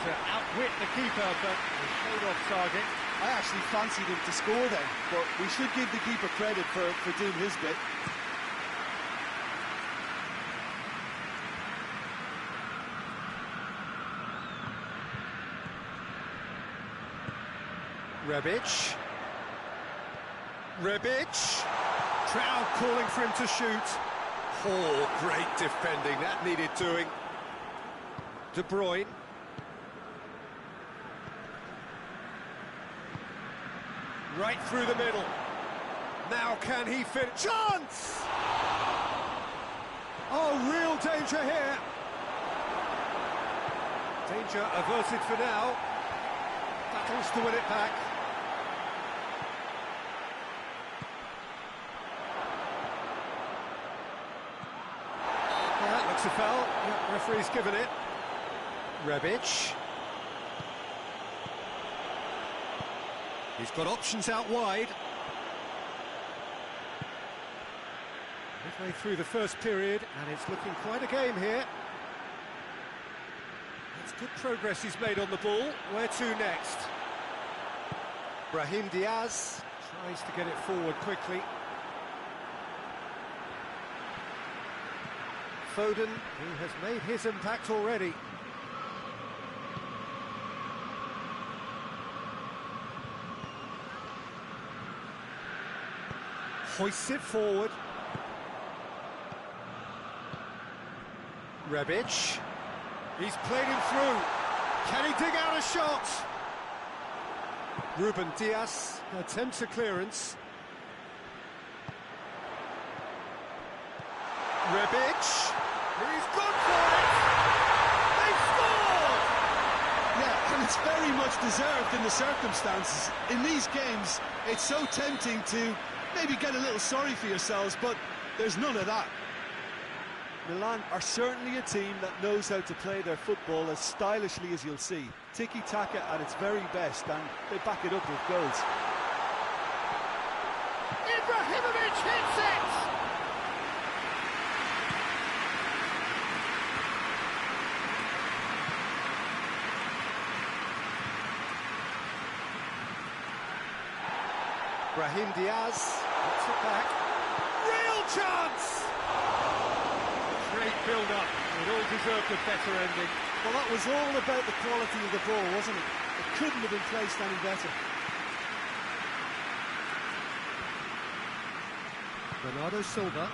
To outwit the keeper, but he's played off target. I actually fancied him to score then, but we should give the keeper credit for doing his bit. Rebic. Rebic. Crowd calling for him to shoot. Oh, great defending, that needed doing. De Bruyne. Right through the middle. Now can he fit? Chance! Oh, real danger here. Danger averted for now. Battles to win it back. It's a foul. Yeah, referee's given it. Rebic. He's got options out wide. Midway through the first period, and it's looking quite a game here. It's good progress he's made on the ball. Where to next? Brahim Diaz tries to get it forward quickly. Foden, who has made his impact already. Hoists it forward. Rebic. He's played him through. Can he dig out a shot? Ruben Diaz attempts a clearance. Rebic. He's gone for it. They've scored! Yeah, and it's very much deserved in the circumstances. In these games, it's so tempting to maybe get a little sorry for yourselves, but there's none of that. Milan are certainly a team that knows how to play their football as stylishly as you'll see. Tiki-taka at its very best, and they back it up with goals. Ibrahimovic hits it! Brahim Diaz puts it back. Real chance! Great build-up. It all deserved a better ending. Well, that was all about the quality of the ball, wasn't it? It couldn't have been placed any better. Bernardo Silva.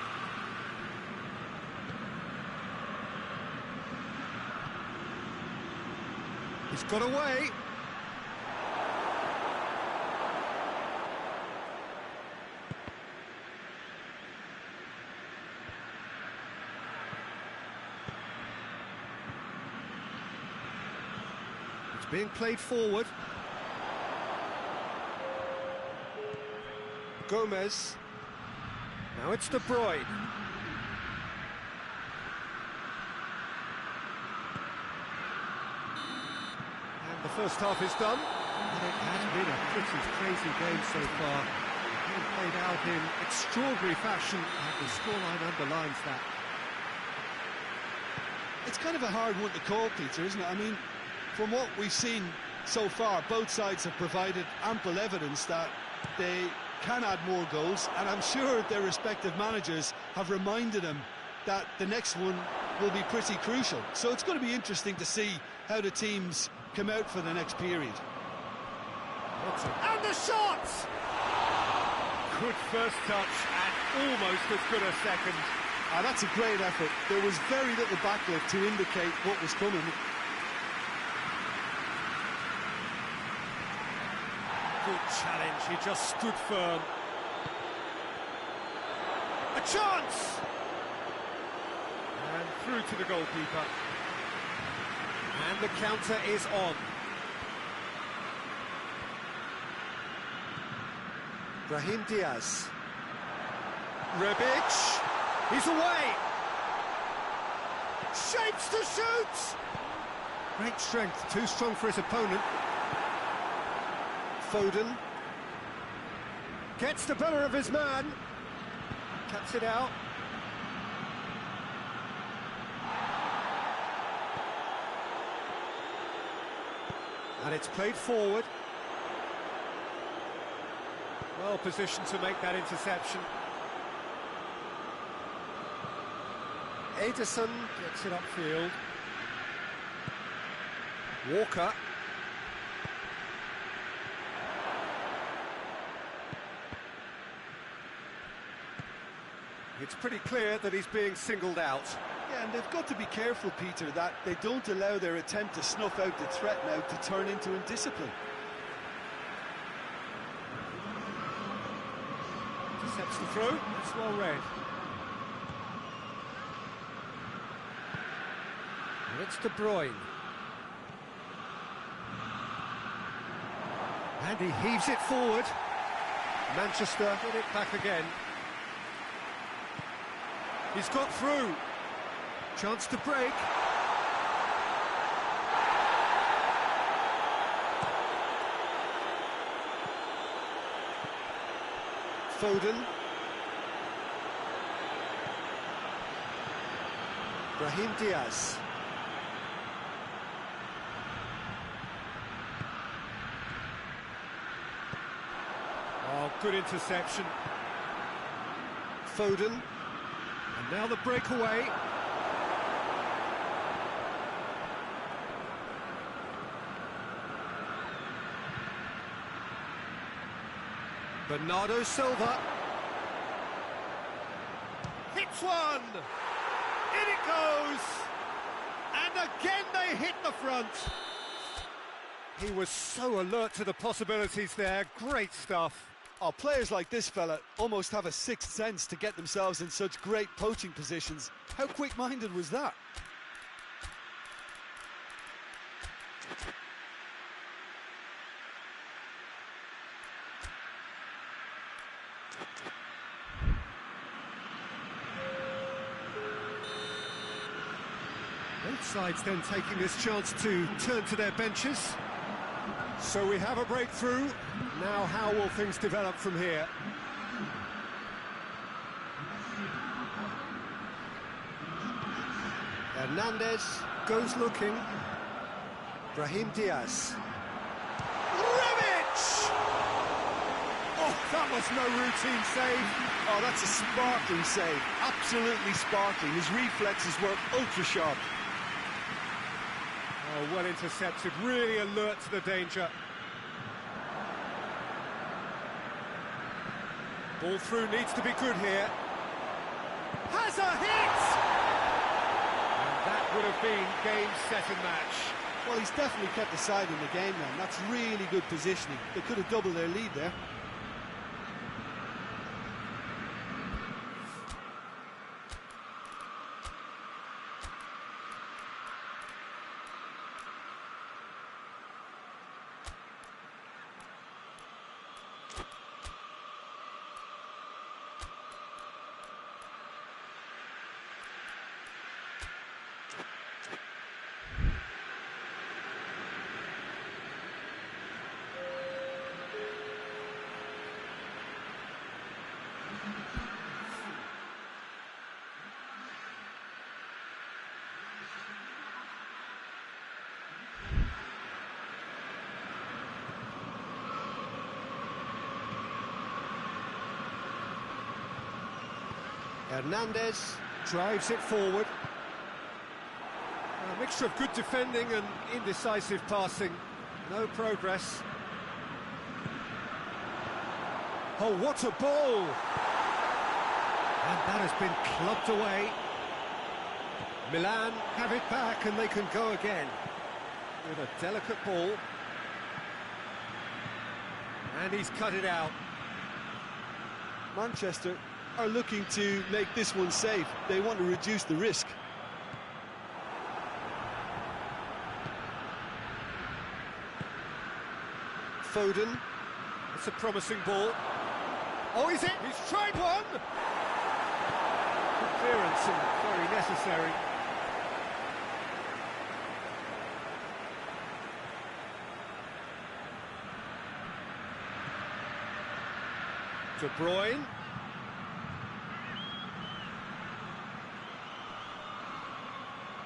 He's got away. It's being played forward. Gomez. Now it's De Bruyne. And the first half is done. And it has been a pretty crazy game so far. Being played out in extraordinary fashion, and the scoreline underlines that. It's kind of a hard one to call, Peter, isn't it? I mean, from what we've seen so far, both sides have provided ample evidence that they can add more goals, and I'm sure their respective managers have reminded them that the next one will be pretty crucial. So it's going to be interesting to see how the teams come out for the next period. And the shot! Good first touch and almost as good a second. That's a great effort. There was very little backlift to indicate what was coming. Good challenge, he just stood firm. A chance! And through to the goalkeeper. And the counter is on. Brahim Diaz. Rebic. He's away. Shapes to shoot. Great strength, too strong for his opponent. Foden. Gets the better of his man. Cuts it out. And it's played forward. Well positioned to make that interception. Ederson gets it upfield. Walker. It's pretty clear that he's being singled out. Yeah, and they've got to be careful, Peter, that they don't allow their attempt to snuff out the threat now to turn into indiscipline. Intercepts the throw. It's well read. And it's De Bruyne. And he heaves it forward. Manchester get it back again. He's got through. Chance to break. Foden. Brahim Diaz. Oh, good interception. Foden. And now the breakaway. Bernardo Silva. Hits one! In it goes! And again they hit the front. He was so alert to the possibilities there. Great stuff. Oh, players like this fella almost have a sixth sense to get themselves in such great poaching positions. How quick-minded was that? Both sides then taking this chance to turn to their benches. So we have a breakthrough. Now how will things develop from here? Hernandez goes looking. Brahim Diaz. Rebic! Oh, that was no routine save. Oh, that's a sparkling save. Absolutely sparkling. His reflexes were ultra-sharp. Oh, well intercepted, really alert to the danger. Ball through needs to be good here. Has a hit! And that would have been game, set and match. Well, he's definitely kept the side in the game then. That's really good positioning. They could have doubled their lead there. Hernandez drives it forward. A mixture of good defending and indecisive passing. No progress. Oh, what a ball! And that has been clubbed away. Milan have it back and they can go again. With a delicate ball. And he's cut it out. Manchester are looking to make this one safe. They want to reduce the risk. Foden. It's a promising ball. Oh, is it? He's tried one! Good clearance and very necessary. De Bruyne.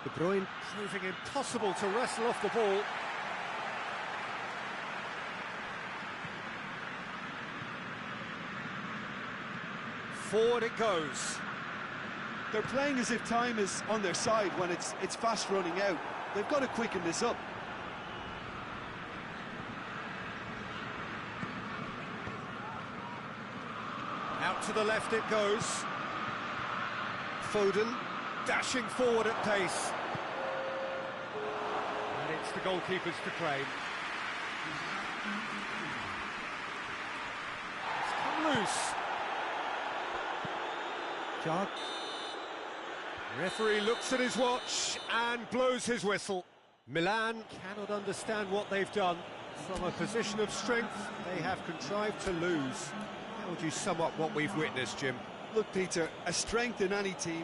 De Bruyne proving impossible to wrestle off the ball. Forward it goes. They're playing as if time is on their side when it's fast running out. They've got to quicken this up. Out to the left it goes. Foden dashing forward at pace. And it's the goalkeepers to claim. It's come loose. Jog. Referee looks at his watch and blows his whistle. Milan cannot understand what they've done. From a position of strength, they have contrived to lose. How would you sum up what we've witnessed, Jim? Look, Peter, a strength in any team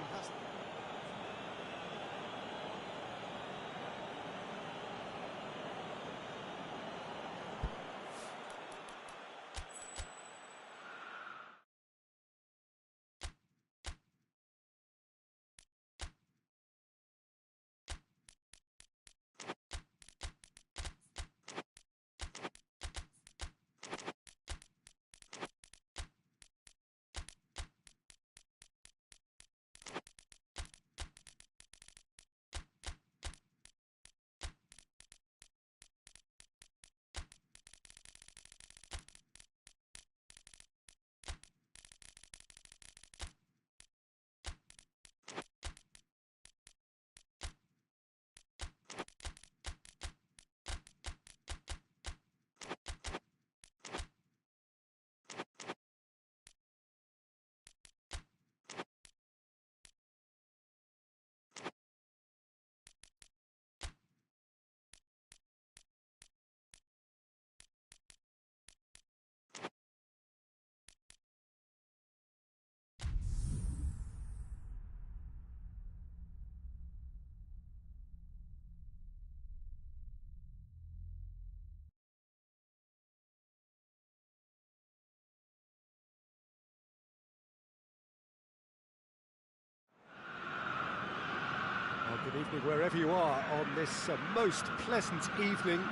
Good evening wherever you are on this most pleasant evening.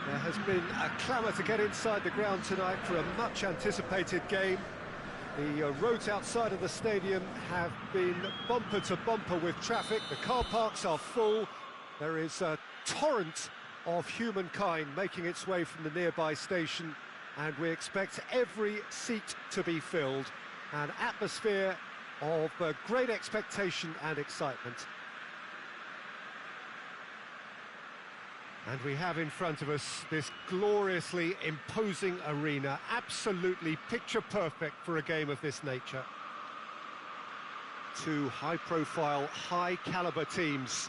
There has been a clamour to get inside the ground tonight for a much-anticipated game. The roads outside of the stadium have been bumper to bumper with traffic. The car parks are full. There is a torrent of humankind making its way from the nearby station, and we expect every seat to be filled. An atmosphere of great expectation and excitement. And we have in front of us this gloriously imposing arena, absolutely picture-perfect for a game of this nature. Two high-profile, high-caliber teams.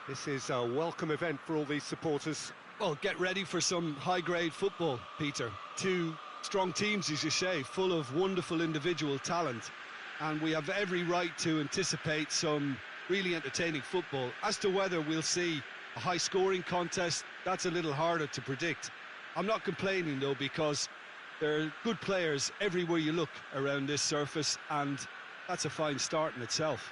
This is a welcome event for all these supporters. Well, get ready for some high-grade football, Peter. Two strong teams, as you say, full of wonderful individual talent. And we have every right to anticipate some really entertaining football. As to whether we'll see a high-scoring contest, that's a little harder to predict. I'm not complaining, though, because there are good players everywhere you look around this surface, and that's a fine start in itself.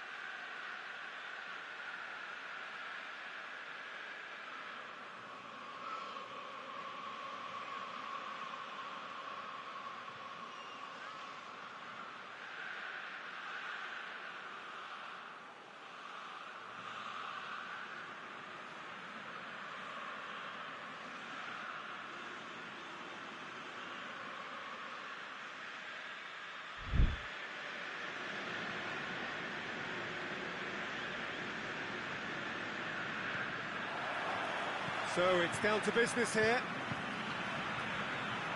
So it's down to business here.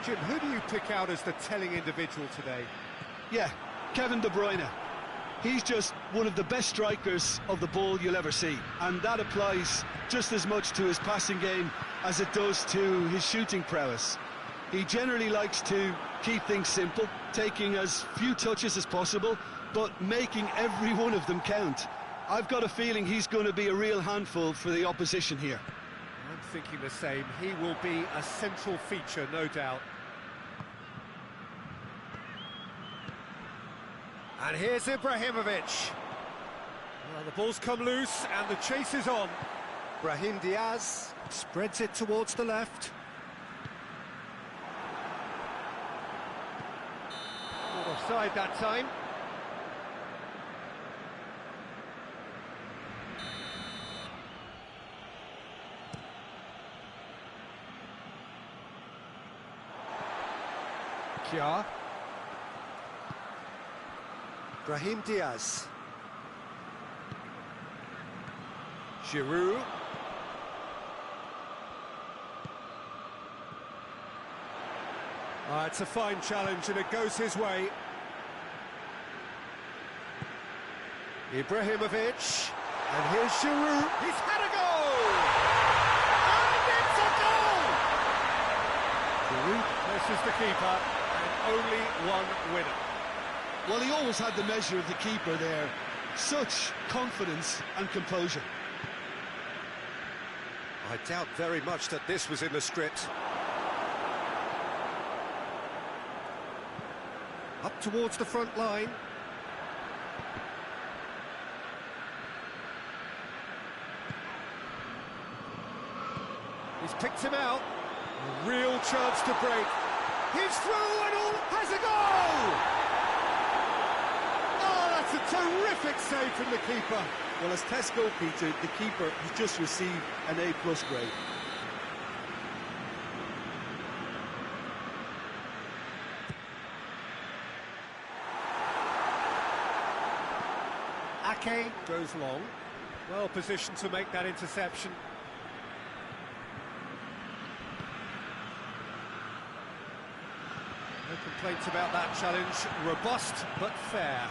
Jim, who do you pick out as the telling individual today? Yeah, Kevin De Bruyne. He's just one of the best strikers of the ball you'll ever see, and that applies just as much to his passing game as it does to his shooting prowess. He generally likes to keep things simple, taking as few touches as possible, but making every one of them count. I've got a feeling he's going to be a real handful for the opposition here. I'm thinking the same. He will be a central feature, no doubt. And here's Ibrahimovic. Well, the ball's come loose and the chase is on. Brahim Diaz spreads it towards the left. Not offside that time. Kia. Brahim Diaz. Giroud. It's a fine challenge and it goes his way. Ibrahimovic. And here's Giroud. He's had a goal! And it's a goal! Giroud places the keeper, and only one winner. Well, he always had the measure of the keeper there. Such confidence and composure. I doubt very much that this was in the script. Up towards the front line. He's picked him out. A real chance to break. He's through and all has a goal! Oh, that's a terrific save from the keeper. Well, as test goalkeeper, the keeper has just received an A+ grade. Ake goes long. Well positioned to make that interception. No complaints about that challenge. Robust but fair.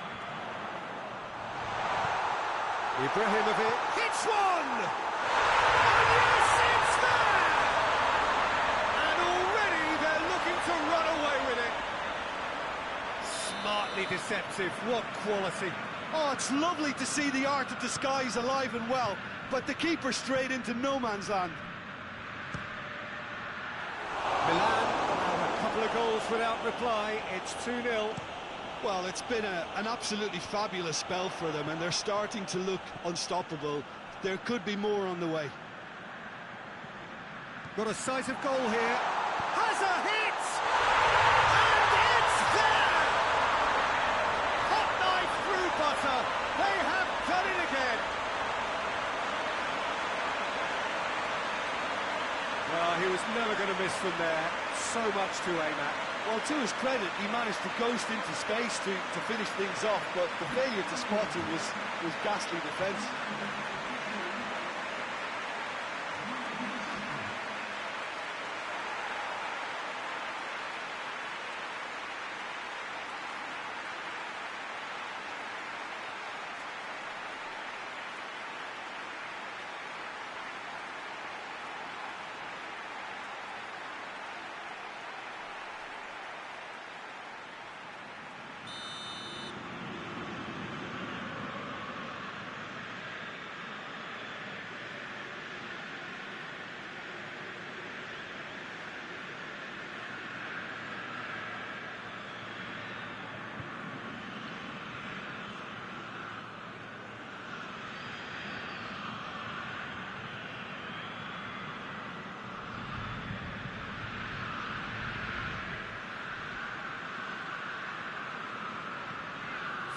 Ibrahimovic hits one! And yes, it's there! And already they're looking to run away with it. Smartly deceptive, what quality. Oh, it's lovely to see the art of disguise alive and well, but the keeper straight into no man's land. Milan have a couple of goals without reply. It's 2-0. Well, it's been an absolutely fabulous spell for them, and they're starting to look unstoppable. there could be more on the way. Got a sight of goal here. Has a hit! And it's there! Hot knife through butter. They have done it again. Well, he was never going to miss from there. So much to aim at. Well, to his credit, he managed to ghost into space to finish things off, but the failure to spot him was ghastly defence.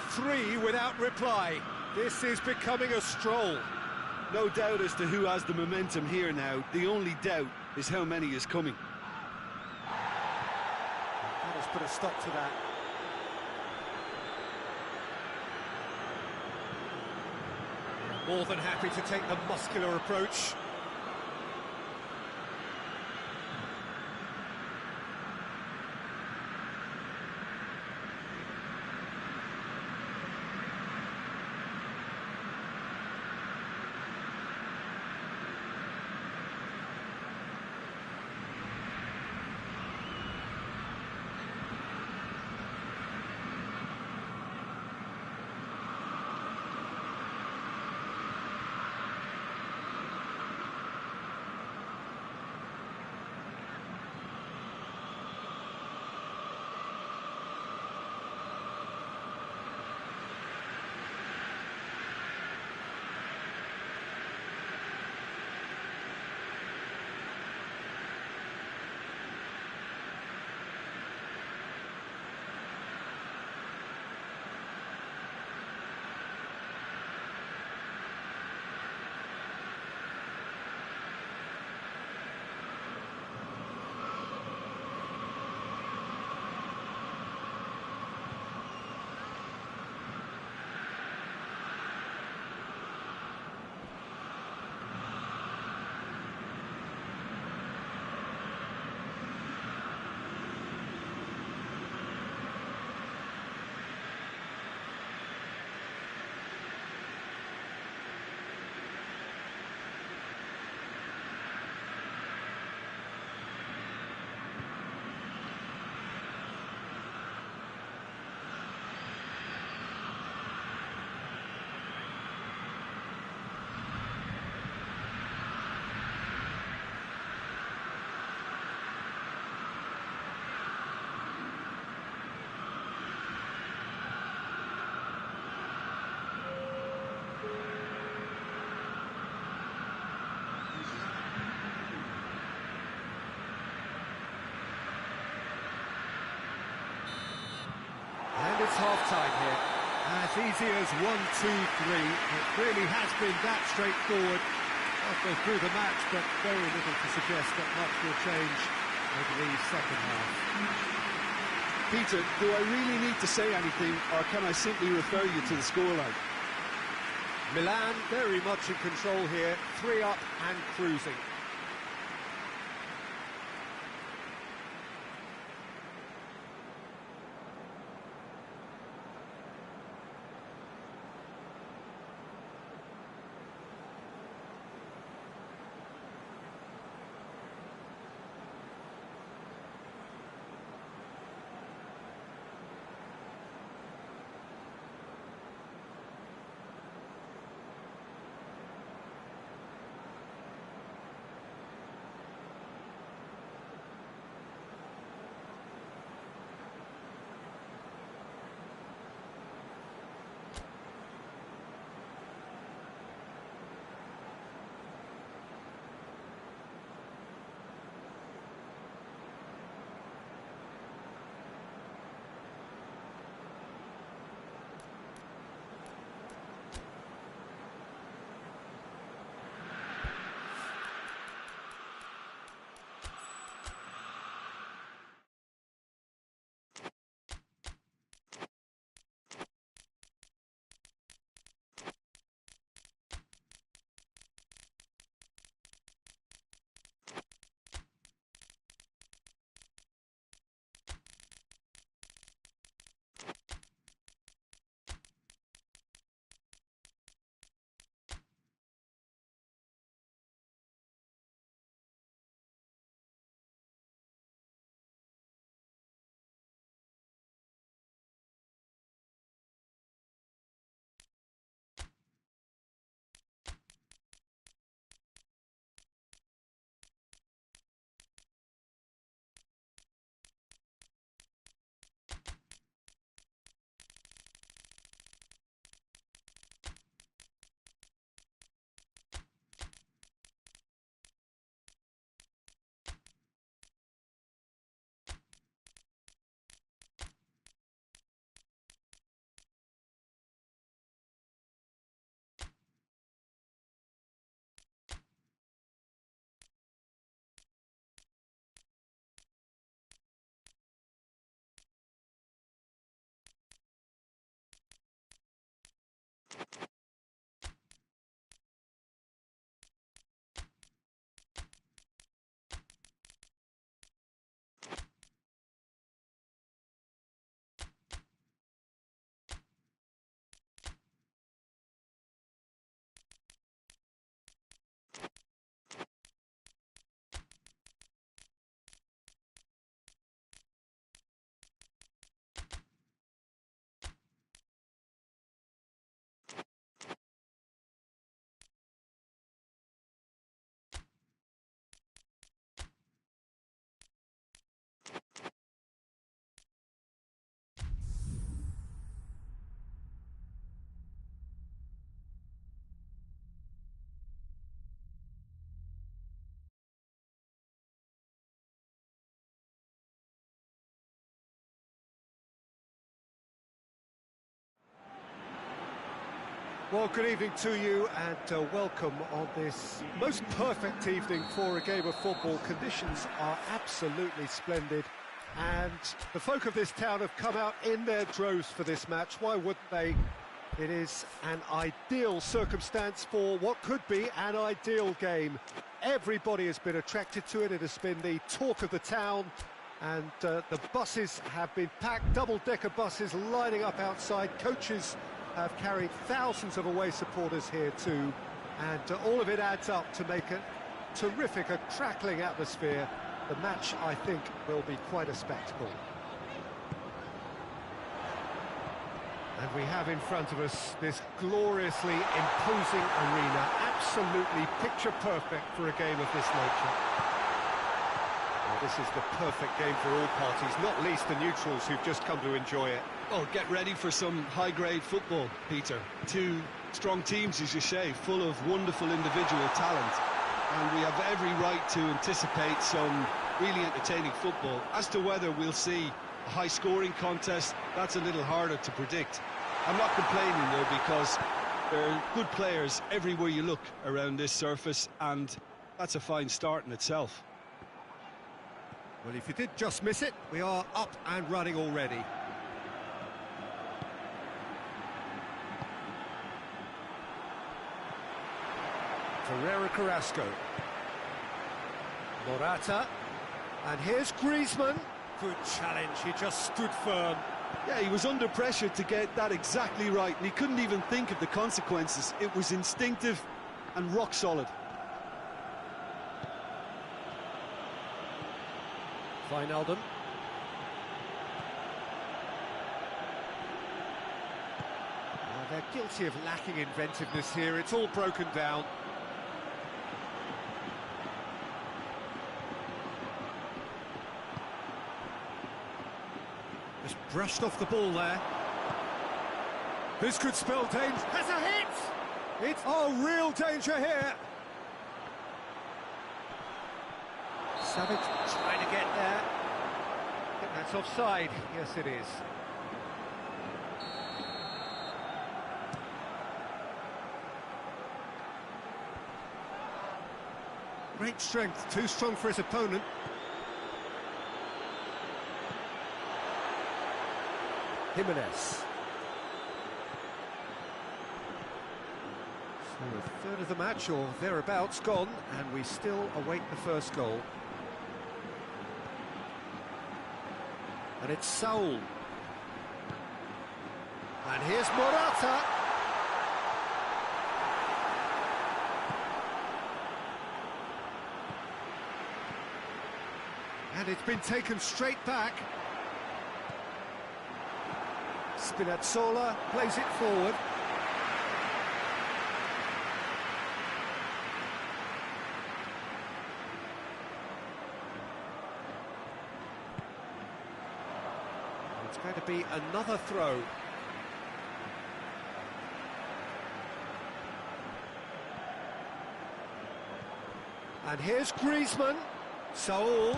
Three without reply. This is becoming a stroll. No doubt as to who has the momentum here now. The only doubt is how many is coming. That has put a stop to that. More than happy to take the muscular approach. It's half-time here. As easy as 1, 2, 3. It really has been that straightforward halfway through the match, but very little to suggest that much will change over the second half. Peter, do I really need to say anything, or can I simply refer you to the scoreline? Milan very much in control here, 3 up and cruising. Well, good evening to you and welcome on this most perfect evening for a game of football. Conditions are absolutely splendid and the folk of this town have come out in their droves for this match. Why wouldn't they? It is an ideal circumstance for what could be an ideal game. Everybody has been attracted to it. It has been the talk of the town. And the buses have been packed, double-decker buses lining up outside. Coaches have carried thousands of away supporters here too. And all of it adds up to make a terrific, a crackling atmosphere. The match, I think, will be quite a spectacle. And we have in front of us this gloriously imposing arena, absolutely picture-perfect for a game of this nature. This is the perfect game for all parties, not least the neutrals who've just come to enjoy it. Oh, get ready for some high-grade football, Peter. Two strong teams, as you say, full of wonderful individual talent. And we have every right to anticipate some really entertaining football. As to whether we'll see a high-scoring contest, that's a little harder to predict. I'm not complaining, though, because there are good players everywhere you look around this surface, and that's a fine start in itself. Well, if you did just miss it, we are up and running already. Ferreira Carrasco. Morata. And here's Griezmann. Good challenge, he just stood firm. Yeah, he was under pressure to get that exactly right, and he couldn't even think of the consequences. It was instinctive and rock solid. Wijnaldum. Oh, they're guilty of lacking inventiveness here. It's all broken down. Just brushed off the ball there. This could spell danger. Has a hit! It's real danger here. Savic trying to get there. I think that's offside. Yes, it is. Great strength, too strong for his opponent. Jimenez. So a third of the match, or thereabouts, gone, and we still await the first goal. And it's Saul. And here's Morata. And it's been taken straight back. Spinazzola plays it forward. It's going to be another throw. And here's Griezmann. Saul.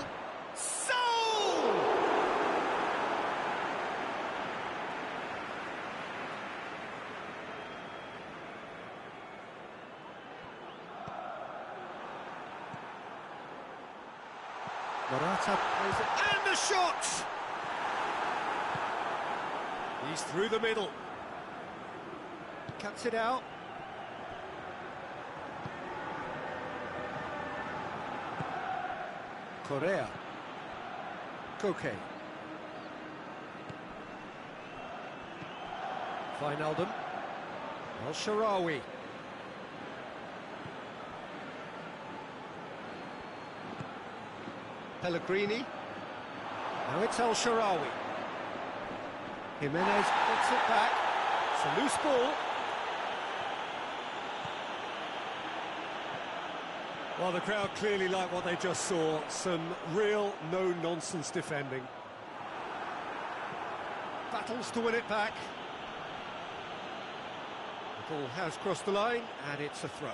Morata plays it, and the shot! He's through the middle. Cuts it out. Correa. Koke. Wijnaldum. El Shaarawy. Pellegrini. Now it's El Shaarawy. Jimenez gets it back. It's a loose ball. Well, the crowd clearly like what they just saw. Some real no-nonsense defending. Battles to win it back. The ball has crossed the line, and it's a throw.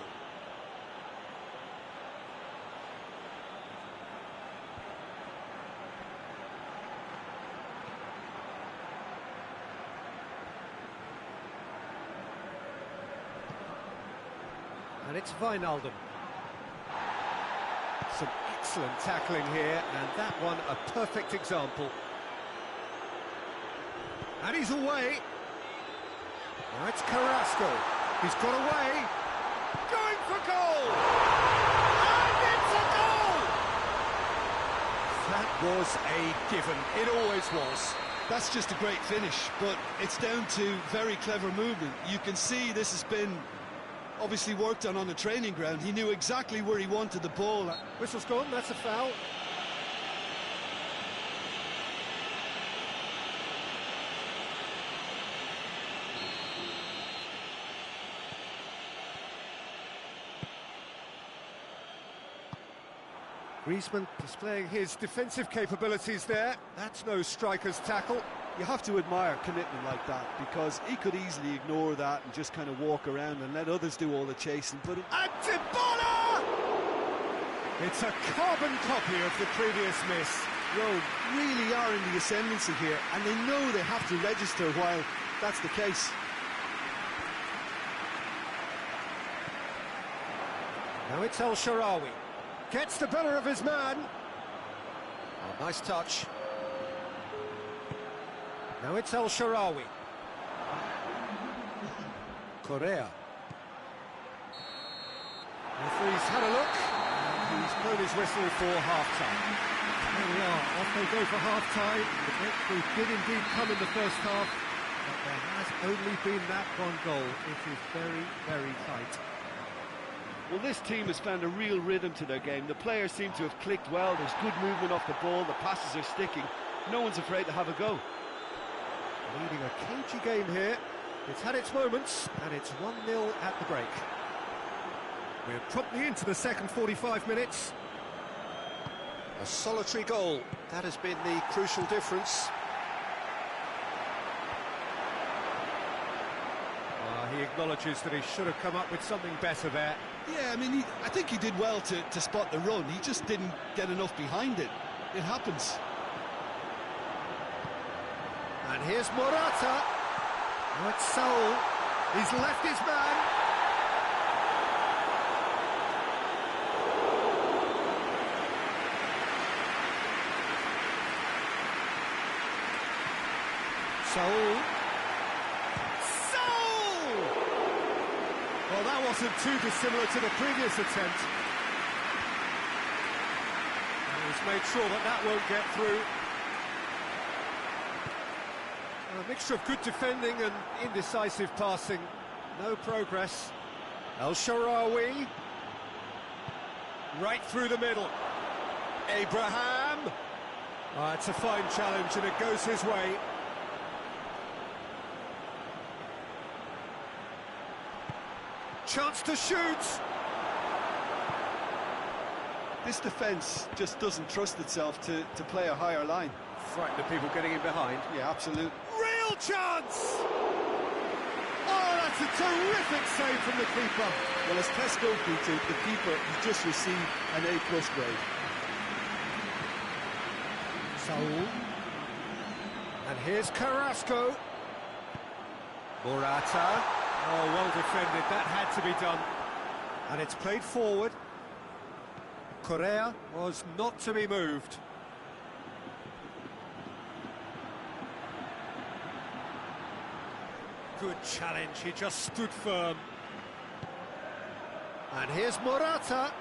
And it's Wijnaldum. Some excellent tackling here, and that one a perfect example. And he's away. Now it's Carrasco. He's got away. Going for goal! And it's a goal! That was a given. It always was. That's just a great finish, but it's down to very clever movement. You can see this has been obviously worked on the training ground. He knew exactly where he wanted the ball. Whistle's gone, that's a foul. Griezmann displaying his defensive capabilities there. That's no striker's tackle. You have to admire commitment like that, because he could easily ignore that and just kind of walk around and let others do all the chasing. But Dybala! It's a carbon copy of the previous miss. Rome really are in the ascendancy here, and they know they have to register while that's the case. Now it's El Shaarawy. Gets the better of his man. Oh, nice touch. Now it's El Shaarawy. Correa. Referee's had a look, and he's blown his whistle for half-time. There we are, off they go for half-time. The breakthrough did indeed come in the first half, but there has only been that one goal. It is very, very tight. Well, this team has found a real rhythm to their game. The players seem to have clicked well. There's good movement off the ball. The passes are sticking. No one's afraid to have a go. Leading a cagey game here. It's had its moments, and it's 1-0 at the break. We're promptly into the second 45 minutes. A solitary goal. That has been the crucial difference. He acknowledges that he should have come up with something better there. Yeah, I mean, I think he did well to spot the run. He just didn't get enough behind it. It happens. And here's Morata. Oh, it's Saul. He's left his man. Saul. Well, that wasn't too dissimilar to the previous attempt. And he's made sure that that won't get through. A mixture of good defending and indecisive passing. No progress. El Shaarawy. Right through the middle. Abraham. Oh, it's a fine challenge and it goes his way. Chance to shoot. This defence just doesn't trust itself to play a higher line. Frightened of people getting in behind. Yeah, absolutely. Real chance! Oh, that's a terrific save from the keeper. Well, as Tesco pointed out, the keeper has just received an A+ grade. Saul. And here's Carrasco. Morata. Oh, well defended, that had to be done. And it's played forward. Correa was not to be moved. Good challenge, he just stood firm. And here's Morata.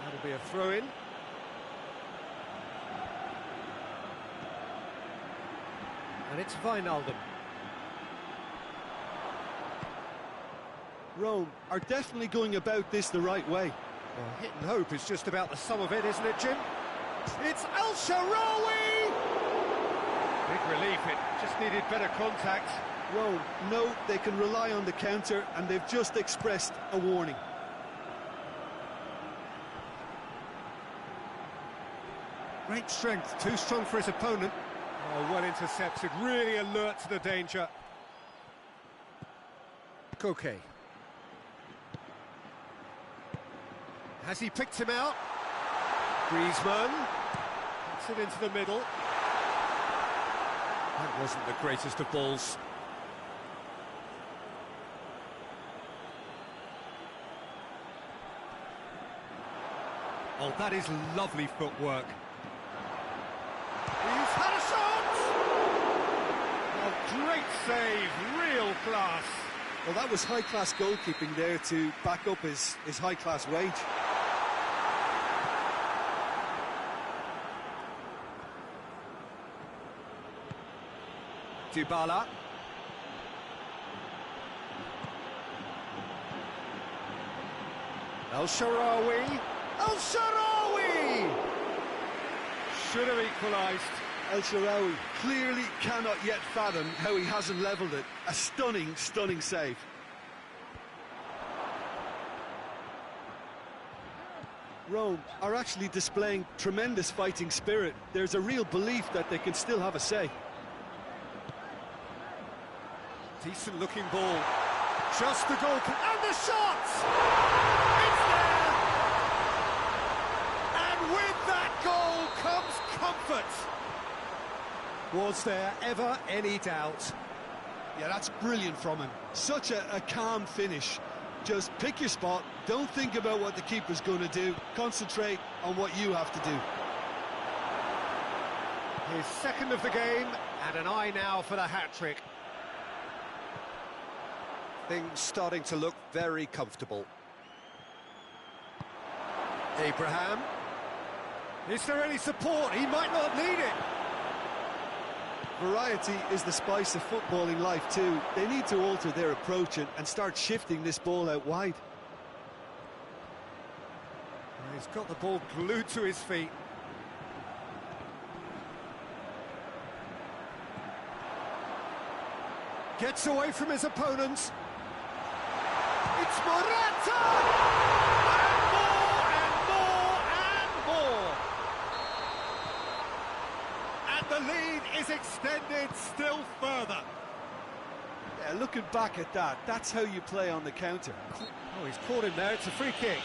That'll be a throw-in. And it's Wijnaldum. Rome are definitely going about this the right way. Well, hit and hope is just about the sum of it, isn't it, Jim? It's El Shaarawy! Big relief, it just needed better contact. Rome know they can rely on the counter, and they've just expressed a warning. Great strength, too strong for his opponent. Oh, well intercepted, really alert to the danger. Koke. Has he picked him out? Griezmann puts it into the middle. That wasn't the greatest of balls. Oh, that is lovely footwork. He's had a shot! Oh, great save, real class. Well, that was high-class goalkeeping there to back up his high-class wage. Dybala. El Shaarawy. El Shaarawy! Should have equalised. El Shaarawy clearly cannot yet fathom how he hasn't levelled it. A stunning, stunning save. Rome are actually displaying tremendous fighting spirit. There's a real belief that they can still have a say. Decent looking ball. Just the goal. And the shot! It's there! And with that goal comes comfort. Was there ever any doubt? Yeah, that's brilliant from him. Such a calm finish. Just pick your spot, don't think about what the keeper's going to do, concentrate on what you have to do. His second of the game, and an eye now for the hat-trick. Things starting to look very comfortable. Abraham. Is there any support? He might not need it. Variety is the spice of footballing life too. They need to alter their approach and start shifting this ball out wide. He's got the ball glued to his feet. Gets away from his opponents. It's Morata! And more, and more, and more! And the lead is extended still further. Yeah, looking back at that, that's how you play on the counter. Oh, he's caught him there, it's a free kick.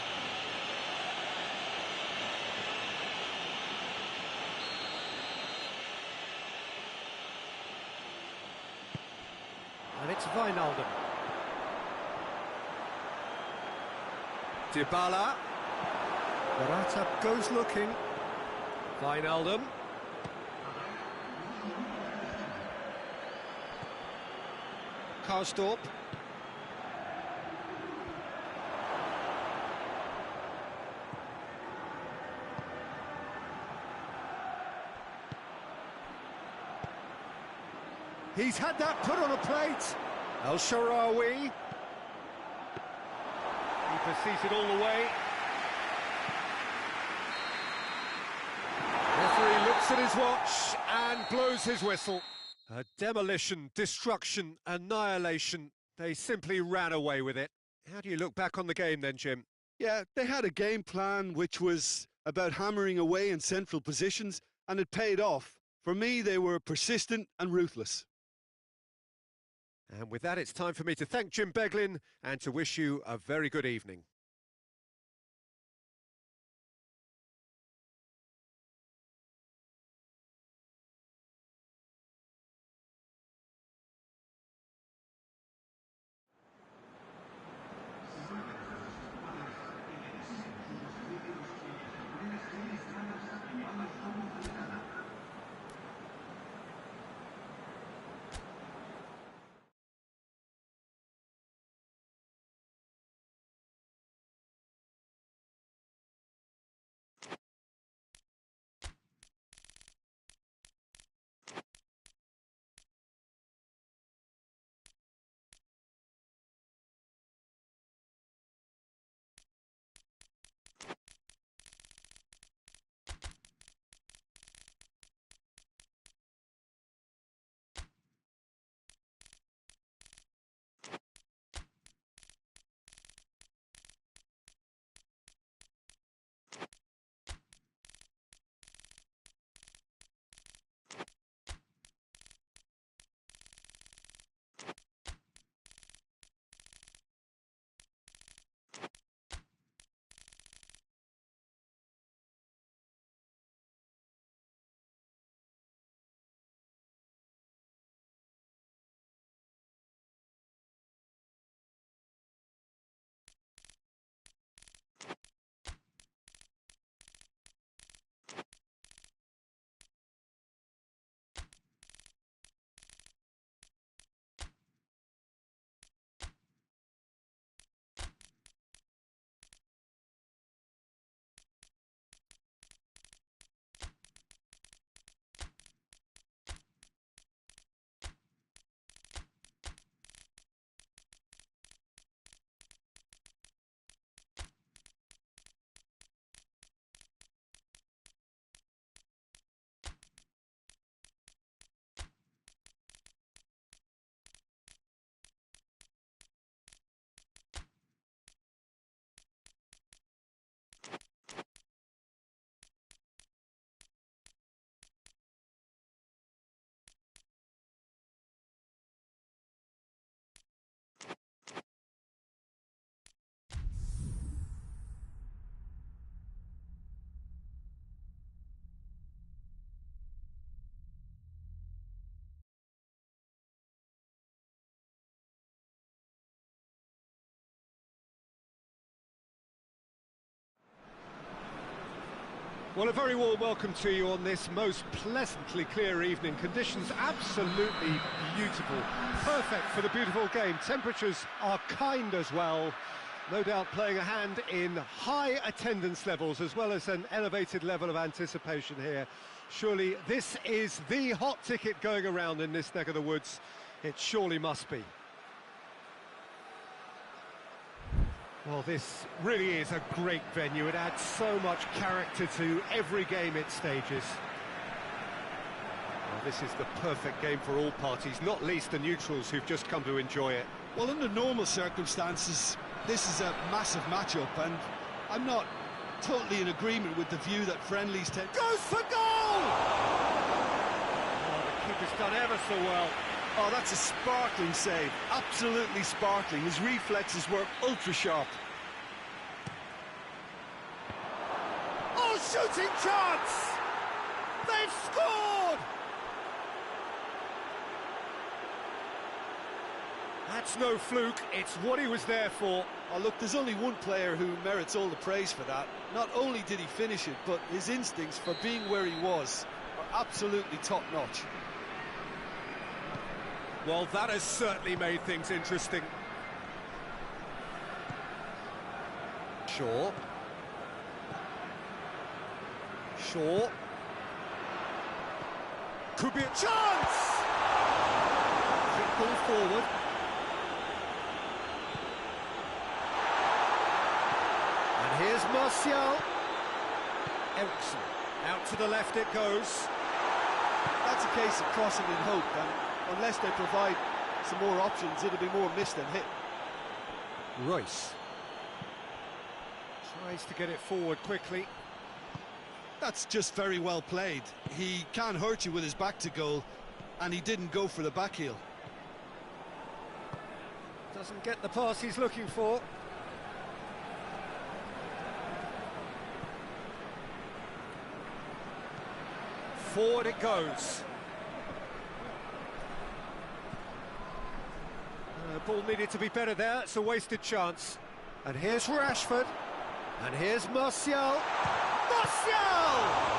And it's Wijnaldum. Dybala. Morata goes looking. Wijnaldum. Karsdorp. He's had that put on a plate. El Shaarawy. Keeper sees it all the way. Referee looks at his watch and blows his whistle. A demolition, destruction, annihilation. They simply ran away with it. How do you look back on the game then, Jim? Yeah, they had a game plan which was about hammering away in central positions, and it paid off. For me, they were persistent and ruthless. And with that, it's time for me to thank Jim Beglin and to wish you a very good evening. Well, a very warm welcome to you on this most pleasantly clear evening. Conditions absolutely beautiful. Perfect for the beautiful game. Temperatures are kind as well. No doubt playing a hand in high attendance levels as well as an elevated level of anticipation here. Surely this is the hot ticket going around in this neck of the woods. It surely must be. Well, this really is a great venue. It adds so much character to every game it stages. Well, this is the perfect game for all parties, not least the neutrals who've just come to enjoy it. Well, under normal circumstances, this is a massive matchup, and I'm not totally in agreement with the view that friendlies tend... Goes for goal! Oh, the keeper's done ever so well. Oh, that's a sparkling save. Absolutely sparkling. His reflexes were ultra-sharp. Oh, shooting chance! They've scored! That's no fluke, it's what he was there for. Oh, look, there's only one player who merits all the praise for that. Not only did he finish it, but his instincts for being where he was are absolutely top-notch. Well, that has certainly made things interesting. Shaw. Could be a chance! Quick ball forward. And here's Martial. Ericsson. Out to the left it goes. That's a case of crossing in hope, and unless they provide some more options, it'll be more missed than hit. Royce. Tries to get it forward quickly. That's just very well played. He can hurt you with his back to goal, and he didn't go for the back heel. Doesn't get the pass he's looking for. Forward it goes. The ball needed to be better there, it's a wasted chance. And here's Rashford. And here's Martial. Martial!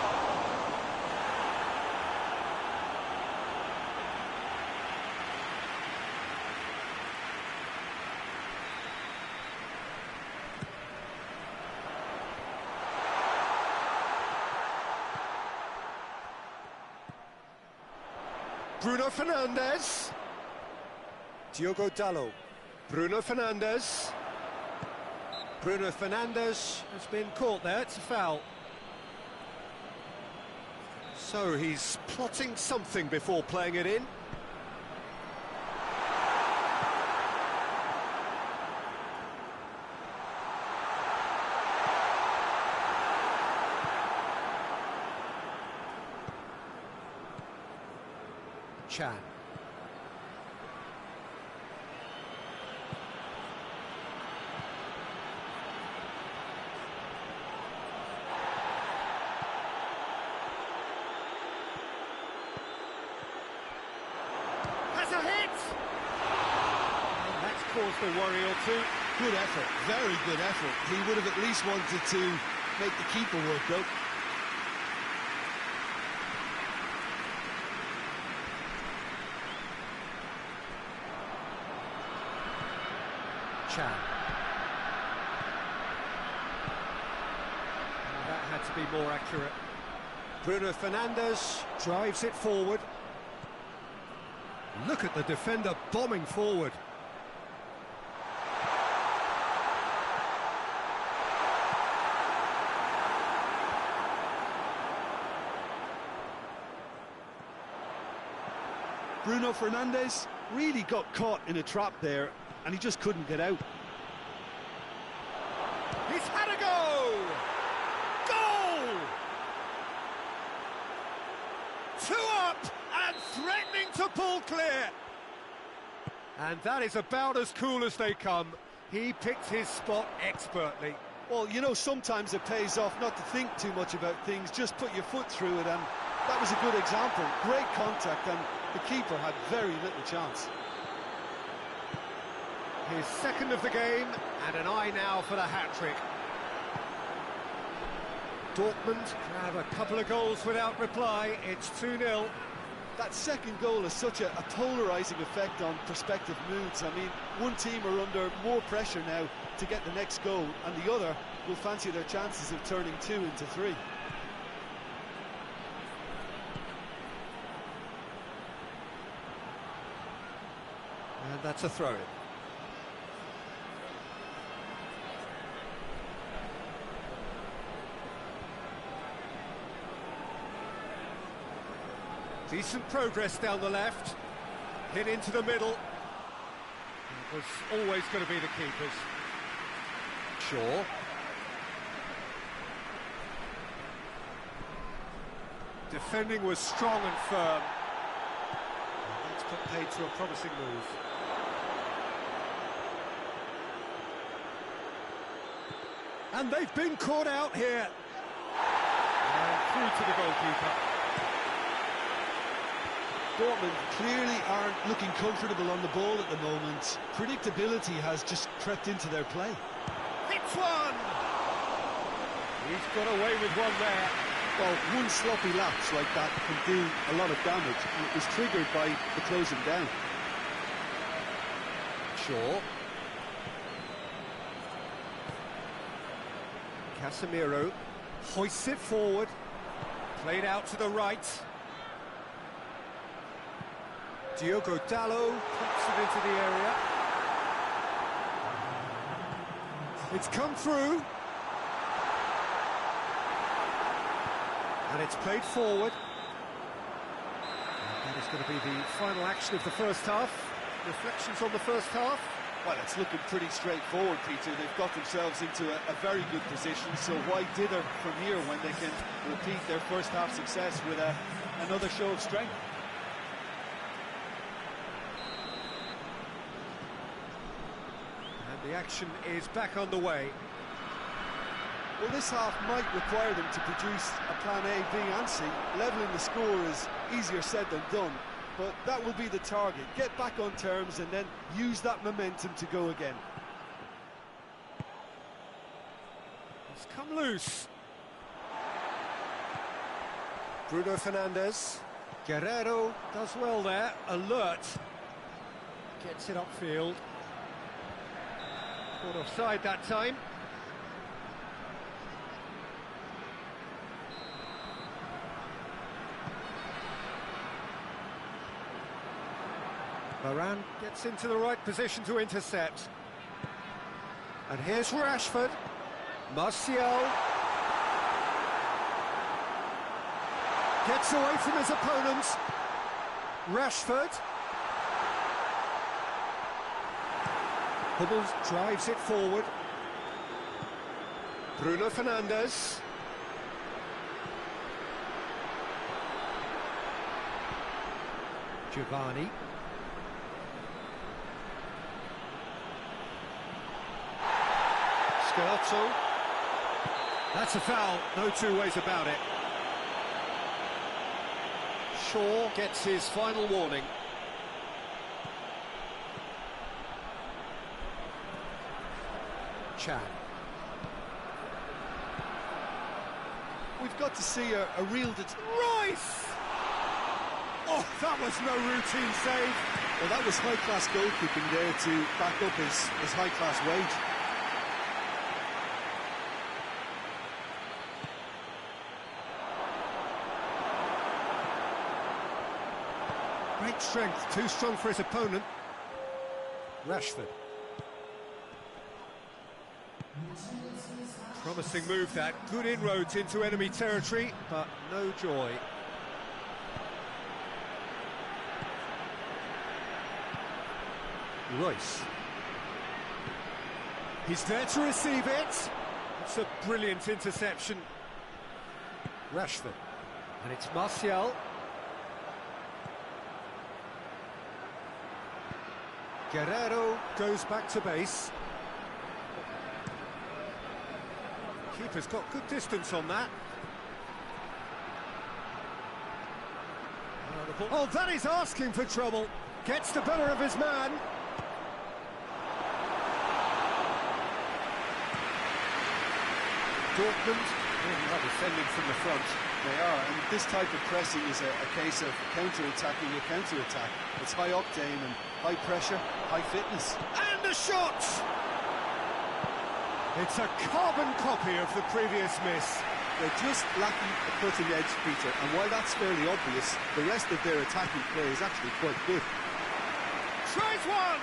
Bruno Fernandes. Diogo Dalot. Bruno Fernandes. Bruno Fernandes has been caught there, it's a foul. So he's plotting something before playing it in. Chan. Has a hit! And that's caused a worry or two. Good effort, very good effort. He would have at least wanted to make the keeper work, though. Chan. That had to be more accurate. Bruno Fernandes drives it forward. Look at the defender bombing forward. Bruno Fernandes really got caught in a trap there, and he just couldn't get out. He's had a go! Goal! 2 up and threatening to pull clear. And that is about as cool as they come. He picked his spot expertly. Well, you know, sometimes it pays off not to think too much about things, just put your foot through it, and that was a good example. Great contact, and the keeper had very little chance. His second of the game, and an eye now for the hat-trick. Dortmund have a couple of goals without reply. It's 2-0. That second goal has such a polarising effect on prospective moods. I mean, one team are under more pressure now to get the next goal, and the other will fancy their chances of turning 2 into 3. And that's a throw-in. Decent progress down the left. Hit into the middle. It was always going to be the keepers. Shaw. Defending was strong and firm. And that's put paid to a promising move. And they've been caught out here. And through to the goalkeeper. Dortmund clearly aren't looking comfortable on the ball at the moment. Predictability has just crept into their play. Hits one! He's got away with one there. Well, one sloppy lapse like that can do a lot of damage, and it was triggered by the closing down. Shaw. Casemiro hoists it forward. Played out to the right. Diogo Dallo pumps it into the area. It's come through. And it's played forward. And that is going to be the final action of the first half. Reflections on the first half? Well, it's looking pretty straightforward, Peter. They've got themselves into a very good position, so why dither from here when they can repeat their first half success with another show of strength? The action is back on the way. Well, this half might require them to produce a plan A, B and C. Levelling the score is easier said than done, but that will be the target. Get back on terms and then use that momentum to go again. It's come loose. Bruno Fernandes. Guerrero does well there, alert. Gets it upfield. Caught offside that time. Varane gets into the right position to intercept. And here's Rashford. Martial. Gets away from his opponent. Rashford. Hummels drives it forward. Bruno Fernandes. Giovanni. Scalzo. That's a foul, no two ways about it. Shaw gets his final warning. Chan. We've got to see a real... Rice! Oh, that was no routine save. Well, that was high-class goalkeeping there to back up his high-class wage. Great strength, too strong for his opponent. Rashford. Promising move that, good inroads into enemy territory, but no joy. Royce. He's there to receive it. It's a brilliant interception. Rashford. And it's Martial. Guerrero goes back to base. Keeper's got good distance on that. Oh, that is asking for trouble. Gets the better of his man. Dortmund Well, defending from the front. They are, and this type of pressing is a case of counter-attacking a counter-attack. It's high octane and high pressure, high fitness. And a shot! It's a carbon copy of the previous miss. They're just lacking a cutting edge, Peter, and while that's fairly obvious, the rest of their attacking play is actually quite good. Tries one!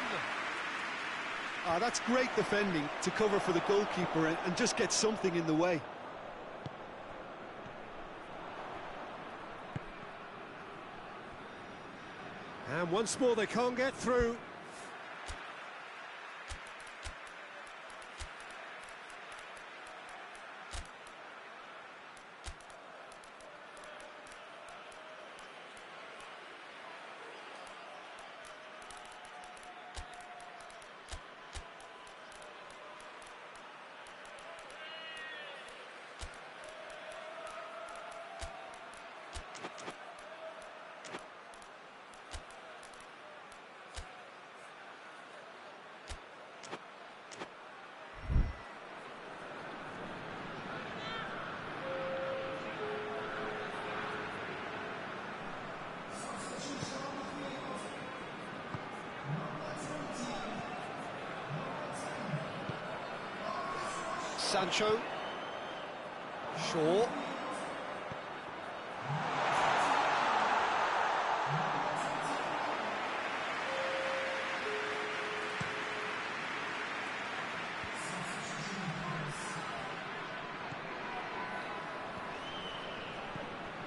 That's great defending to cover for the goalkeeper and just get something in the way. And once more they can't get through. Sancho. Shaw.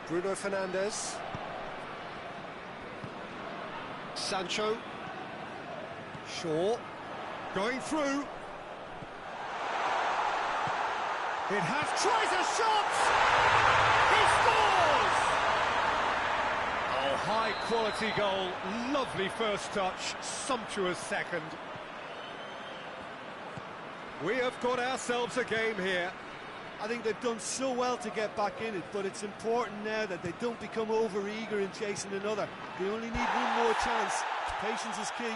Bruno Fernandes. Sancho. Shaw. Going through. It has, tries a shot! He scores! Oh, high quality goal, lovely first touch, sumptuous second. We have got ourselves a game here. I think they've done so well to get back in it, but it's important now that they don't become over-eager in chasing another. They only need one more chance. Patience is key.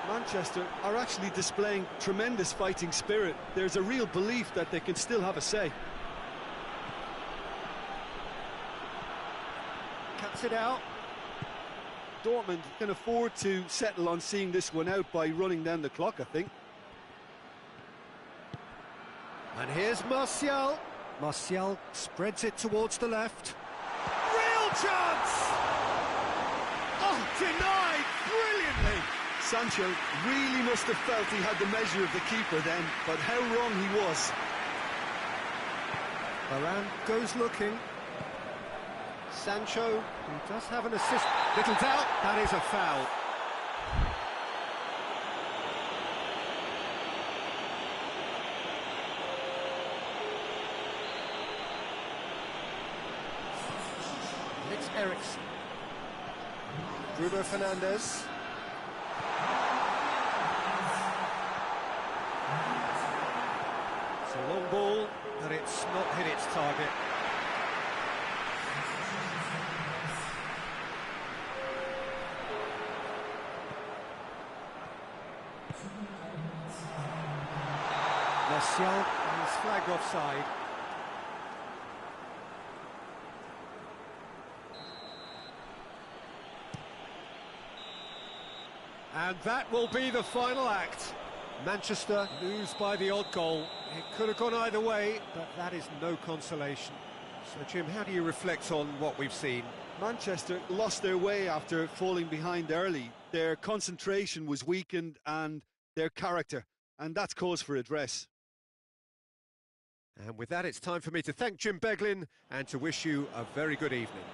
Manchester are actually displaying tremendous fighting spirit. There's a real belief that they can still have a say. Cuts it out. Dortmund can afford to settle on seeing this one out by running down the clock, I think. And here's Martial. Martial spreads it towards the left. Real chance! Oh, denied brilliantly! Sancho really must have felt he had the measure of the keeper then, but how wrong he was. Varane goes looking. Sancho, who does have an assist. Little doubt, that is a foul. It's Eriksen. Bruno Fernandes. It's a long ball, but it's not hit its target. Martial is flagged offside. And that will be the final act. Manchester lose by the odd goal. It could have gone either way, but that is no consolation. So, Jim, how do you reflect on what we've seen? Manchester lost their way after falling behind early. Their concentration was weakened and their character, and that's cause for address. And with that, it's time for me to thank Jim Beglin and to wish you a very good evening.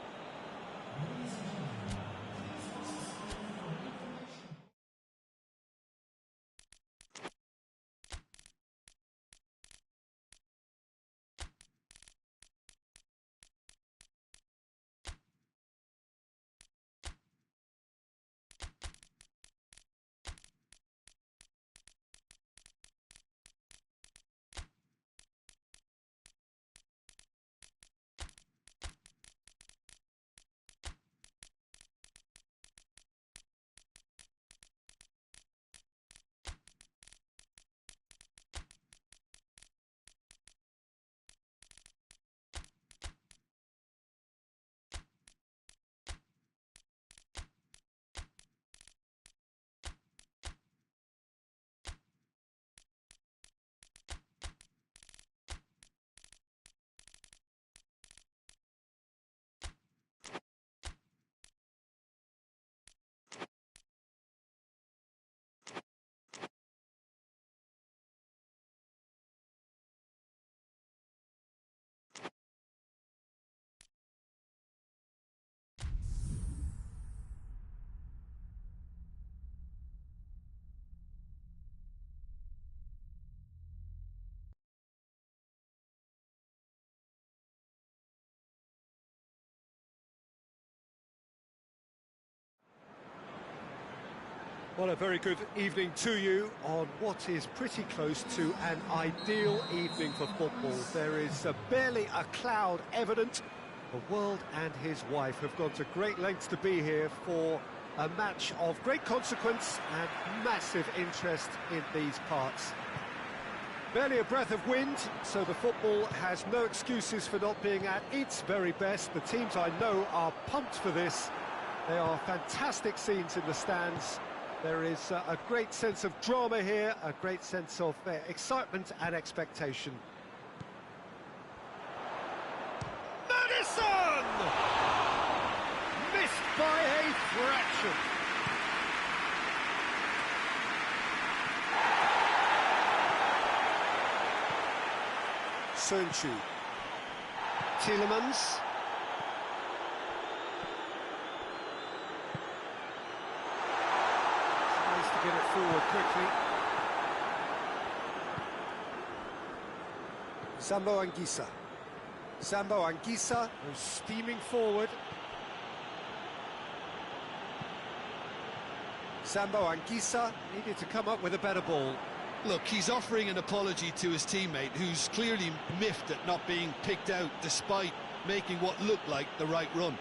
Well, a very good evening to you on what is pretty close to an ideal evening for football. There is barely a cloud evident. The world and his wife have gone to great lengths to be here for a match of great consequence and massive interest in these parts. Barely a breath of wind, so the football has no excuses for not being at its very best. The teams I know are pumped for this. They are fantastic scenes in the stands. There is a great sense of drama here, a great sense of excitement and expectation. Madison! Missed by a fraction. Sönchu. Tielemans. Get it forward quickly. Sambo Anguissa. Sambo Anguissa was steaming forward. Sambo Anguissa needed to come up with a better ball. Look, he's offering an apology to his teammate, who's clearly miffed at not being picked out despite making what looked like the right run.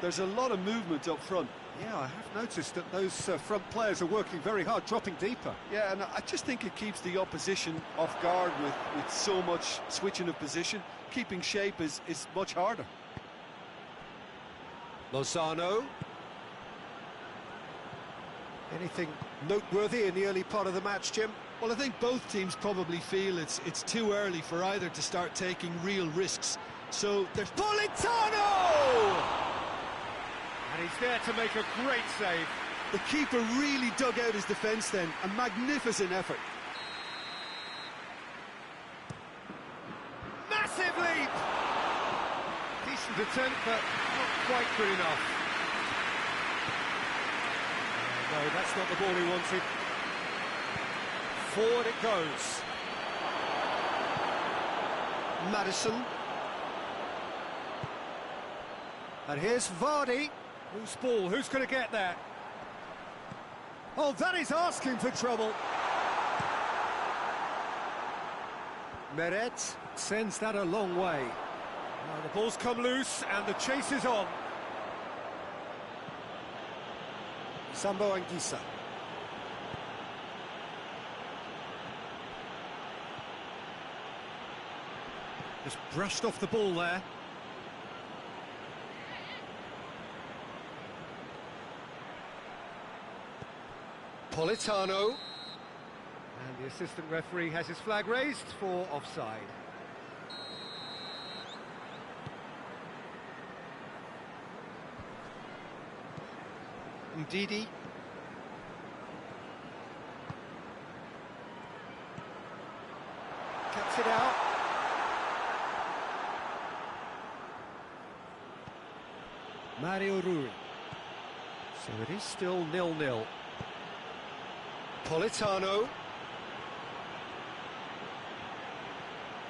There's a lot of movement up front. Yeah, I have noticed that those front players are working very hard, dropping deeper. Yeah, and I just think it keeps the opposition off guard with so much switching of position. Keeping shape is much harder. Lozano. Anything noteworthy in the early part of the match, Jim? Well, I think both teams probably feel it's too early for either to start taking real risks. So there's Politano! And he's there to make a great save. The keeper really dug out his defence then. A magnificent effort. Massive leap! Decent attempt, but not quite good enough. No, that's not the ball he wanted. Forward it goes. Madison. And here's Vardy. Loose ball, who's going to get there? Oh, that is asking for trouble. Meret sends that a long way. Now the ball's come loose and the chase is on. Sambo Anguissa. Just brushed off the ball there. Politano. And the assistant referee has his flag raised for offside. Ndidi. it out. Mario Rui. So it is still 0-0. Politano.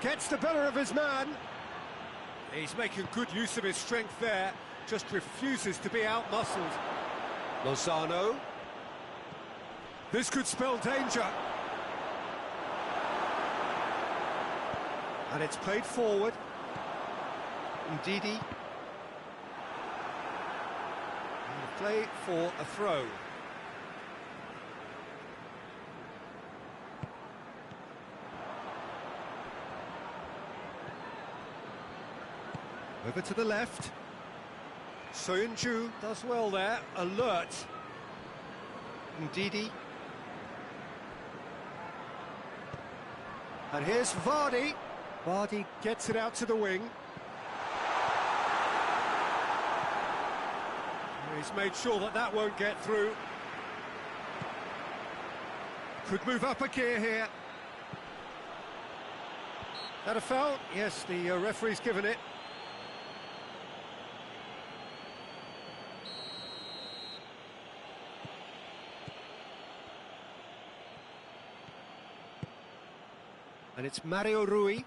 Gets the better of his man. He's making good use of his strength there. Just refuses to be out-muscled. Lozano. This could spell danger. And it's played forward. Ndidi. And play for a throw. Over to the left. Soyuncu does well there, alert. Ndidi. And here's Vardy. Vardy gets it out to the wing. He's made sure that that won't get through. Could move up a gear here. That a foul? Yes, the referee's given it. And it's Mario Rui.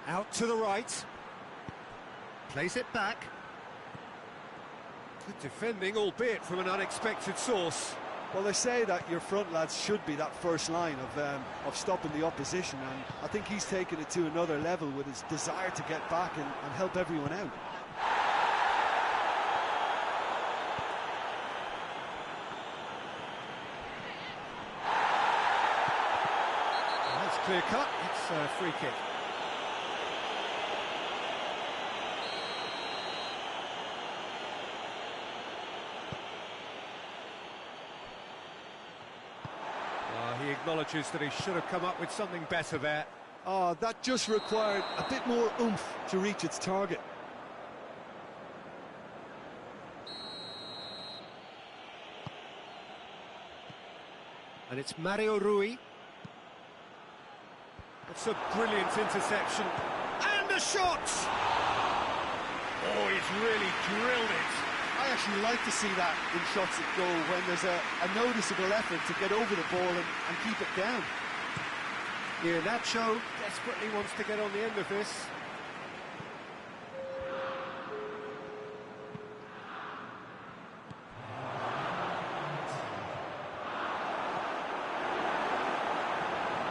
Out to the right. Plays it back. Good defending, albeit from an unexpected source. Well, they say that your front lads should be that first line of stopping the opposition, and I think he's taken it to another level with his desire to get back and help everyone out. That's clear cut, it's a free kick. He acknowledges that he should have come up with something better there. Oh, that just required a bit more oomph to reach its target. And it's Mario Rui. That's a brilliant interception. And a shot! Oh, he's really drilled it. I actually like to see that in shots at goal when there's a noticeable effort to get over the ball and keep it down. Yeah, Nacho desperately wants to get on the end of this.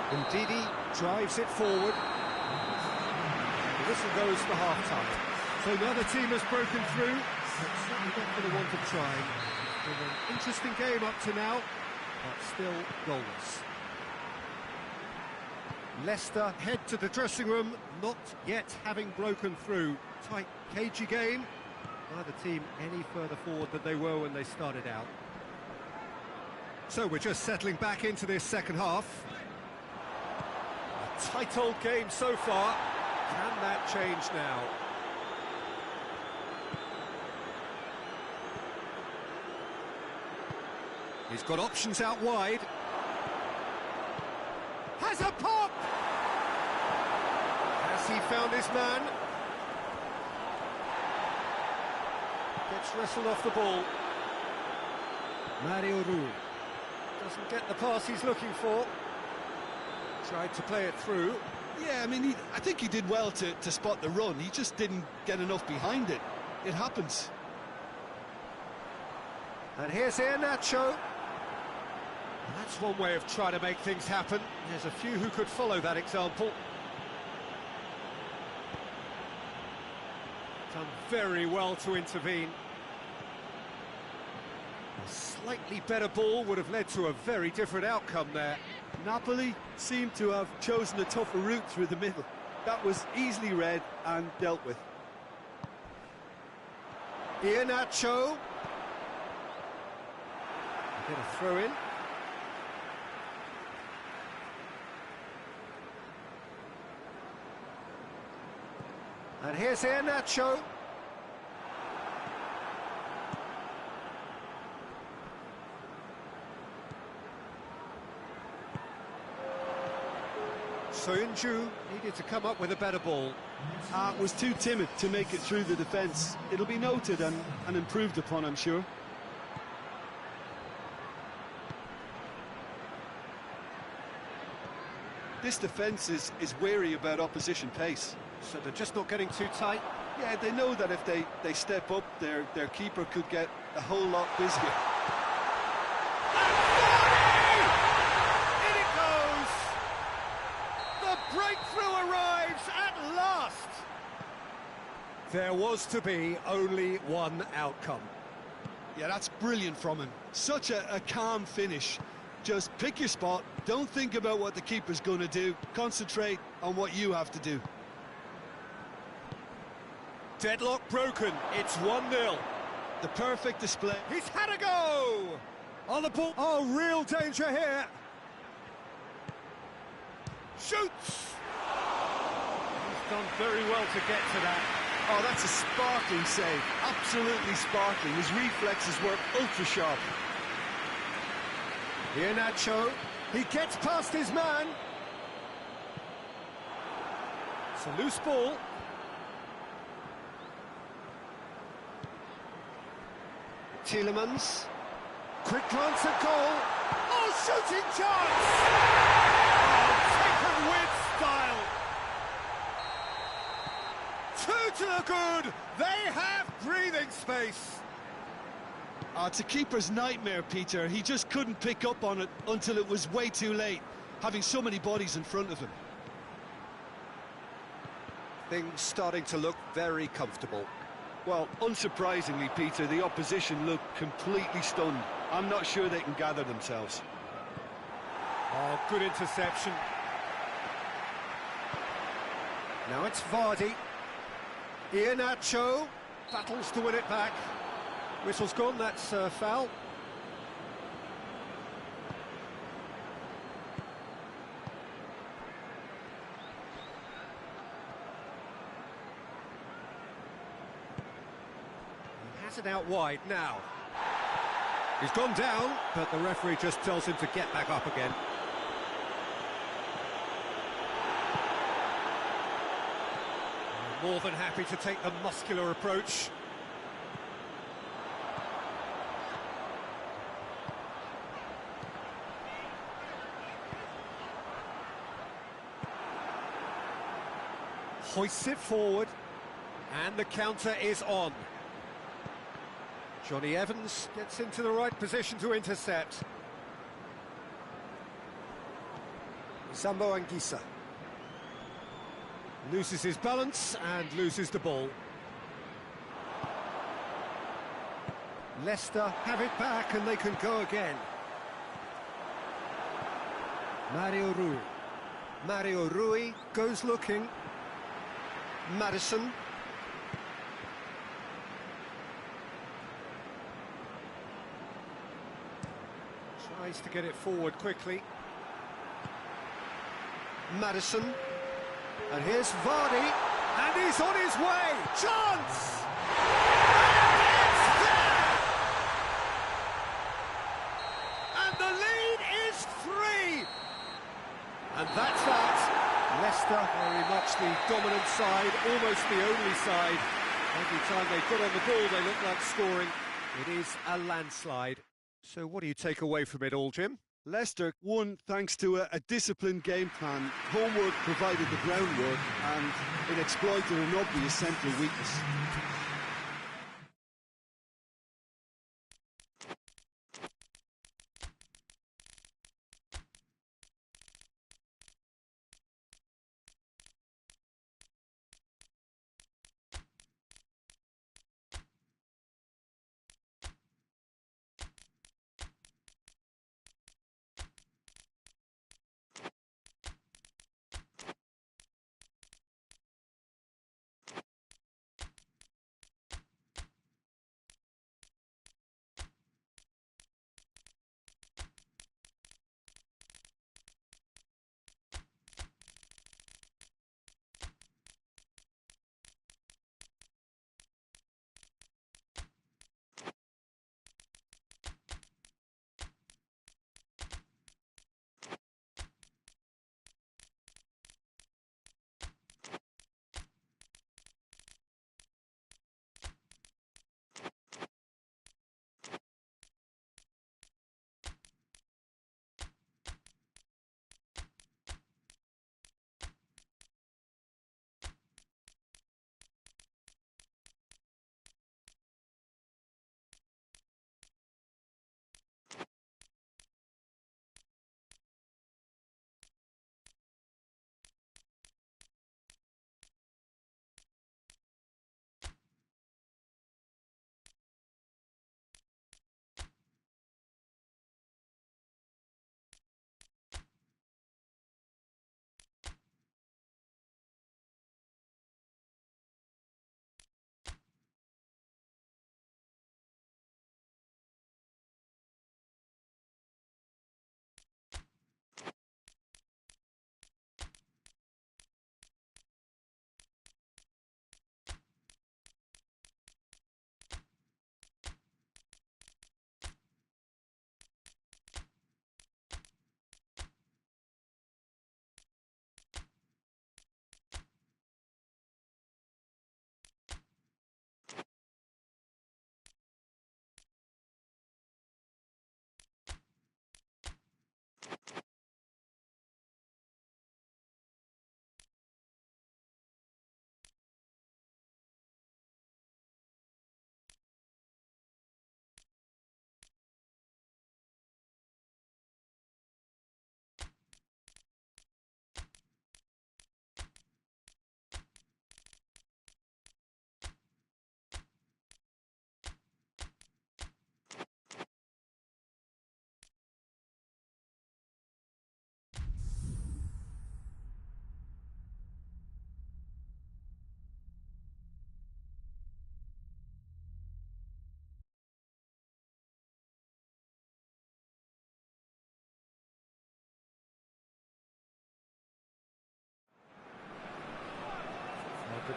Ndidi drives it forward. The whistle goes for half-time. So now the team has broken through. But certainly not for the want of trying. Been an interesting game up to now, but still goalless. Leicester head to the dressing room, not yet having broken through. Tight, cagey game. Neither team any further forward than they were when they started out. So we're just settling back into this second half. A tight old game so far. Can that change now? He's got options out wide. Has a pop! Has he found his man? Gets wrestled off the ball. Mario Rui doesn't get the pass he's looking for. Tried to play it through. Yeah, I mean, I think he did well to spot the run. He just didn't get enough behind it. It happens. And here's Nacho. That's one way of trying to make things happen. There's a few who could follow that example. Done very well to intervene. A slightly better ball would have led to a very different outcome there. Napoli seemed to have chosen a tougher route through the middle. That was easily read and dealt with. Nacho. Get a throw in. And here's Nacho. Soyuncu needed to come up with a better ball. Was too timid to make it through the defence. It'll be noted and improved upon, I'm sure. This defence is wary about opposition pace. So they're just not getting too tight. Yeah, they know that if they step up, their keeper could get a whole lot busier. In it goes! The breakthrough arrives at last! There was to be only one outcome. Yeah, that's brilliant from him. Such a calm finish. Just pick your spot, don't think about what the keeper's going to do, concentrate on what you have to do. Deadlock broken, it's 1-0. The perfect display. He's had a go! On the ball, oh, real danger here. Shoots! He's done very well to get to that. Oh, that's a sparkling save, absolutely sparkling. His reflexes work ultra sharp. Here Nacho, he gets past his man. It's a loose ball. Tielemans, quick glance at goal. Oh, shooting chance! Oh, taken with style. Two to the good. They have breathing space. It's a keeper's nightmare, Peter. He just couldn't pick up on it until it was way too late, having so many bodies in front of him. Things starting to look very comfortable. Well, unsurprisingly, Peter, the opposition look completely stunned. I'm not sure they can gather themselves. Oh, good interception. Now it's Vardy. Iheanacho battles to win it back. Whistle's gone, that's foul. He has it out wide now. He's gone down, but the referee just tells him to get back up again. More than happy to take the muscular approach. Hoists it forward, and the counter is on. Johnny Evans gets into the right position to intercept. Sambo Anguissa loses his balance and loses the ball. Leicester have it back and they can go again. Mario Rui goes looking. Maddison. Tries to get it forward quickly. Maddison. And here's Vardy. And he's on his way. Chance! And it's there! And the lead is 3! And that's that. Leicester very much the dominant side, almost the only side. Every time they got on the ball, they look like scoring. It is a landslide. So what do you take away from it all, Jim? Leicester won thanks to a disciplined game plan. Homework provided the groundwork, and it exploited an obvious central weakness.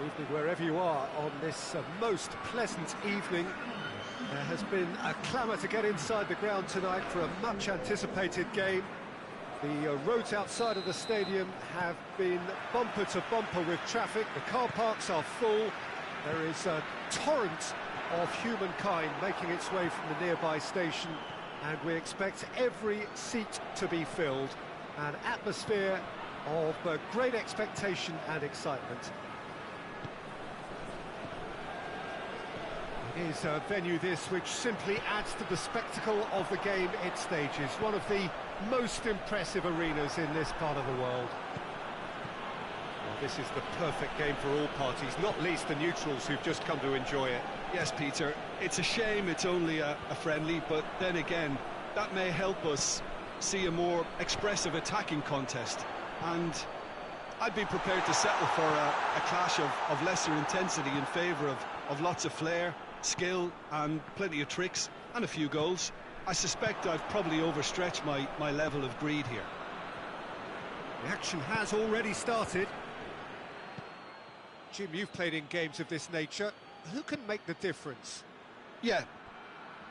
Evening, wherever you are on this most pleasant evening. There has been a clamour to get inside the ground tonight for a much-anticipated game. The roads outside of the stadium have been bumper to bumper with traffic. The car parks are full. There is a torrent of humankind making its way from the nearby station, and we expect every seat to be filled. An atmosphere of great expectation and excitement. It is a venue this which simply adds to the spectacle of the game it stages. One of the most impressive arenas in this part of the world. Well, this is the perfect game for all parties, not least the neutrals who've just come to enjoy it. Yes, Peter, it's a shame it's only a friendly, but then again, that may help us see a more expressive attacking contest. And I'd be prepared to settle for a clash of lesser intensity in favour of lots of flair, skill and plenty of tricks and a few goals. I suspect I've probably overstretched my level of greed here. The action has already started. Jim, you've played in games of this nature. Who can make the difference? Yeah,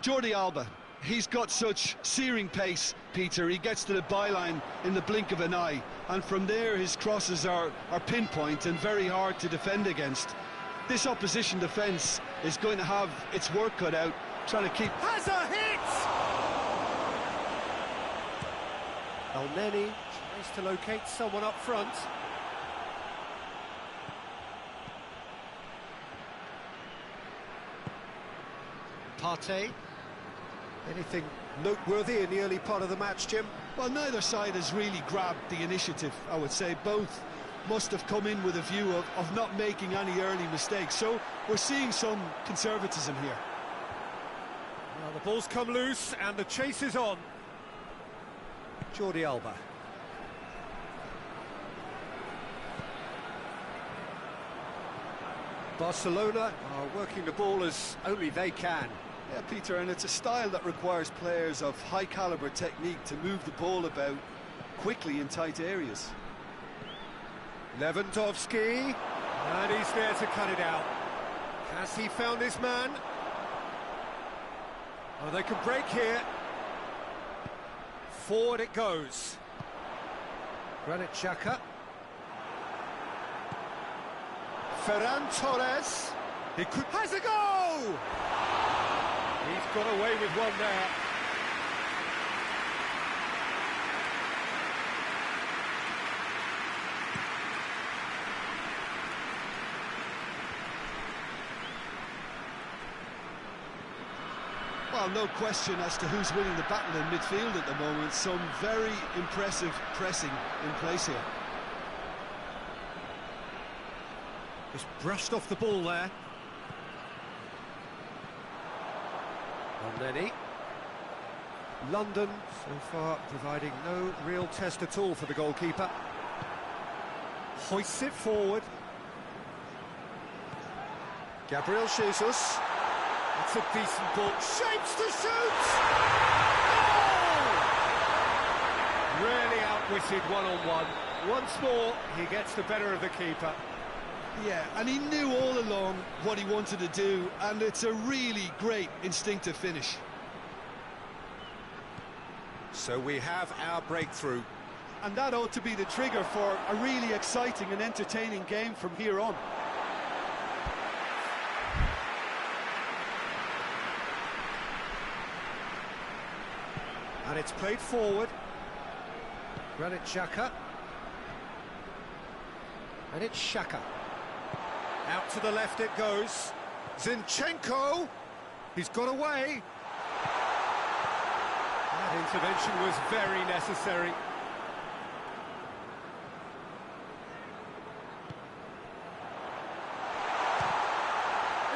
Jordi Alba. He's got such searing pace, Peter. He gets to the byline in the blink of an eye, and from there his crosses are pinpoint and very hard to defend against. This opposition defence is going to have its work cut out, trying to keep... Has a hit! Elneny tries to locate someone up front. Partey. Anything noteworthy in the early part of the match, Jim? Well, neither side has really grabbed the initiative, I would say. Both must have come in with a view of not making any early mistakes, so we're seeing some conservatism here. Well, the ball's come loose and the chase is on. Jordi Alba. Barcelona are working the ball as only they can. Yeah, Peter, and it's a style that requires players of high-caliber technique to move the ball about quickly in tight areas. Lewandowski, and he's there to cut it out. Has he found his man? Oh, they can break here. Forward it goes. Granit Xhaka. Ferran Torres. He could... Has a goal! He's got away with one there. Well, no question as to who's winning the battle in midfield at the moment. Some very impressive pressing in place here. Just brushed off the ball there. Elneny. London so far providing no real test at all for the goalkeeper. Hoists it forward. Gabriel Jesus. It's a decent ball. Shapes to shoot! Goal! Really outwitted one-on-one. Once more, he gets the better of the keeper. Yeah, and he knew all along what he wanted to do, and it's a really great instinctive finish. So we have our breakthrough. And that ought to be the trigger for a really exciting and entertaining game from here on. And it's played forward. Granit Xhaka. And it's Xhaka. Out to the left it goes. Zinchenko. He's got away. That intervention was very necessary.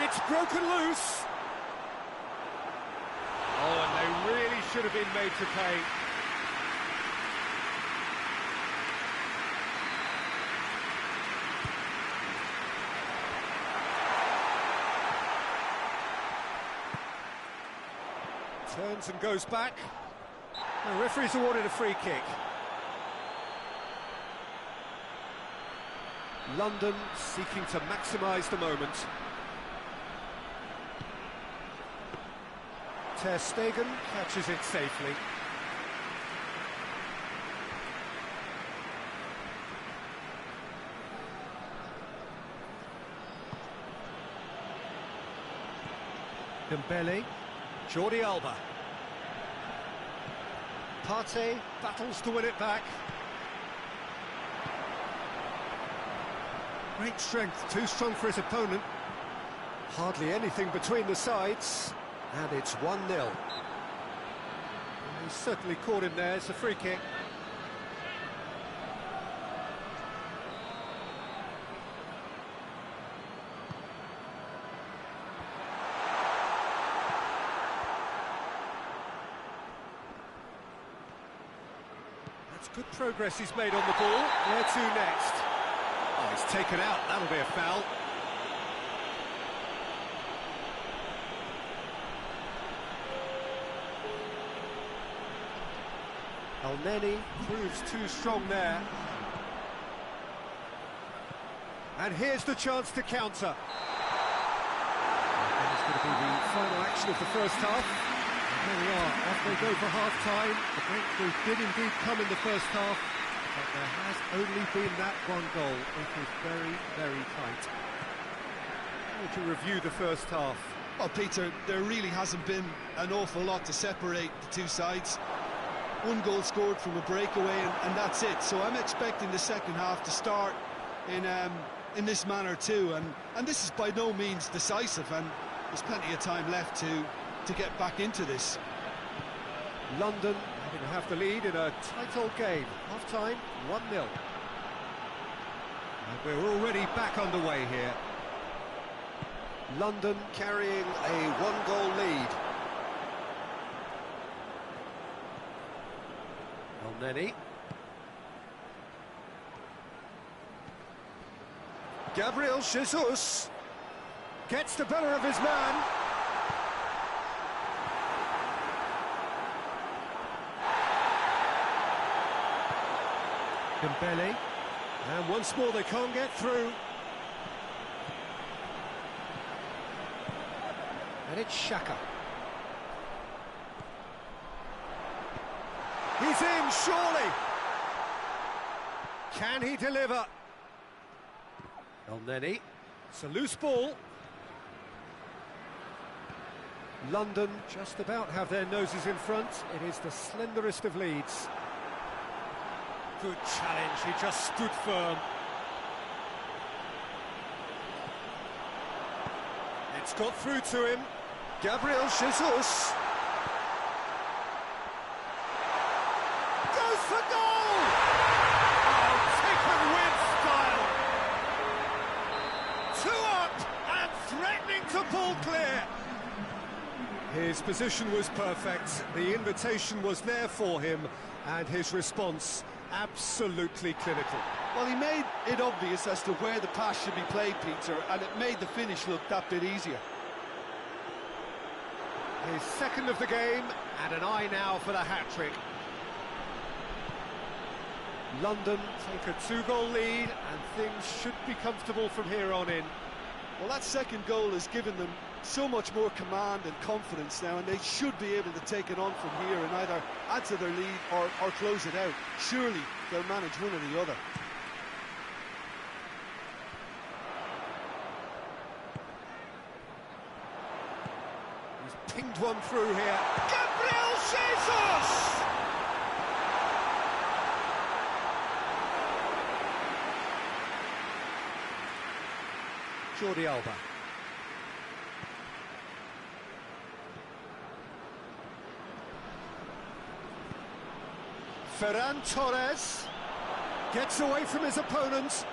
It's broken loose. Oh, and they really should have been made to pay. Turns and goes back. The referee's awarded a free kick. London seeking to maximise the moment. Ter Stegen catches it safely. Dembele, Jordi Alba. Partey battles to win it back. Great strength, too strong for his opponent. Hardly anything between the sides, and it's 1-0. He's certainly caught him there, it's a free kick. That's good progress he's made on the ball. Where to next? Oh, he's taken out, that'll be a foul. El-Neni proves too strong there. And here's the chance to counter. It's going to be the final action of the first half. And there we are, off they go for half-time. The breakthrough did indeed come in the first half, but there has only been that one goal. It is very, very tight. How would you review the first half? Well, Peter, there really hasn't been an awful lot to separate the two sides. One goal scored from a breakaway, and that's it. So I'm expecting the second half to start in this manner too. And this is by no means decisive, and there's plenty of time left to get back into this. London having to have the lead in a tight old game. Half-time, 1-0. And we're already back underway here. London carrying a one-goal lead. El-Neni. Gabriel Jesus gets the better of his man. Dembele, and once more they can't get through. And it's Xhaka. He's in, surely. Can he deliver? El-Neni, it's a loose ball. London just about have their noses in front. It is the slenderest of leads. Good challenge, he just stood firm. It's got through to him. Gabriel Jesus. Goes for goal! Oh, taken with style. 2 up and threatening to pull clear. His position was perfect, the invitation was there for him, and his response absolutely clinical. Well, he made it obvious as to where the pass should be played, Peter, and it made the finish look that bit easier. His second of the game, and an eye now for the hat-trick. London take a 2-goal lead, and things should be comfortable from here on in. Well, that second goal has given them so much more command and confidence now, and they should be able to take it on from here and either add to their lead or close it out. Surely they'll manage one or the other. He's pinged one through here. Gabriel Jesus! Jordi Alba. Ferran Torres gets away from his opponent,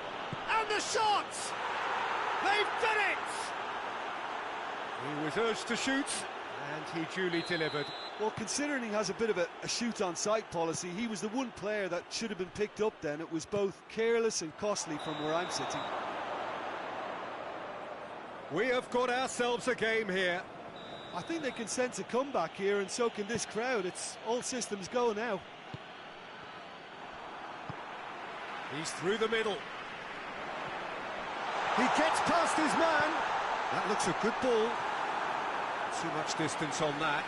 and the shot! They've done it! He was urged to shoot, and he duly delivered. Well, considering he has a bit of a shoot-on-sight policy, he was the one player that should have been picked up then. It was both careless and costly from where I'm sitting. We have got ourselves a game here. I think they can sense a comeback here, and so can this crowd. It's all systems go now. He's through the middle. He gets past his man. That looks a good ball. Too much distance on that.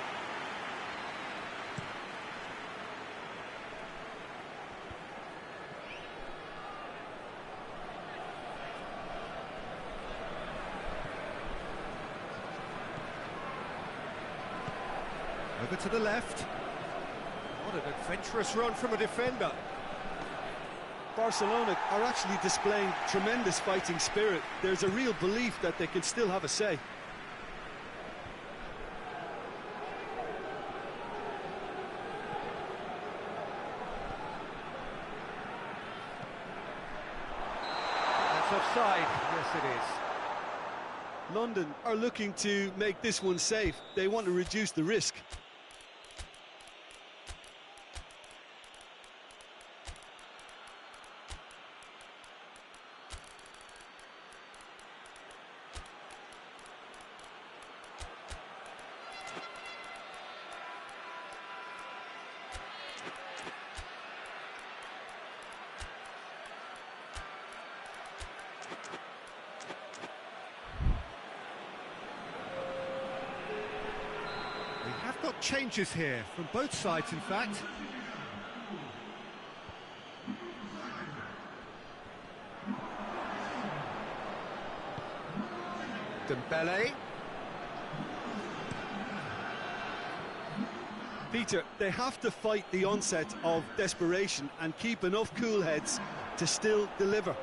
Over to the left. What an adventurous run from a defender. Barcelona are actually displaying tremendous fighting spirit. There's a real belief that they can still have a say. That's offside. Yes, it is. London are looking to make this one safe. They want to reduce the risk. We have got changes here, from both sides in fact. Dembele. Peter, they have to fight the onset of desperation and keep enough cool heads to still deliver.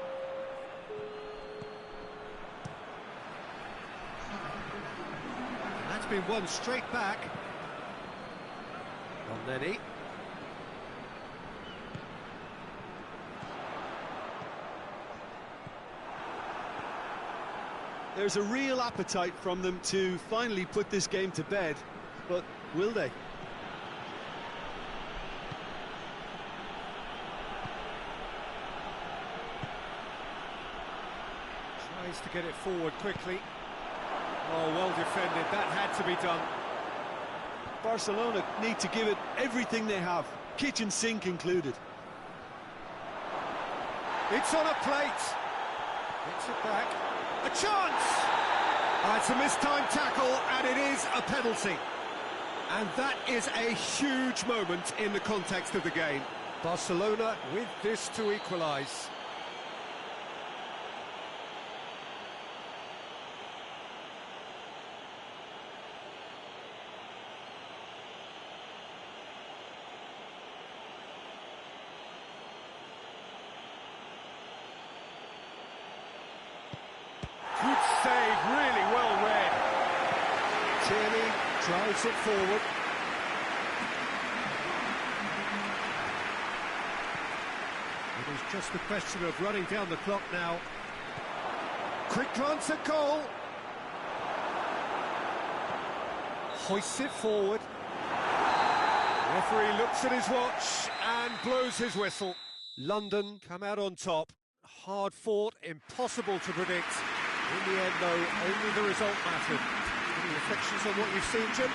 And that's been won straight back. Neni. There's a real appetite from them to finally put this game to bed, but will they? Tries to get it forward quickly. Oh, well defended, that had to be done. Barcelona need to give it everything they have, kitchen sink included. It's on a plate. Gets it back. A chance! It's a mistimed tackle, and it is a penalty. And that is a huge moment in the context of the game. Barcelona with this to equalise. Good save, really well read. Tierney drives it forward. It is just a question of running down the clock now. Quick glance at goal. Hoists it forward. Referee looks at his watch and blows his whistle. London come out on top. Hard fought, impossible to predict. In the end, though, only the result mattered. Any reflections on what you've seen, Jim?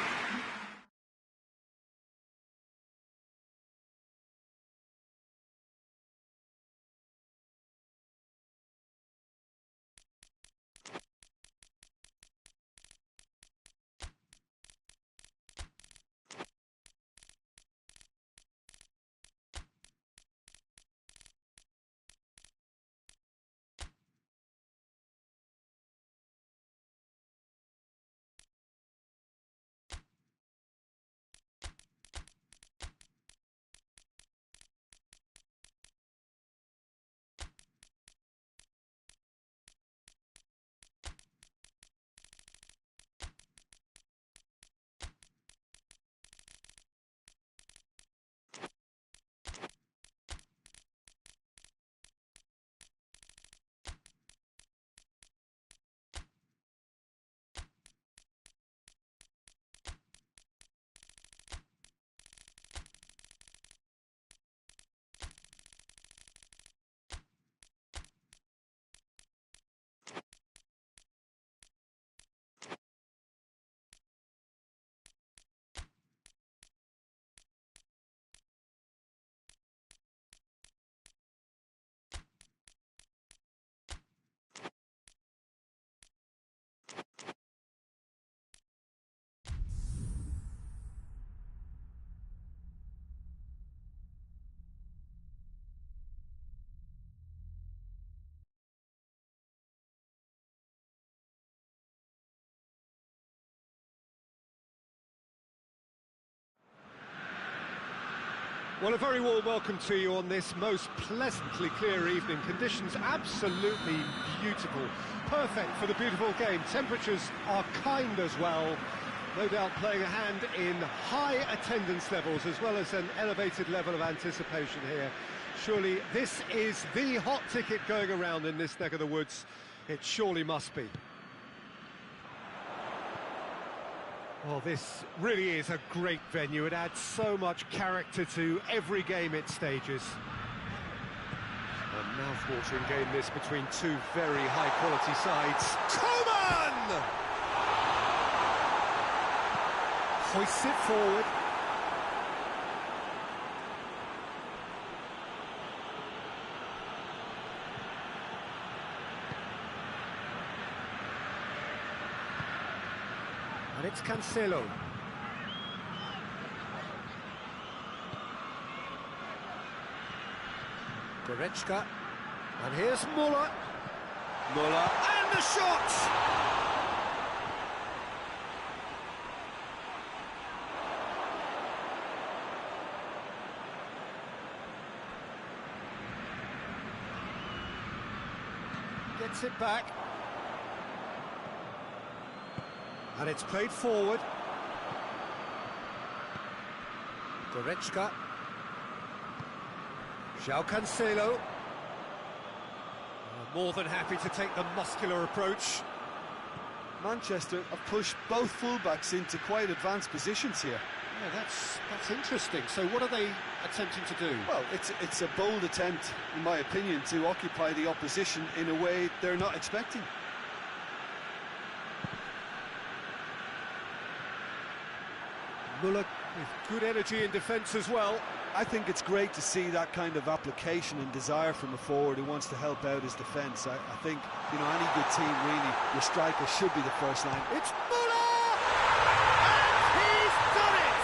Well, a very warm welcome to you on this most pleasantly clear evening. Conditions absolutely beautiful. Perfect for the beautiful game. Temperatures are kind as well. No doubt playing a hand in high attendance levels as well as an elevated level of anticipation here. Surely this is the hot ticket going around in this neck of the woods. It surely must be. Well, this really is a great venue. It adds so much character to every game it stages. A mouth-watering game this between two very high-quality sides. Coman! Hoists it forward. And it's Cancelo. Goretzka. And here's Muller. Muller. And the shot! Gets it back. And it's played forward. Goretzka. João Cancelo. More than happy to take the muscular approach. Manchester have pushed both fullbacks into quite advanced positions here. Yeah, that's interesting. So what are they attempting to do? Well, it's a bold attempt, in my opinion, to occupy the opposition in a way they're not expecting. Muller with good energy in defence as well. I think it's great to see that kind of application and desire from a forward who wants to help out his defence. I think, you know, any good team, really, your striker should be the first line. It's Muller! And he's done it!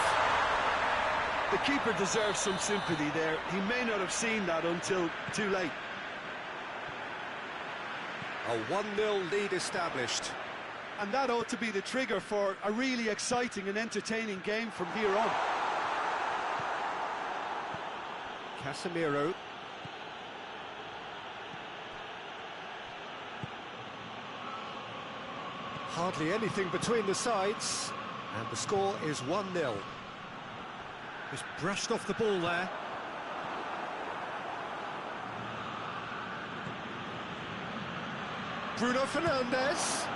The keeper deserves some sympathy there. He may not have seen that until too late. A 1-0 lead established. And that ought to be the trigger for a really exciting and entertaining game from here on. Casemiro. Hardly anything between the sides, and the score is 1-0. Just brushed off the ball there. Bruno Fernandes.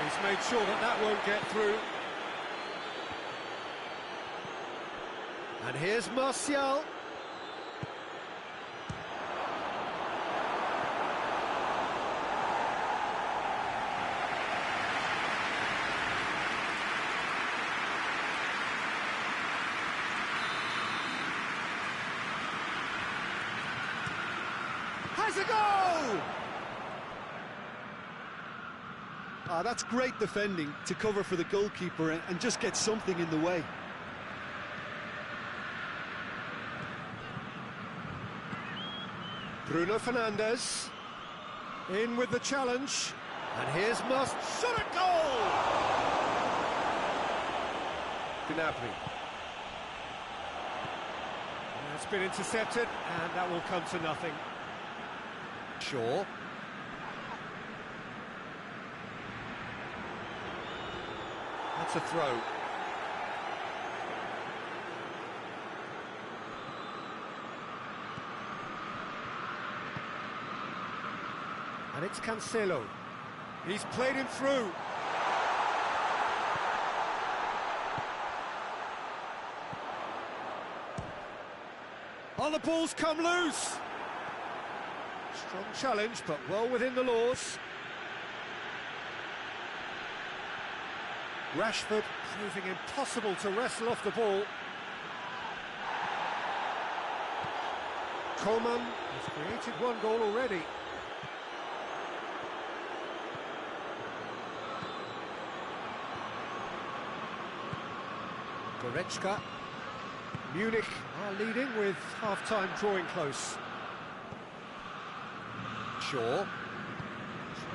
He's made sure that won't get through. And here's Martial. Has a goal! That's great defending to cover for the goalkeeper and just get something in the way. Bruno Fernandes in with the challenge, and here's shot at goal! Gnabry. It's been intercepted, and that will come to nothing. Shaw. That's a throw. And it's Cancelo. He's played him through. Oh, the ball's come loose. Strong challenge, but well within the laws. Rashford proving impossible to wrestle off the ball. Coman has created one goal already. Goretzka. Munich are leading with half-time drawing close. Shaw.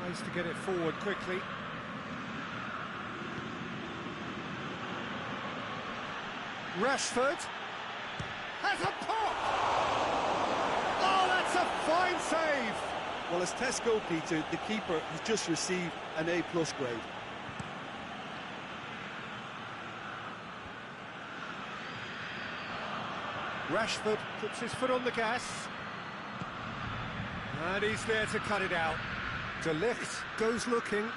Tries to get it forward quickly. Rashford has a pop! Oh, that's a fine save! Well, as Tesco, Peter, the keeper has just received an A+ grade. Rashford puts his foot on the gas. And he's there to cut it out. De Ligt goes looking. And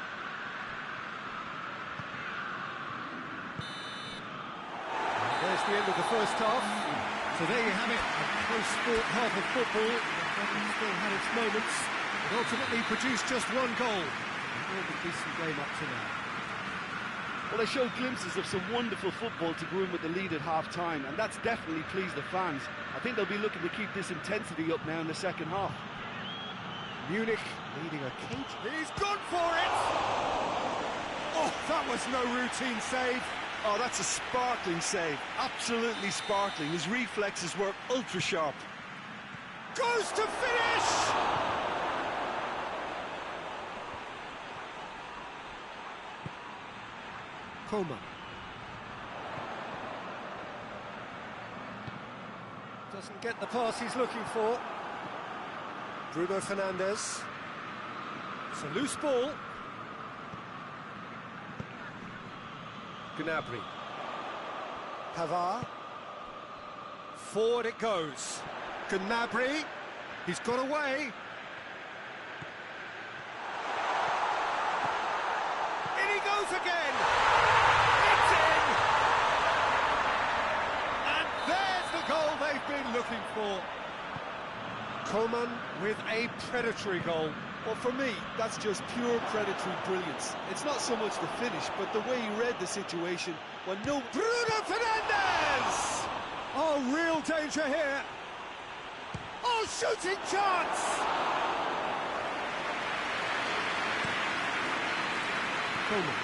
there's the end of the first half. So there you have it, a close sport half of football. It still had its moments, but ultimately produced just one goal. All the decent game up to now. Well, they showed glimpses of some wonderful football to go in with the lead at half-time, and that's definitely pleased the fans. I think they'll be looking to keep this intensity up now in the second half. Munich leading a cage. He's gone for it! Oh, that was no routine save. Oh, that's a sparkling save. Absolutely sparkling. His reflexes were ultra-sharp. Goes to finish! Coman. Doesn't get the pass he's looking for. Bruno Fernandes. It's a loose ball. Gnabry. Pavard. Forward it goes. Gnabry. He's got away. In he goes again. It's in. And there's the goal they've been looking for. Coman with a predatory goal. Well, for me, that's just pure predatory brilliance. It's not so much the finish, but the way he read the situation when no... Bruno Fernandes! Oh, real danger here. Oh, shooting chance! Coman.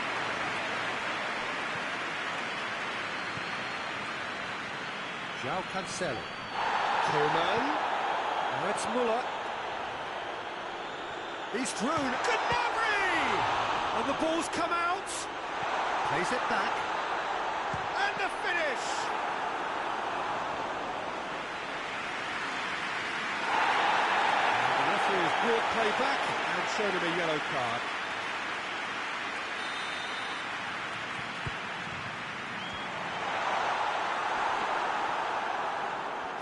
João Cancelo. Coman. Now it's Muller. He's through. Gnabry! And the ball's come out. Plays it back. And the finish! And the referee has brought play back and shown him a yellow card.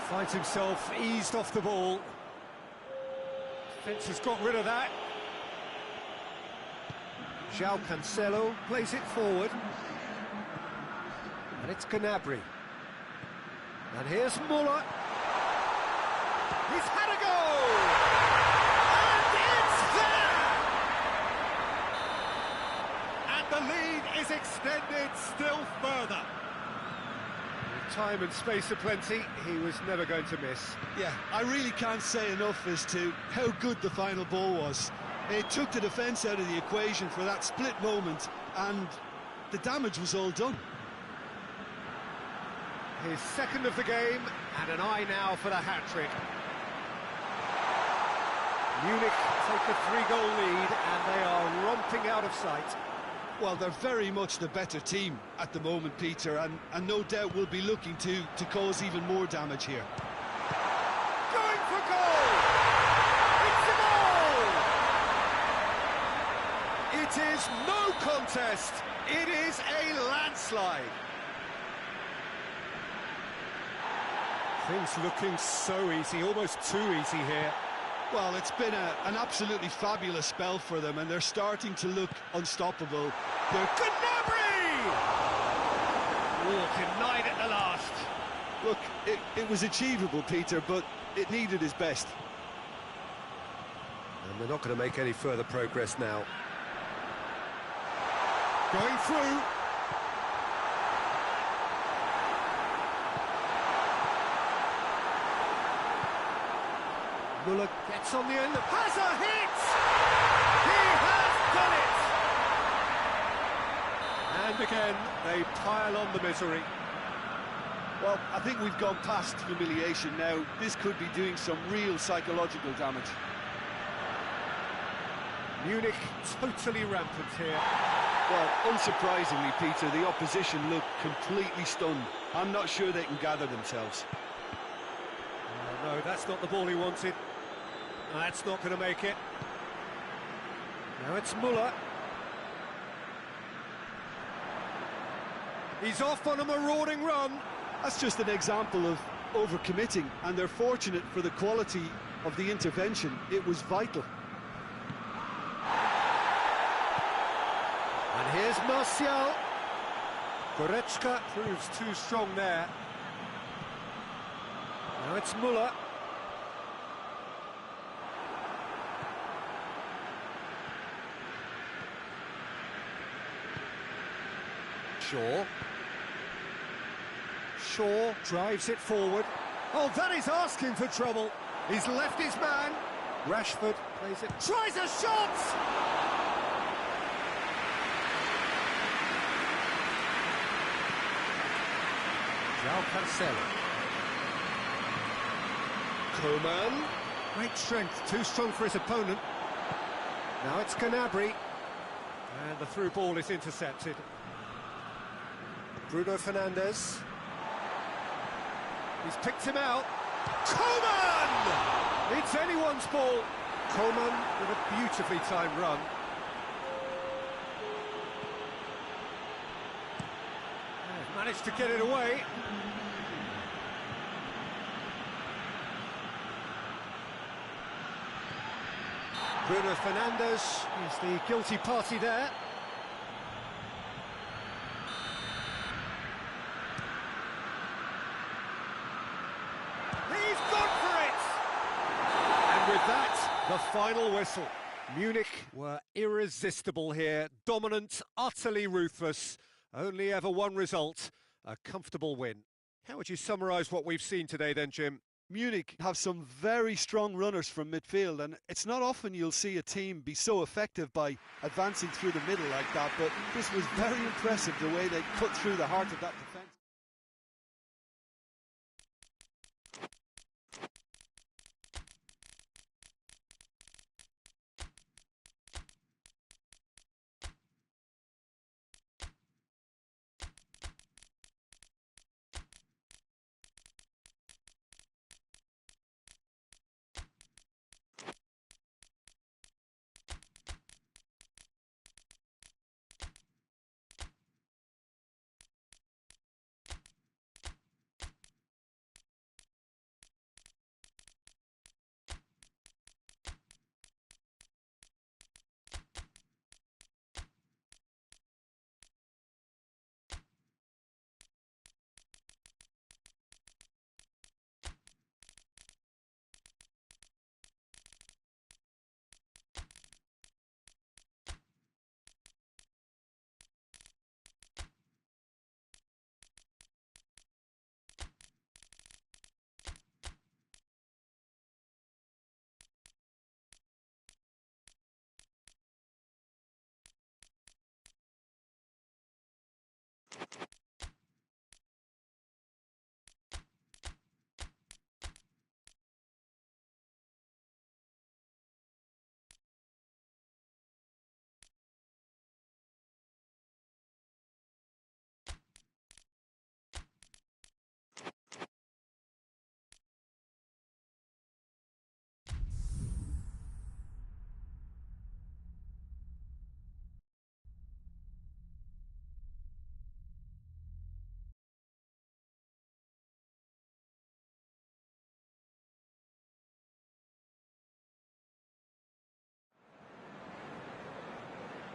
Finds himself eased off the ball. Defence has got rid of that. João Cancelo plays it forward. And it's Gnabry. And here's Muller. He's had a go! And it's there! And the lead is extended still further. With time and space aplenty, he was never going to miss. Yeah, I really can't say enough as to how good the final ball was. It took the defence out of the equation for that split moment, and the damage was all done. His second of the game, and an eye now for the hat-trick. Munich take a 3-goal lead, and they are romping out of sight. Well, they're very much the better team at the moment, Peter, and no doubt will be looking to cause even more damage here. Going for goal! It's a goal! It is no contest. It is a landslide. Things looking so easy, almost too easy here. Well, it's been an absolutely fabulous spell for them, and they're starting to look unstoppable. They're... Gnabry! Oh, denied at the last. Look, it was achievable, Peter, but it needed his best. And they're not going to make any further progress now. Going through. Muller gets on the end, has a hit! He has done it! And again, they pile on the misery. Well, I think we've gone past humiliation now. This could be doing some real psychological damage. Munich totally rampant here. Well, unsurprisingly, Peter, the opposition look completely stunned. I'm not sure they can gather themselves. No, that's not the ball he wanted. That's not going to make it. Now it's Müller. He's off on a marauding run. That's just an example of overcommitting, and they're fortunate for the quality of the intervention. It was vital. And here's Martial. Goretzka proves too strong there. Now it's Müller. Shaw drives it forward. Oh, that is asking for trouble. He's left his man. Rashford plays it. Tries a shot! João Cancelo. Coman. Great strength, too strong for his opponent. Now it's Gnabry. And the through ball is intercepted. Bruno Fernandes. He's picked him out. Coman! It's anyone's ball. Coman with a beautifully timed run. They've managed to get it away. Bruno Fernandes is the guilty party there. He's gone for it! And with that, the final whistle. Munich were irresistible here, dominant, utterly ruthless. Only ever one result, a comfortable win. How would you summarise what we've seen today then, Jim? Munich have some very strong runners from midfield, and it's not often you'll see a team be so effective by advancing through the middle like that, but this was very impressive, the way they cut through the heart of that defence.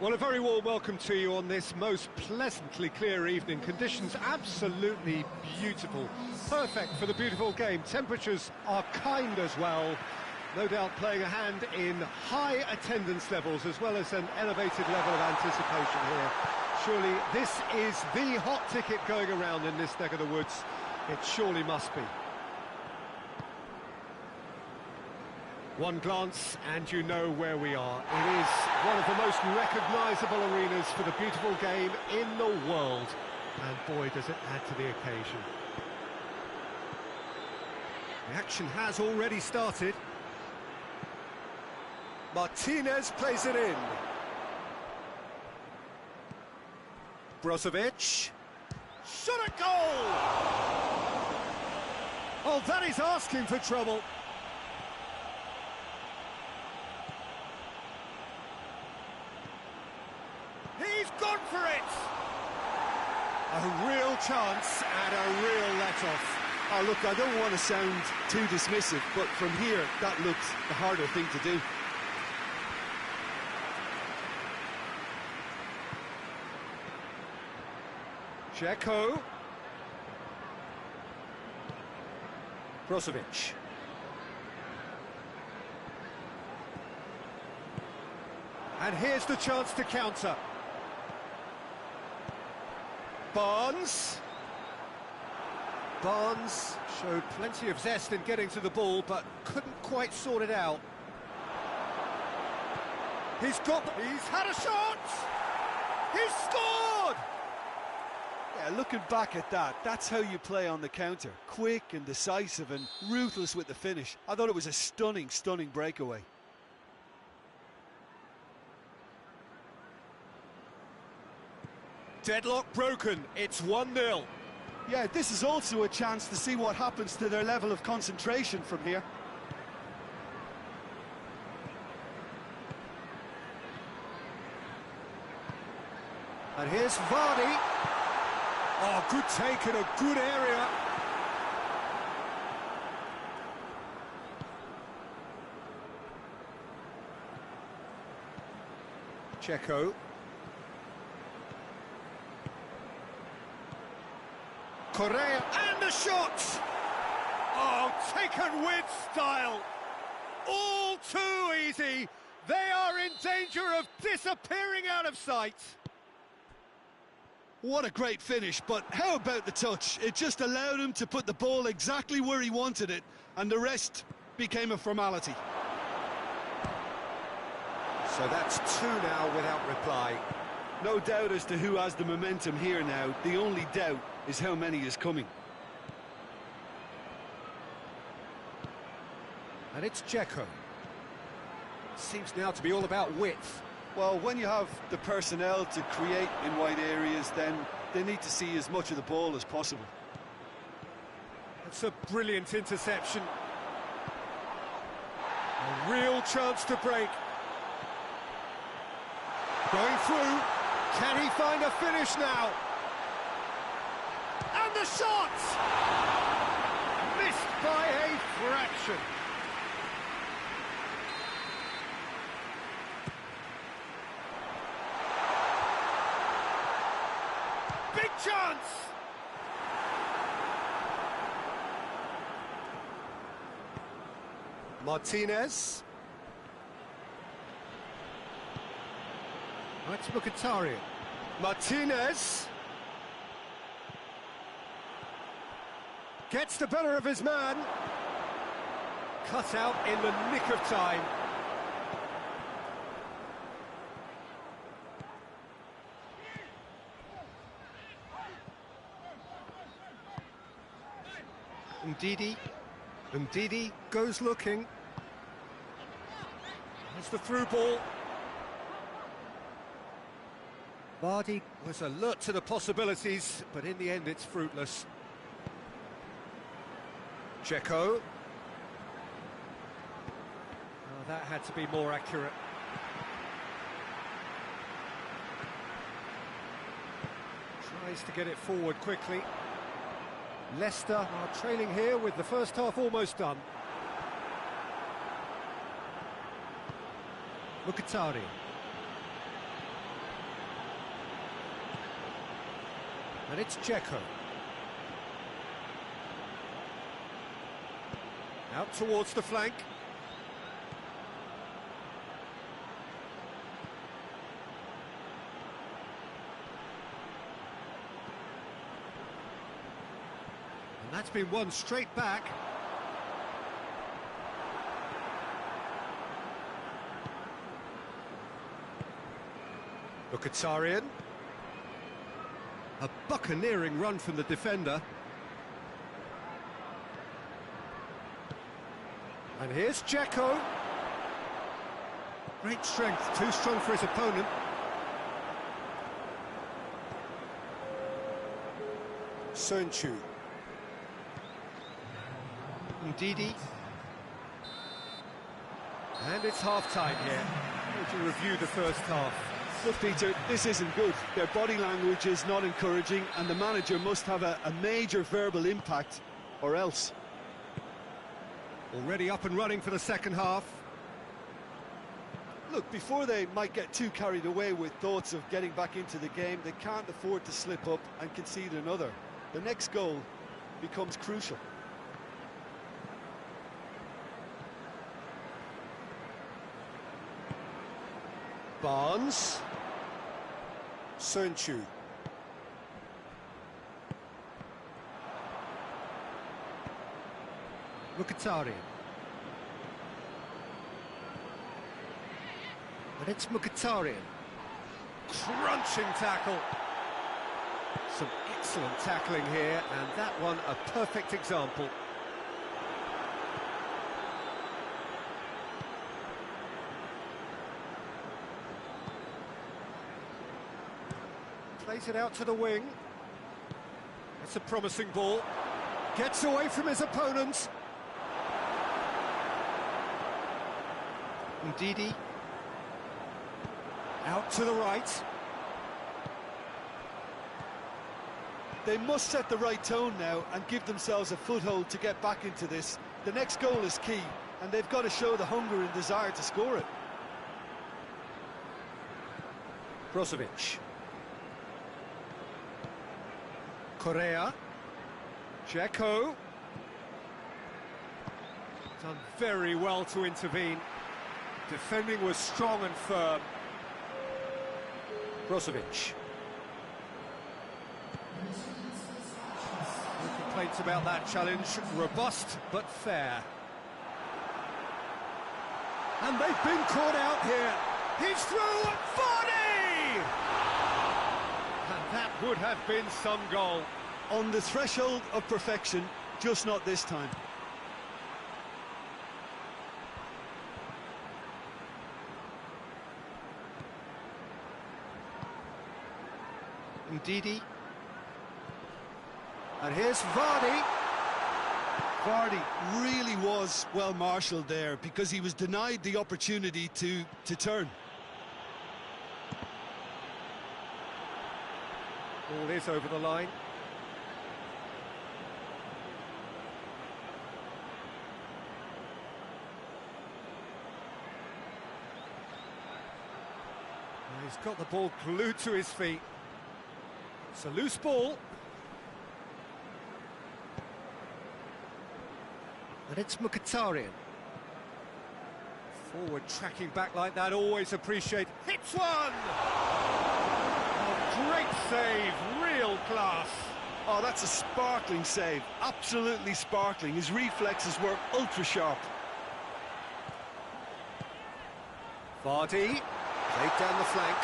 Well, a very warm welcome to you on this most pleasantly clear evening. Conditions absolutely beautiful. Perfect for the beautiful game. Temperatures are kind as well. No doubt playing a hand in high attendance levels as well as an elevated level of anticipation here. Surely this is the hot ticket going around in this neck of the woods. It surely must be. One glance and you know where we are. It is one of the most recognisable arenas for the beautiful game in the world. And boy, does it add to the occasion. The action has already started. Martinez plays it in. Brozovic. Shot at goal! Oh, that is asking for trouble. He's gone for it! A real chance and a real let-off. Oh, look, I don't want to sound too dismissive, but from here, that looked the harder thing to do. Dzeko. Brozovic. And here's the chance to counter. Barnes. Barnes showed plenty of zest in getting to the ball, but couldn't quite sort it out. He's had a shot! He's scored! Yeah, looking back at that, that's how you play on the counter. Quick and decisive and ruthless with the finish. I thought it was a stunning, stunning breakaway. Deadlock broken, it's 1-0. Yeah, this is also a chance to see what happens to their level of concentration from here. And here's Vardy. Oh, good take in a good area. Dzeko. Correa, and the shot! Oh, taken with style. All too easy. They are in danger of disappearing out of sight. What a great finish, but how about the touch? It just allowed him to put the ball exactly where he wanted it, and the rest became a formality. So that's 2 now without reply. No doubt as to who has the momentum here now. The only doubt is how many is coming. And it's Dzeko. Seems now to be all about width. Well, when you have the personnel to create in wide areas, then they need to see as much of the ball as possible. That's a brilliant interception. A real chance to break. Going through. Can he find a finish now? And the shot! Missed by a fraction. Big chance! Martinez. That's Mkhitaryan. Martinez. Gets the better of his man. Cut out in the nick of time. Ndidi goes looking. There's the through ball. Vardy was alert to the possibilities, but in the end it's fruitless. Dzeko. Oh, that had to be more accurate. Tries to get it forward quickly. Leicester are trailing here with the first half almost done. Mkhitaryan. And it's Dzeko. Out towards the flank. And that's been won straight back. Mkhitaryan. A buccaneering run from the defender. And here's Dzeko. Great strength, too strong for his opponent. Sönchu. Ndidi. And it's half-time here. How do you review the first half? Look, Peter, this isn't good. Their body language is not encouraging, and the manager must have a major verbal impact, or else. Already up and running for the second half. Look, before they might get too carried away with thoughts of getting back into the game, they can't afford to slip up and concede another. The next goal becomes crucial. Barnes. Sönchu. Mkhitaryan. And it's Mkhitaryan. Crunching tackle. Some excellent tackling here, and that one a perfect example. Plays it out to the wing. It's a promising ball. Gets away from his opponents. Ndidi. Out to the right. They must set the right tone now and give themselves a foothold to get back into this. The next goal is key, and they've got to show the hunger and desire to score it. Brozovic. Correa. Dzeko. Done very well to intervene. Defending was strong and firm. Brozovic. No complaints about that challenge. Robust but fair. And they've been caught out here. He's through. 40! And that would have been some goal. On the threshold of perfection, just not this time. Ndidi. And here's Vardy. Vardy really was well marshalled there because he was denied the opportunity to turn. Ball is over the line. He's got the ball glued to his feet. It's a loose ball. And it's Mkhitaryan. Forward tracking back like that, always appreciate. Hits one! Oh, great save, real class. Oh, that's a sparkling save, absolutely sparkling. His reflexes were ultra sharp. Vardy, played down the flank.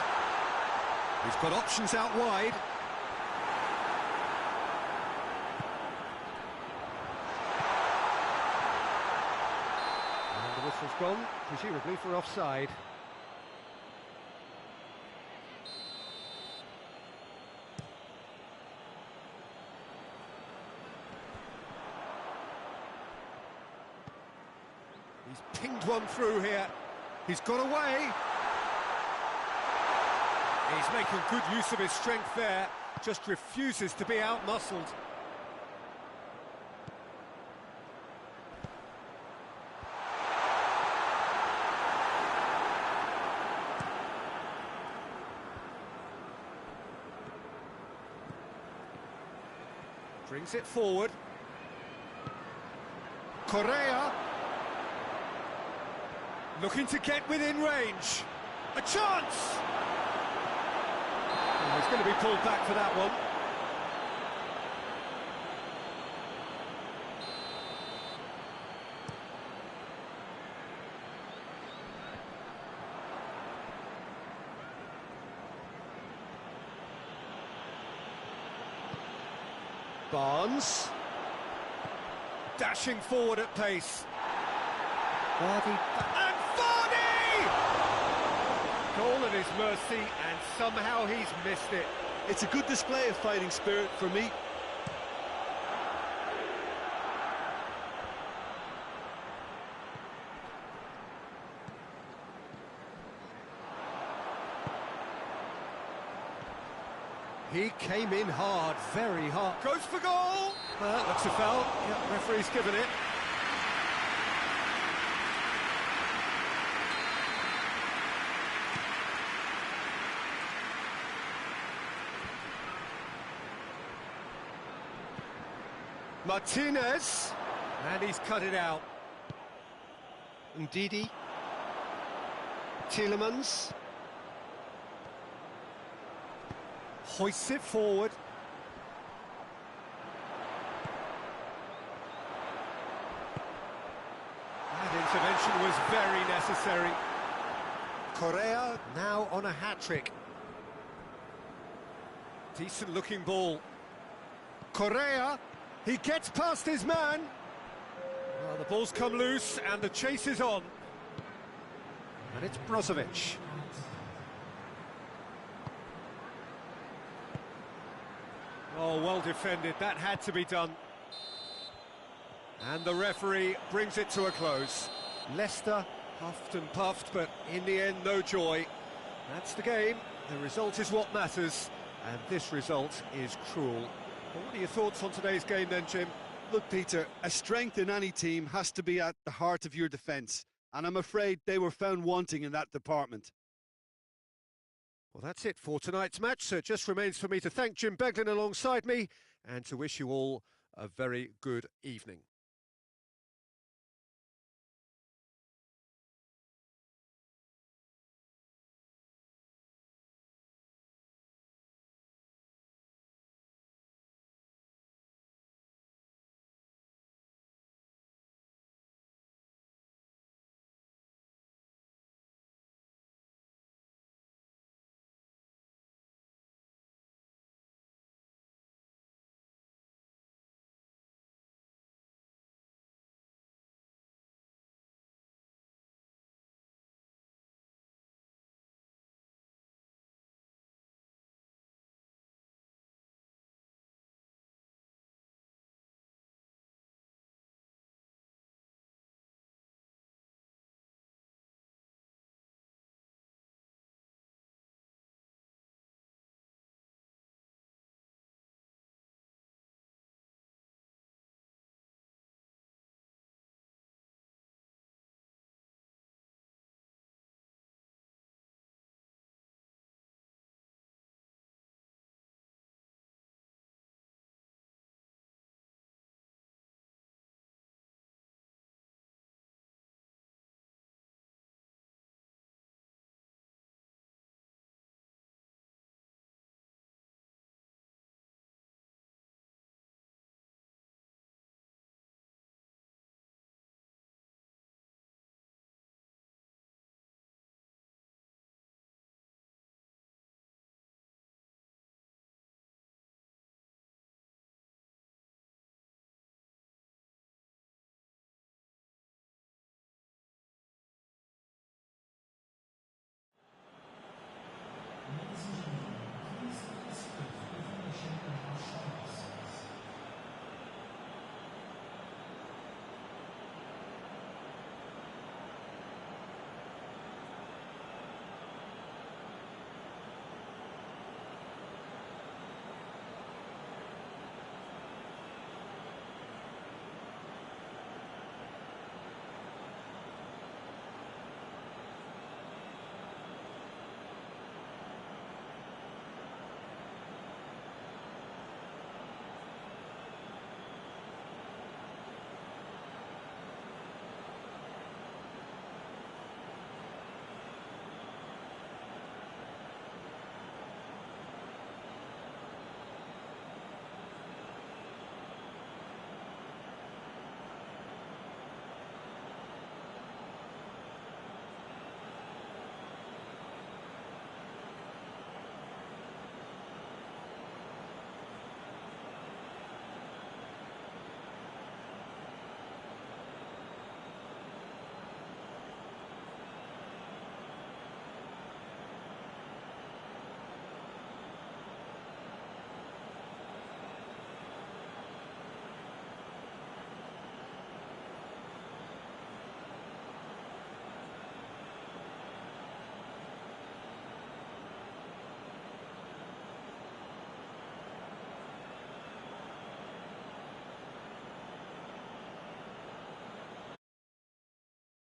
He's got options out wide. And the whistle's gone, presumably for offside. He's pinged one through here. He's got away. He's making good use of his strength there. Just refuses to be out-muscled. Brings it forward. Correa. Looking to get within range. A chance! Oh, he's going to be pulled back for that one. Barnes. Dashing forward at pace. Vardy. And Vardy! Goal at his mercy, and somehow he's missed it. It's a good display of fighting spirit for me. He came in hard, very hard. Goes for goal! Well, that's a foul. Yep, referee's given it. Martinez, and he's cut it out. Ndidi, Tielemans, hoists it forward. That intervention was very necessary. Correa now on a hat-trick. Decent looking ball. Correa, he gets past his man. Well, the ball's come loose and the chase is on. And it's Brozovic. Oh, well defended, that had to be done. And the referee brings it to a close. Leicester huffed and puffed, but in the end, no joy. That's the game, the result is what matters, and this result is cruel. Well, what are your thoughts on today's game then, Jim? Look, Peter, a strength in any team has to be at the heart of your defence, and I'm afraid they were found wanting in that department. Well, that's it for tonight's match, so it just remains for me to thank Jim Beglin alongside me and to wish you all a very good evening.